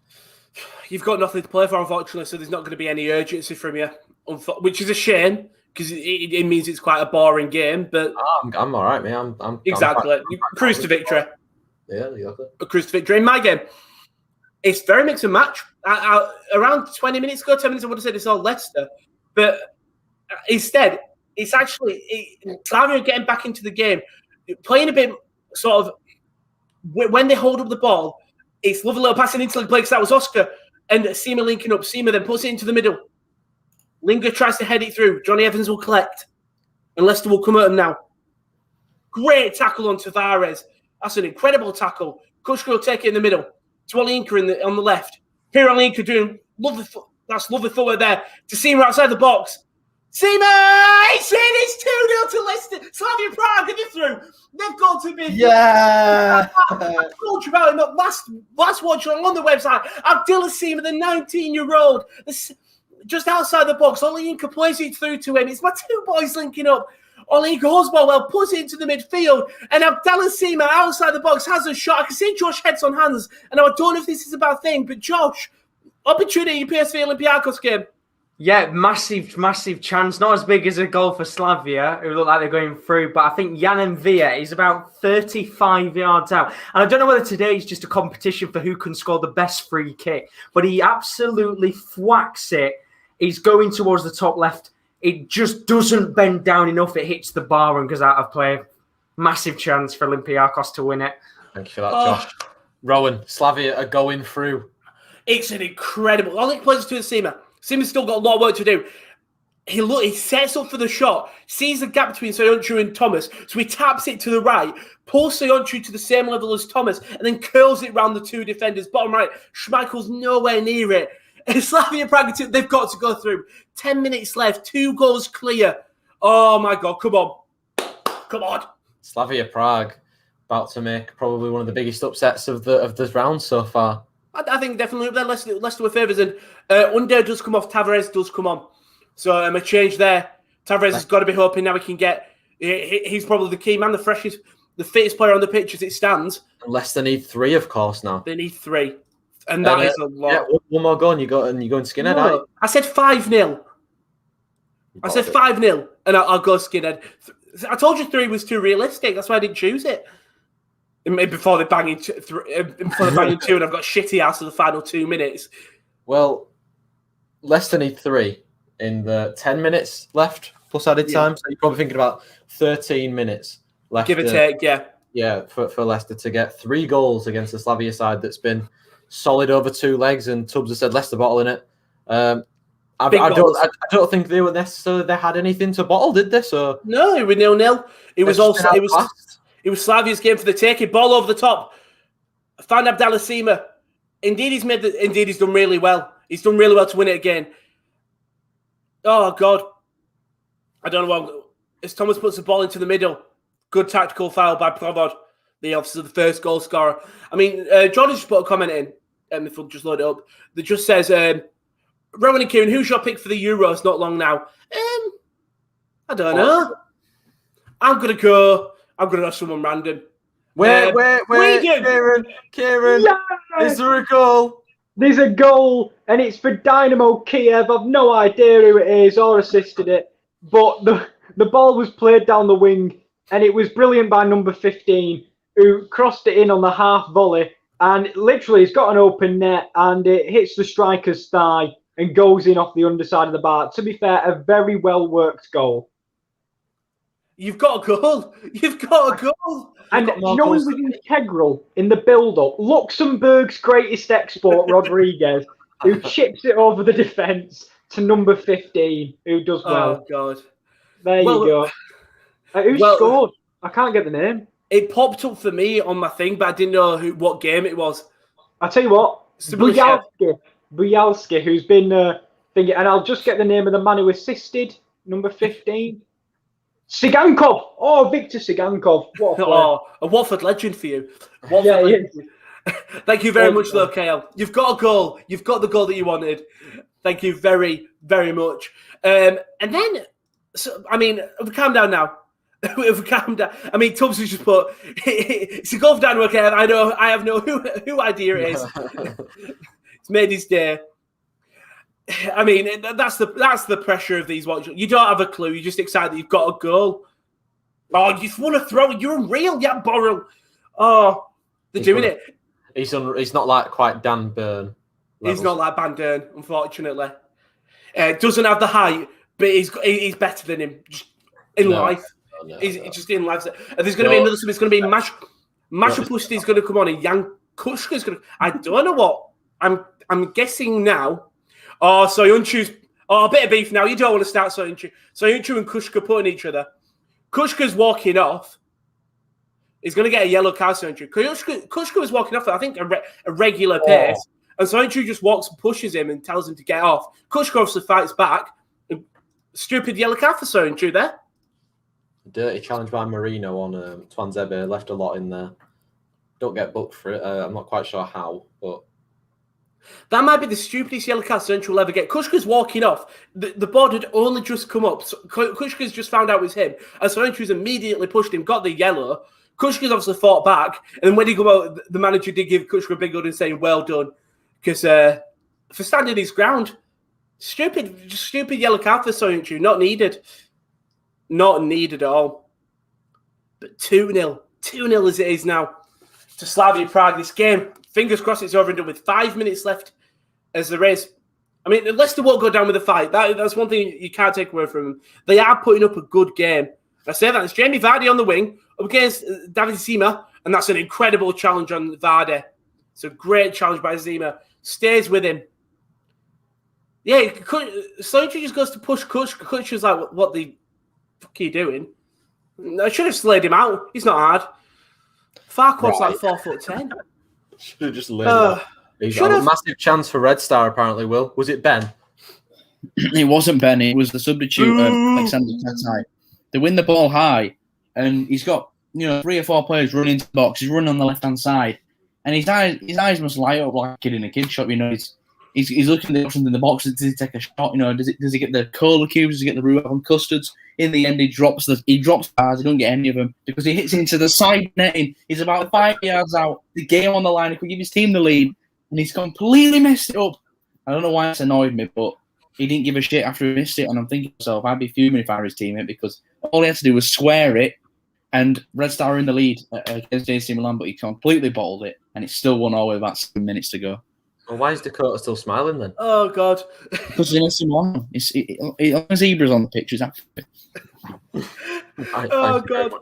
You've got nothing to play for, unfortunately, so there's not going to be any urgency from you, which is a shame, because it means it's quite a boring game. But I'm all right, man. I'm exactly. Cruise to victory. Yeah, exactly. A cruise to victory. In my game, it's very mix and match. Around 20 minutes ago, 10 minutes, I would have said it's all Leicester. But instead... it's actually Slavia getting back into the game, playing a bit sort of when they hold up the ball. It's lovely little passing into the play because that was Oscar and Seamer linking up. Seamer then puts it into the middle. Linger tries to head it through. Johnny Evans will collect, and Leicester will come at him now. Great tackle on Tavares. That's an incredible tackle. Kushka will take it in the middle to Olayinka on the left. Here Olayinka doing lovely footwork there to Seamer outside the box. Seamer! He's in! It's 2-0 to Leicester. Slavia Prague, get it through. They've got to be... Yeah! I told you about him last Watchalong on the website. Abdullah Seamer, the 19-year-old, just outside the box. Olayinka plays it through to him. It's my two boys linking up. Olayinka holds ball well, puts it into the midfield, and Abdullah Seamer outside the box has a shot. I can see Josh heads on hands, and I don't know if this is a bad thing, but Josh, opportunity PSV Olympiacos game. Yeah, massive chance. Not as big as a goal for Slavia, who look like they're going through, but I think Jan Villa is about 35 yards out. And I don't know whether today is just a competition for who can score the best free kick, but he absolutely thwacks it. He's going towards the top left. It just doesn't bend down enough. It hits the bar and goes out of play. Massive chance for Olympiacos to win it. Thank you for that, Josh. Rowan, Slavia are going through. It's an incredible... Olayinka plays it to Seamer. Seamer's still got a lot of work to do. He sets up for the shot, sees the gap between Soyuncu and Thomas, so he taps it to the right, pulls Soyuncu to the same level as Thomas, and then curls it round the two defenders. Bottom right, Schmeichel's nowhere near it. And Slavia Prague, they've got to go through. 10 minutes left, 2 goals clear. Oh my God, come on. Slavia Prague about to make probably one of the biggest upsets of this round so far. I think definitely up there. Leicester were favours, and Under does come off. Tavares does come on. So a change there. Tavares has got to be hoping now he can get. He's probably the key man, the freshest, the fittest player on the pitch as it stands. And Leicester need 3, of course. Now they need 3, and that is a lot. Yeah, one more goal, and you go skinhead. No, I said 5-0. I said 5-0, and I'll go skinhead. I told you 3 was too realistic. That's why I didn't choose it. Before they bang into 2, and I've got shitty ass for the final 2 minutes. Well, Leicester need 3 in the 10 minutes left plus added time. So you're probably thinking about 13 minutes left. Give or take, yeah. Yeah, for Leicester to get 3 goals against the Slavia side that's been solid over 2 legs, and Tubbs has said Leicester bottling it. I don't think they were necessarily they had anything to bottle, did they? So no, it was 0-0. It was Slavia's game for the taking. Ball over the top. Found Abdallah Seamer. Indeed, he's done really well. He's done really well to win it again. Oh, God. I don't know what... As Thomas puts the ball into the middle. Good tactical foul by Provod. obviously the first goal scorer. I mean, Jordan just put a comment in, if we'll just load it up, that just says, Rowan and Kieren, who's your pick for the Euros not long now? I don't know. I'm gonna go someone random. Wait, Kieren, is there a goal? There's a goal, and it's for Dynamo Kyiv. I've no idea who it is or assisted it, but the ball was played down the wing, and it was brilliant by number 15, who crossed it in on the half volley, and literally he's got an open net, and it hits the striker's thigh and goes in off the underside of the bar. To be fair, a very well-worked goal. You've got a goal. You've got a goal. And do you know he was integral in the build-up? Luxembourg's greatest export, Rodriguez, who chips it over the defence to number 15, who does well. Oh, God. There you go. Who scored? I can't get the name. It popped up for me on my thing, but I didn't know what game it was. I'll tell you what. Buyalski, who's been thinking, and I'll just get the name of the man who assisted, number 15. Sigankov. Oh, Victor Sigankov. What a Watford legend for you. Thank you very much, though, KL. You've got a goal. You've got the goal that you wanted. Thank you very, very much. And then, I mean, calm down now. If we calm down, I mean, Tubbs has just put it's a goal for Dynamo Kyiv. I have no who idea it is. It's made his day. I mean, that's the pressure of these watches. You don't have a clue. You're just excited that you've got a goal. Oh, you just want to throw it. You're unreal, yeah, Borrell. Oh, they're doing it. He's not like quite Dan Burn. He's not like Van Dern, unfortunately. Doesn't have the height, but he's better than him just in life. No. He's just in life. There's going to be another. It's going to be Mashapusti's going to come on, and Jan Kushka's going to. I don't know what. I'm guessing now. Oh, Soyunchu's. Oh, a bit of beef now. You don't want to start Soyunchu. Soyunchu and Kushka putting each other. Kushka's walking off. He's going to get a yellow card, Soyunchu. Kushka was walking off at, I think, a regular pace. And Soyunchu just walks and pushes him and tells him to get off. Kushka obviously fights back. Stupid yellow card for Soyunchu there. Dirty challenge by Marino on Twanzebe. Left a lot in there. Don't get booked for it. I'm not quite sure how, but... That might be the stupidest yellow card Soyuncu will ever get. Kushka's walking off. The board had only just come up. So Kushka's just found out it was him. And Soyuncu's immediately pushed him, got the yellow. Kushka's obviously fought back. And then when he go out, the manager did give Kushka a big good and saying, well done. Because for standing his ground, stupid yellow card for Soyuncu. Not needed. Not needed at all. But 2-0. 2-0 as it is now to Slavia Prague. This game, fingers crossed it's over and done with 5 minutes left as there is. I mean, Leicester won't go down with a fight. That's one thing you can't take away from them. They are putting up a good game. I say that. It's Jamie Vardy on the wing up against David Zima, and that's an incredible challenge on Vardy. It's a great challenge by Zima. Stays with him. Yeah, Soyuncu just goes to push Kush. Kush is like, what the fuck are you doing? I should have slayed him out. He's not hard. Farquhar's like 4'10". Should have just laid him. He's got a massive chance for Red Star, apparently, Will. Was it Ben? It wasn't Ben. It was the substitute, Alexander Tatai. They win the ball high, and he's got 3 or 4 players running into the box. He's running on the left-hand side, and his eyes must light up like a kid in a kid shop. He's looking at the options in the box. Does he take a shot? Does he get the cola cubes? Does he get the roux and custards? In the end, he drops bars. He don't get any of them because he hits into the side netting. He's about 5 yards out. The game on the line. He could give his team the lead, and he's completely messed it up. I don't know why it's annoyed me, but he didn't give a shit after he missed it. And I'm thinking to myself, I'd be fuming if I were his teammate because all he had to do was swear it, and Red Star are in the lead against AC Milan, but he completely bottled it, and it's still 1-0 with about 7 minutes to go. Well, why is Dakota still smiling then? Oh, God. Because he's in AC Milan. Zebra's on the pitch, he's happy. Oh, God.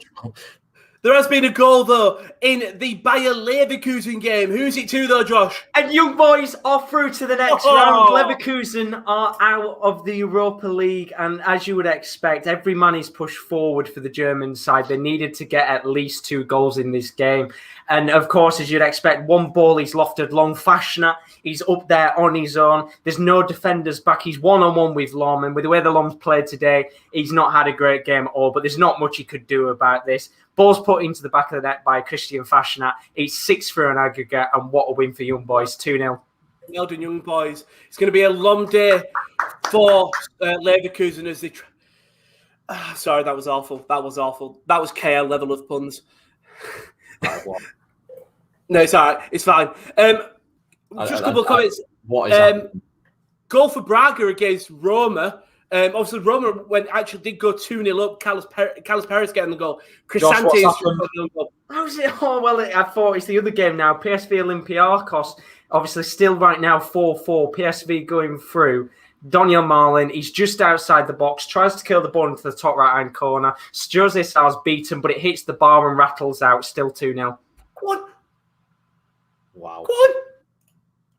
There has been a goal, though, in the Bayer Leverkusen game. Who's it to, though, Josh? And Young Boys are through to the next round. Leverkusen are out of the Europa League. And as you would expect, every man is pushed forward for the German side. They needed to get at least 2 goals in this game. And, of course, as you'd expect, one ball he's lofted long. Fashner, he's up there on his own. There's no defenders back. He's one-on-one with Lom. And with the way the Lom's played today, he's not had a great game at all. But there's not much he could do about this. Ball's put into the back of the net by Christian Fashionat. It's 6-3 on aggregate, and what a win for Young Boys, 2-0. Well done, Young Boys. It's going to be a long day for Leverkusen as they... sorry, that was awful. That was KL level of puns. No, it's all right. It's fine. Just a couple of comments. What is happening? Goal for Brugge against Roma. Obviously, Roma did go 2-0 up. Carlos Perez getting the goal. Crisante How is it? Oh, well, I thought it's the other game now. PSV Olympiacos, obviously still right now 4-4. PSV going through. Daniel Marlin, he's just outside the box, tries to kill the ball into the top right-hand corner. Jose Sal's beaten, but it hits the bar and rattles out. Still 2-0. What? Wow. Go on.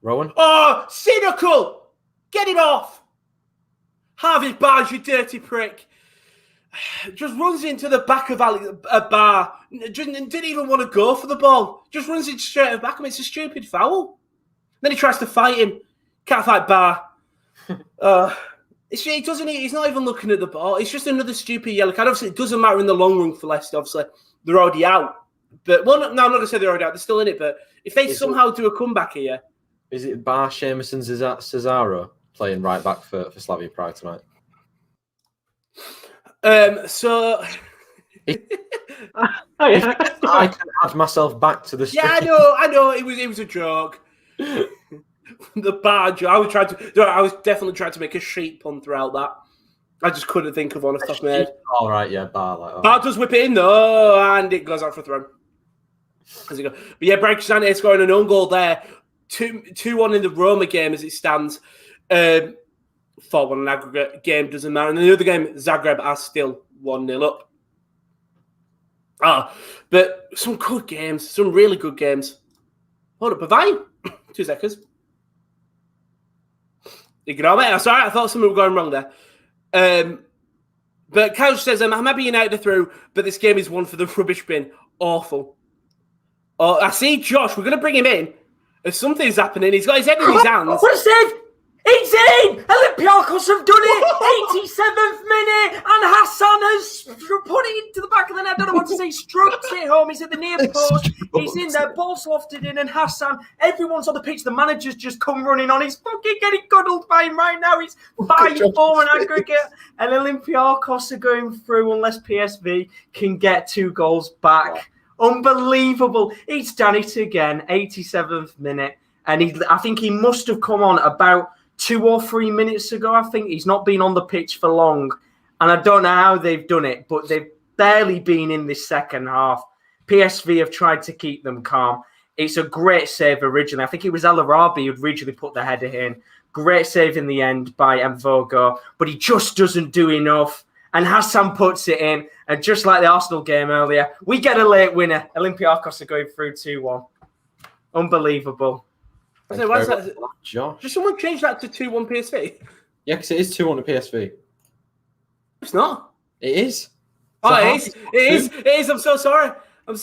Rowan? Oh, cynical! Get it off! Harvey Barnes, you dirty prick. Just runs into the back of a bar. Didn't even want to go for the ball. Just runs it straight at the back of him. It's a stupid foul. Then he tries to fight him. Can't fight Bar. He's not even looking at the ball. It's just another stupid yellow card. Obviously, it doesn't matter in the long run for Leicester. Obviously, they're already out. But no, I'm not going to say they're already out. They're still in it. But if they somehow do a comeback here... Is it Bar, Seamus and Cesaro playing right back for Slavia Prague tonight? So... I can add myself back to the stream. Yeah, I know. It was a joke. The bar joke. I was definitely trying to make a sheep pun throughout that. I just couldn't think of one off the top of my head. All right, yeah, Bar. Bar does whip it in though, and it goes out for a throw. But yeah, Brad Crisante scoring an own goal there. 2-1 in the Roma game as it stands. 4-1 in aggregate. Game doesn't matter. And in the other game, Zagreb are still 1-0 up. But some good games. Some really good games. Hold up, Bavine. 2 seconds. Ignore me. Sorry, I thought something was going wrong there. But Couch says, I'm happy United are through, but this game is one for the rubbish bin. Awful. Oh, I see Josh. We're going to bring him in. If something's happening, he's got his head in his hands. What is it? It's in! Olympiacos have done it! 87th minute, and Hassan has put it into the back of the net. I don't know what to say. Stroked it home. He's at the near post. He's in there. Ball's lofted in, and Hassan, everyone's on the pitch. The manager's just come running on. He's fucking getting cuddled by him right now. He's 5-4 in aggregate, and Olympiacos are going through unless PSV can get 2 goals back. Unbelievable. He's done it again. 87th minute, and I think he must have come on about 2 or 3 minutes ago. I think he's not been on the pitch for long, and I don't know how they've done it, but they've barely been in this second half. PSV have tried to keep them calm. It's a great save originally. I think it was El Arabi who'd originally put the header in. Great save in the end by Mvogo, but he just doesn't do enough. And Hassan puts it in, and just like the Arsenal game earlier, we get a late winner. Olympiacos are going through 2-1. Unbelievable. What's that? Josh. Did someone change that to 2-1 PSV? Yeah, because it is 2-1 to PSV. It's not. It is. Oh, it is. I'm so sorry. I was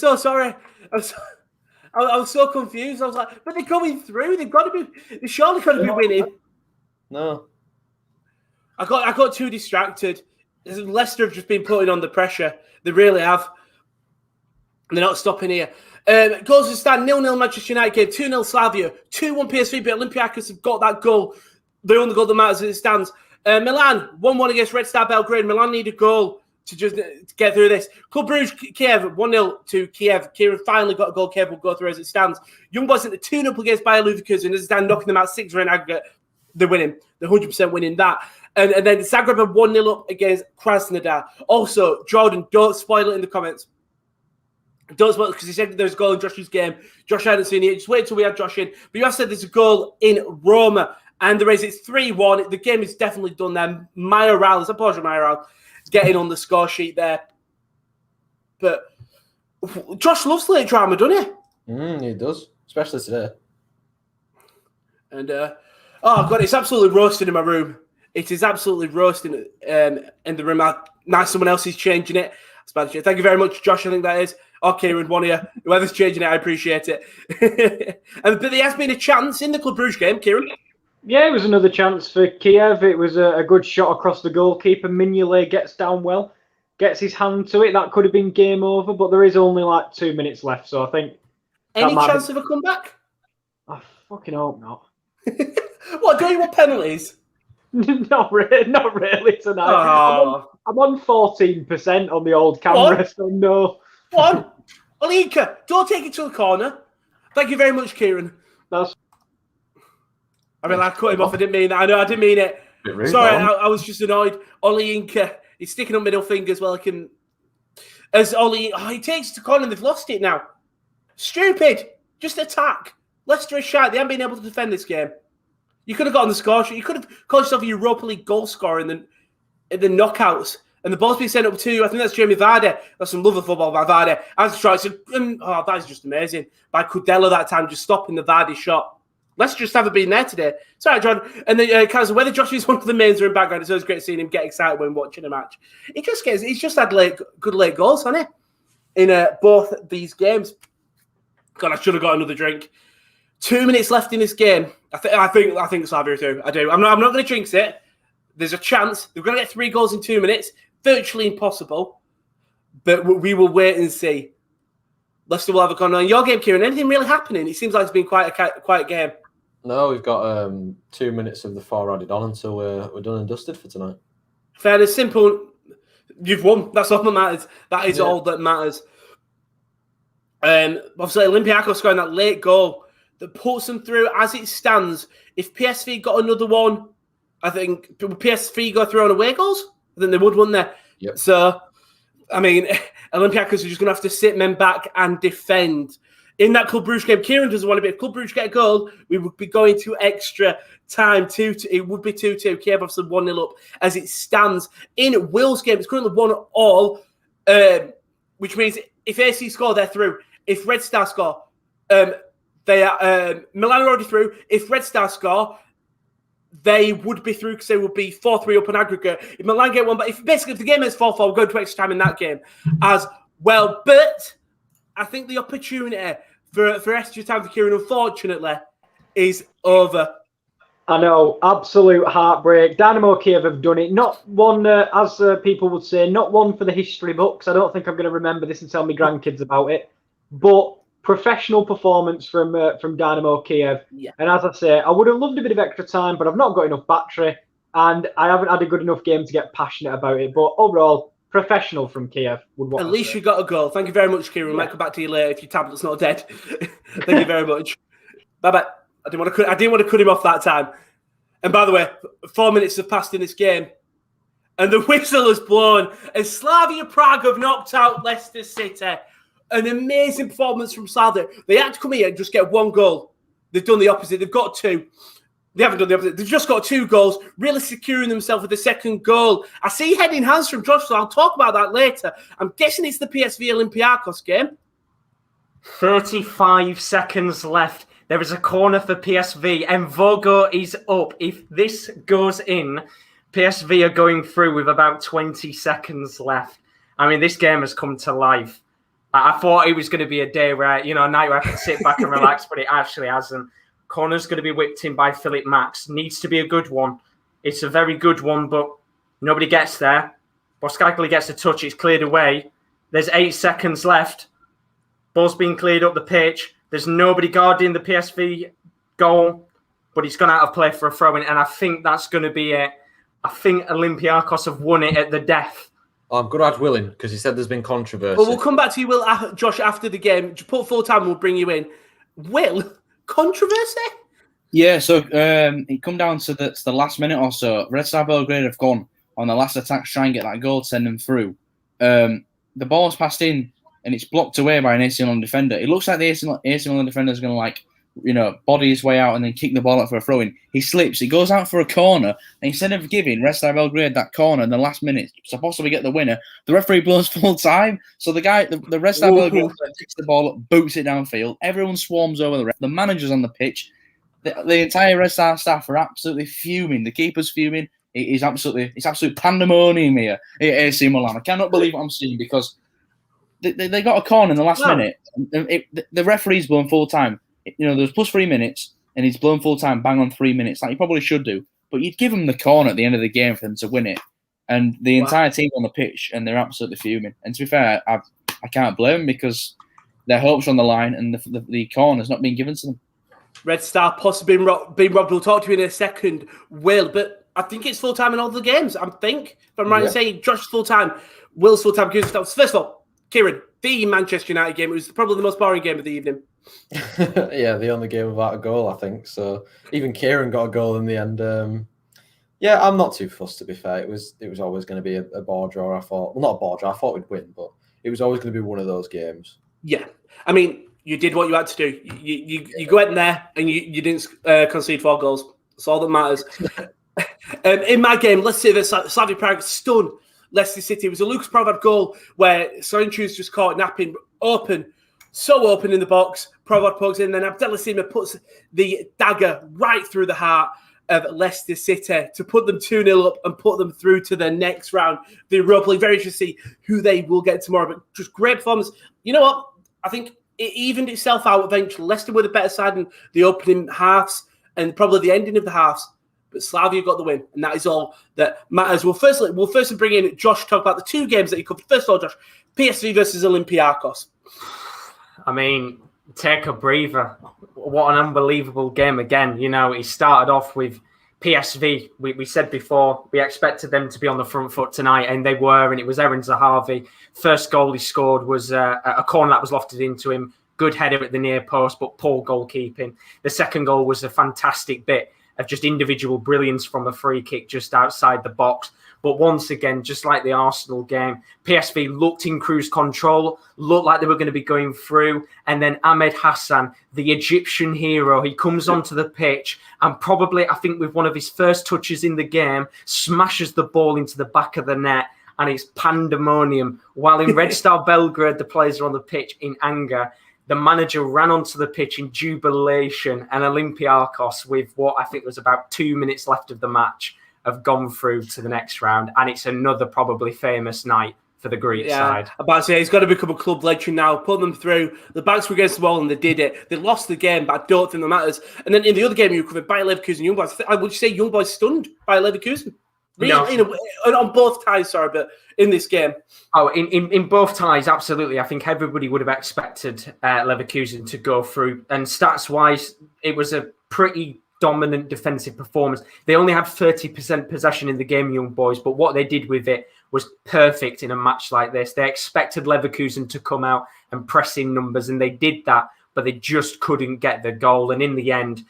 so confused. I was like, but they're going through. They surely got to be winning. No. I got too distracted. Leicester have just been putting on the pressure. They really have. They're not stopping here. Goals to stand 0-0 Manchester United game, 2-0 Slavia, 2-1 PSV, but Olympiacos have got that goal. The only goal that matters as it stands. Milan, 1-1 against Red Star Belgrade. Milan need a goal to just get through this. Club Brugge, Kyiv, 1-0 to Kyiv. Kieran finally got a goal. Kyiv will go through as it stands. Young Boys at the 2-0 against Bayer Leverkusen as it stands, knocking them out 6-0 in aggregate. They're winning. They're 100% winning that. And then Zagreb are 1-0 up against Krasnodar. Also, Jordan, don't spoil it in the comments. Don't spoil it because he said there's a goal in Josh's game. Josh hadn't seen it. Just wait till we have Josh in. But you have said there's a goal in Roma. And there is. It's 3-1. The game is definitely done there. Mayoral, it's a Portia Mayoral, getting on the score sheet there. But Josh loves late drama, doesn't he? He does, especially today. And, oh, God, it's absolutely roasting in my room. It is absolutely roasting in the room. Now someone else is changing it. Thank you very much, Josh. I think that is. Or Kieran, one of you. Whoever's changing it, I appreciate it. But there has been a chance in the Club Brugge game, Kieran. Yeah, it was another chance for Kyiv. It was a good shot across the goalkeeper. Mignolet gets down well. gets his hand to it, that could have been game over. But there is only like 2 minutes left, so I think. Any chance of a comeback? I fucking hope not. What, don't you want penalties? Not really tonight. Oh. I'm on 14% on the old camera, so no. One, Olayinka, don't take it to the corner. Thank you very much, Kieren. That's. I mean, I cut him off. I didn't mean that. I know I didn't mean it. Sorry, I was just annoyed. Olayinka, he's sticking up middle fingers. Well, he takes the corner and they've lost it now. Stupid. Just attack. Leicester is shy. They haven't been able to defend this game. You could have gotten the score sheet. You could have called yourself a Europa League goal scorer in the knockouts. And the ball's been sent up to, I think that's Jamie Vardy. That's some lovely football by Vardy. As strikes, that is just amazing. By Kudela that time, just stopping the Vardy shot. Let's just haven't been there today. Sorry, John. And then whether Josh is one of the mains or in background, it's always great seeing him get excited when watching a match. He's just had good late goals, hasn't he? In both these games. God, I should have got another drink. 2 minutes left in this game. I think Slavia too. I do. I'm not going to jinx it. There's a chance they're going to get 3 goals in 2 minutes. Virtually impossible. But we will wait and see. Leicester will have a corner. On your game, Kieren, anything really happening? It seems like it's been quite a quiet game. No, we've got 2 minutes of the 4 added on until we're done and dusted for tonight. Fair and simple. You've won. That's all that matters. That is all that matters. Obviously, Olympiacos scoring that late goal that puts them through as it stands. If PSV got another one, I think, would PSV go through on away goals? I think they would, wouldn't they? Yep. So, I mean, Olympiacos are just going to have to sit men back and defend. In that Club Brugge game, Kieren doesn't want to be. If Club Brugge get a goal, we would be going to extra time. It would be 2-2. Kyiv obviously 1-0 up as it stands. In Will's game, it's currently 1-1, which means if AC score, they're through. If Red Star score, they are Milan are already through. If Red Star score, they would be through because they would be 4-3 up on aggregate. If Milan get one, but if the game is 4-4, we'll go to extra time in that game as well. But I think the opportunity for extra time for Kieren, unfortunately, is over. I know, absolute heartbreak. Dynamo Kyiv have done it. Not one, as people would say, not one for the history books. I don't think I'm going to remember this and tell my grandkids about it. But professional performance from Dynamo Kyiv. Yeah. And as I say, I would have loved a bit of extra time, but I've not got enough battery. And I haven't had a good enough game to get passionate about it. But overall, professional from Kyiv. At least you got a goal. Thank you very much, Kieren. Yeah. Might come back to you later if your tablet's not dead. Thank you very much. Bye-bye. I didn't want to cut him off that time. And by the way, 4 minutes have passed in this game. And the whistle has blown. And Slavia Prague have knocked out Leicester City. An amazing performance from Slavia. They had to come here and just get 1 goal. They've done the opposite. They've got 2. They haven't done the opposite. They've just got 2 goals, really securing themselves with the second goal. I see heading hands from Josh, so I'll talk about that later. I'm guessing it's the PSV Olympiacos game. 35 seconds left. There is a corner for PSV, and Vogo is up. If this goes in, PSV are going through with about 20 seconds left. I mean, this game has come to life. I thought it was going to be a day where, a night where I could sit back and relax, but it actually hasn't. Corner's going to be whipped in by Philip Max. Needs to be a good one. It's a very good one, but nobody gets there. Boskakli gets a touch. It's cleared away. There's 8 seconds left. Ball's being cleared up the pitch. There's nobody guarding the PSV goal, but he's gone out of play for a throw-in, and I think that's going to be it. I think Olympiacos have won it at the death. I'm going to add Will in because he said there's been controversy. Well, we'll come back to you, Will, Josh, after the game. Just put full time and we'll bring you in. Will, controversy? Yeah, so it come down to the last minute or so. Red Star Belgrade have gone on the last attack to try and get that goal to send them through. The ball's passed in and it's blocked away by an AC Milan defender. It looks like the AC Milan defender is going to body his way out and then kick the ball out for a throw-in. He slips. It goes out for a corner. And instead of giving Red Star Belgrade that corner in the last minute to possibly get the winner, the referee blows full time. So the guy, the Red Star Belgrade takes the ball up, boots it downfield. Everyone swarms over the ref. The manager's on the pitch. The entire Red Star staff are absolutely fuming. The keeper's fuming. It's absolute pandemonium here at AC Milan. I cannot believe what I'm seeing because they got a corner in the last minute. The referee's blown full time. There's plus 3 minutes, and he's blown full time, bang on 3 minutes, like he probably should do. But you'd give him the corner at the end of the game for them to win it. and the entire team on the pitch, and they're absolutely fuming. And to be fair, I can't blame them because their hopes are on the line, and the corner's not being given to them. Red Star possibly being robbed. We'll talk to you in a second, Will. But I think it's full time in all the games. If I'm right in saying Josh full time, Will's full time. First of all, Kieren, the Manchester United game, it was probably the most boring game of the evening. Yeah, the only game without a goal, I think. So even Kieren got a goal in the end. Yeah, I'm not too fussed, to be fair. It was always going to be a ball draw, I thought. Well, not a ball draw. I thought we'd win, but it was always going to be one of those games. Yeah. I mean, you did what you had to do. You go in there and you didn't concede 4 goals. That's all that matters. In my game, let's say this, Slavia Prague stunned Leicester City. It was a Lucas Provod goal where Soyuncu's just caught napping so open in the box. Provod pokes in, then Abdelhacima puts the dagger right through the heart of Leicester City to put them 2-0 up and put them through to the next round. The Europa League, very interesting to see who they will get tomorrow. But just great performance. You know what? I think it evened itself out eventually. Leicester were the better side in the opening halves and probably the ending of the halves. But Slavia got the win, and that is all that matters. We'll first bring in Josh to talk about the 2 games that he covered. First of all, Josh, PSV versus Olympiacos. I mean, take a breather. What an unbelievable game again. You know, he started off with PSV. We said before, we expected them to be on the front foot tonight, and they were, and it was Aaron Zahavi. First goal he scored was a corner that was lofted into him. Good header at the near post, but poor goalkeeping. The second goal was a fantastic bit of just individual brilliance from a free kick just outside the box. But once again, just like the Arsenal game, PSV looked in cruise control, looked like they were going to be going through. And then Ahmed Hassan, the Egyptian hero, he comes onto the pitch and probably, I think with one of his first touches in the game, smashes the ball into the back of the net. And it's pandemonium. While in Red Star Belgrade, the players are on the pitch in anger. The manager ran onto the pitch in jubilation, and Olympiacos, with what I think was about 2 minutes left of the match, have gone through to the next round. And it's another probably famous night for the Greek side. I'm about to say, he's got to become a club legend now. Put them through. The backs were against the wall, and they did it. They lost the game, but I don't think that matters. And then in the other game you covered, Bayer Leverkusen, Young Boys, would you say Young Boys stunned Bayer Leverkusen? Really, no. On both ties, sorry, but in this game. Oh, in both ties, absolutely. I think everybody would have expected Leverkusen to go through. And stats-wise, it was a pretty dominant defensive performance. They only had 30% possession in the game, Young Boys, but what they did with it was perfect in a match like this. They expected Leverkusen to come out and press in numbers, and they did that, but they just couldn't get the goal. And in the end,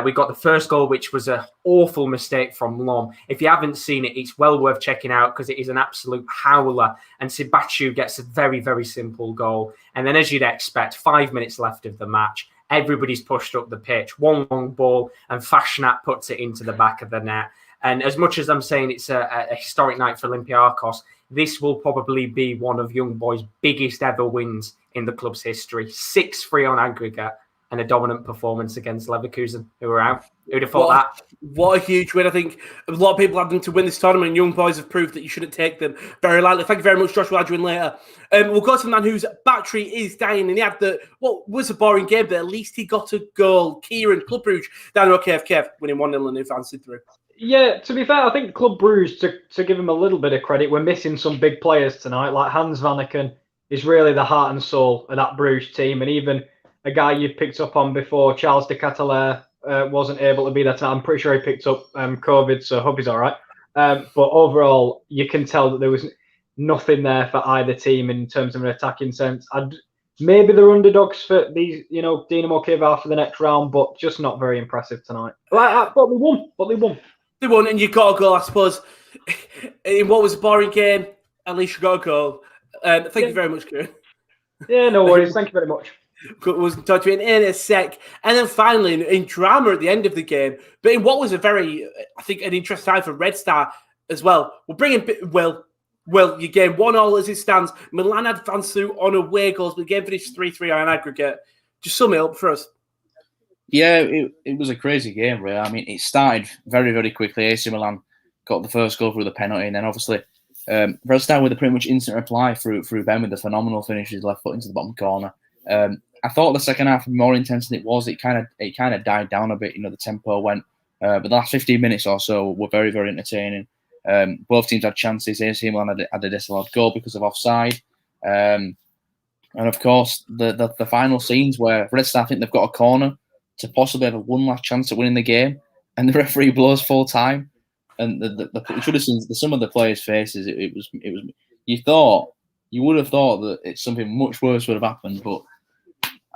we got the first goal, which was an awful mistake from Lom. If you haven't seen it, it's well worth checking out because it is an absolute howler. And Sibachu gets a very, very simple goal. And then, as you'd expect, 5 minutes left of the match, everybody's pushed up the pitch. One long ball, and Fashnat puts it into the back of the net. And as much as I'm saying it's a historic night for Olympiacos, this will probably be one of Young Boys' biggest ever wins in the club's history. 6-3 on aggregate. And a dominant performance against Leverkusen, who were out. Who'd have thought that? What a huge win. I think a lot of people had them to win this tournament, and Young Boys have proved that you shouldn't take them very lightly. Thank you very much, Josh. We'll add you in later. We'll go to the man whose battery is dying, and he had what was a boring game, but at least he got a goal. Kieren, Club Brugge, Dynamo Kyiv, winning 1-0 and advancing through. Yeah, to be fair, I think Club Brugge, to give him a little bit of credit, we're missing some big players tonight. Like Hans Vanaken is really the heart and soul of that Bruges team, and even a guy you've picked up on before, Charles de Catalaire, wasn't able to be there tonight. I'm pretty sure he picked up COVID, so I hope he's all right. But overall, you can tell that there was nothing there for either team in terms of an attacking sense. Maybe they're underdogs for these, Dynamo Kyiv are for the next round, but just not very impressive tonight. But they won. They won, and you got a goal, I suppose. In what was a boring game, at least you got a goal. Thank you very much, Kieran. Yeah, no worries. Thank you very much. We'll talk to you in a sec. And then finally, in drama at the end of the game, but in what was a very, I think, an interesting time for Red Star as well. We'll bring in Will, your game 1-1 as it stands. Milan advanced through on away goals, but the game finished 3-3 on aggregate. Just sum it up for us. Yeah, it was a crazy game, really. I mean, it started very, very quickly. AC Milan got the first goal through the penalty, and then obviously Red Star with a pretty much instant reply through Ben with the phenomenal finish, his left foot into the bottom corner. I thought the second half was more intense than it was. It kind of died down a bit. The tempo went. But the last 15 minutes or so were very, very entertaining. Both teams had chances. AC Milan had a disallowed goal because of offside. And of course, the final scenes where Red Star think they've got a corner to possibly have one last chance at winning the game, and the referee blows full time. And you should have seen some of the players' faces. It was. You would have thought that it's something much worse would have happened, but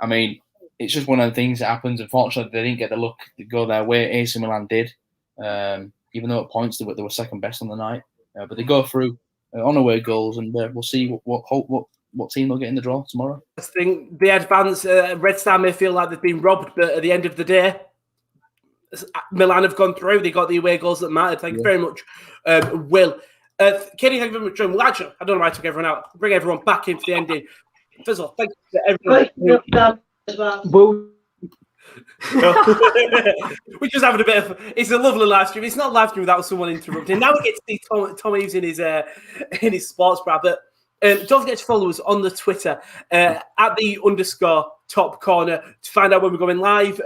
I mean, it's just one of the things that happens. Unfortunately, they didn't get the luck to go their way. AC Milan did, even though at points they were second best on the night. But they go through on away goals, and we'll see what team they'll get in the draw tomorrow. I think the advance, Red Star may feel like they've been robbed, but at the end of the day, Milan have gone through. They got the away goals that mattered. Thank you very much, Will. Kenny, thank you very much. Well, actually, I don't know why I took everyone out. Bring everyone back into the ending. First of all, thank you to everyone. We're just having a bit of. It's a lovely live stream. It's not live stream without someone interrupting. Now we get to see Tom Eves in his sports bra. But don't forget to follow us on the Twitter at _top corner to find out when we're going live.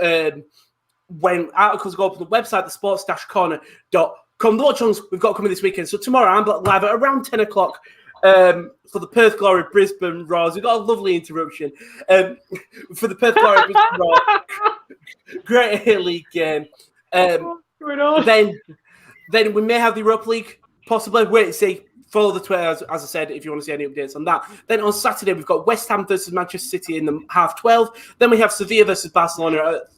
When articles go up on the website, the sports-corner.com. The Watchalongs we've got coming this weekend. So tomorrow I'm live at around 10 o'clock for the Perth Glory Brisbane Roars. We've got a lovely interruption for the Perth Glory Brisbane Roars. Great A League game. Then we may have the Europa League, possibly. Wait and see. Follow the Twitter, as I said, if you want to see any updates on that. Then on Saturday, we've got West Ham versus Manchester City in the 12:30. Then we have Sevilla versus Barcelona at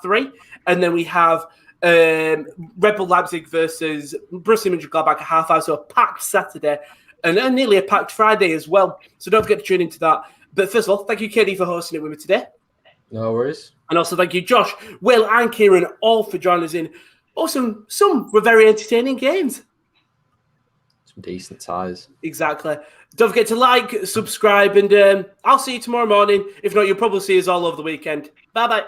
3:30. And then we have Red Bull Leipzig versus Borussia Mönchengladbach at 5:30. So a packed Saturday and nearly a packed Friday as well. So don't forget to tune into that. But first of all, thank you, Katie, for hosting it with me today. No worries. And also thank you, Josh, Will, and Kieran, all for joining us in. Some were very entertaining games. Some decent ties. Exactly. Don't forget to like, subscribe, and I'll see you tomorrow morning. If not, you'll probably see us all over the weekend. Bye-bye.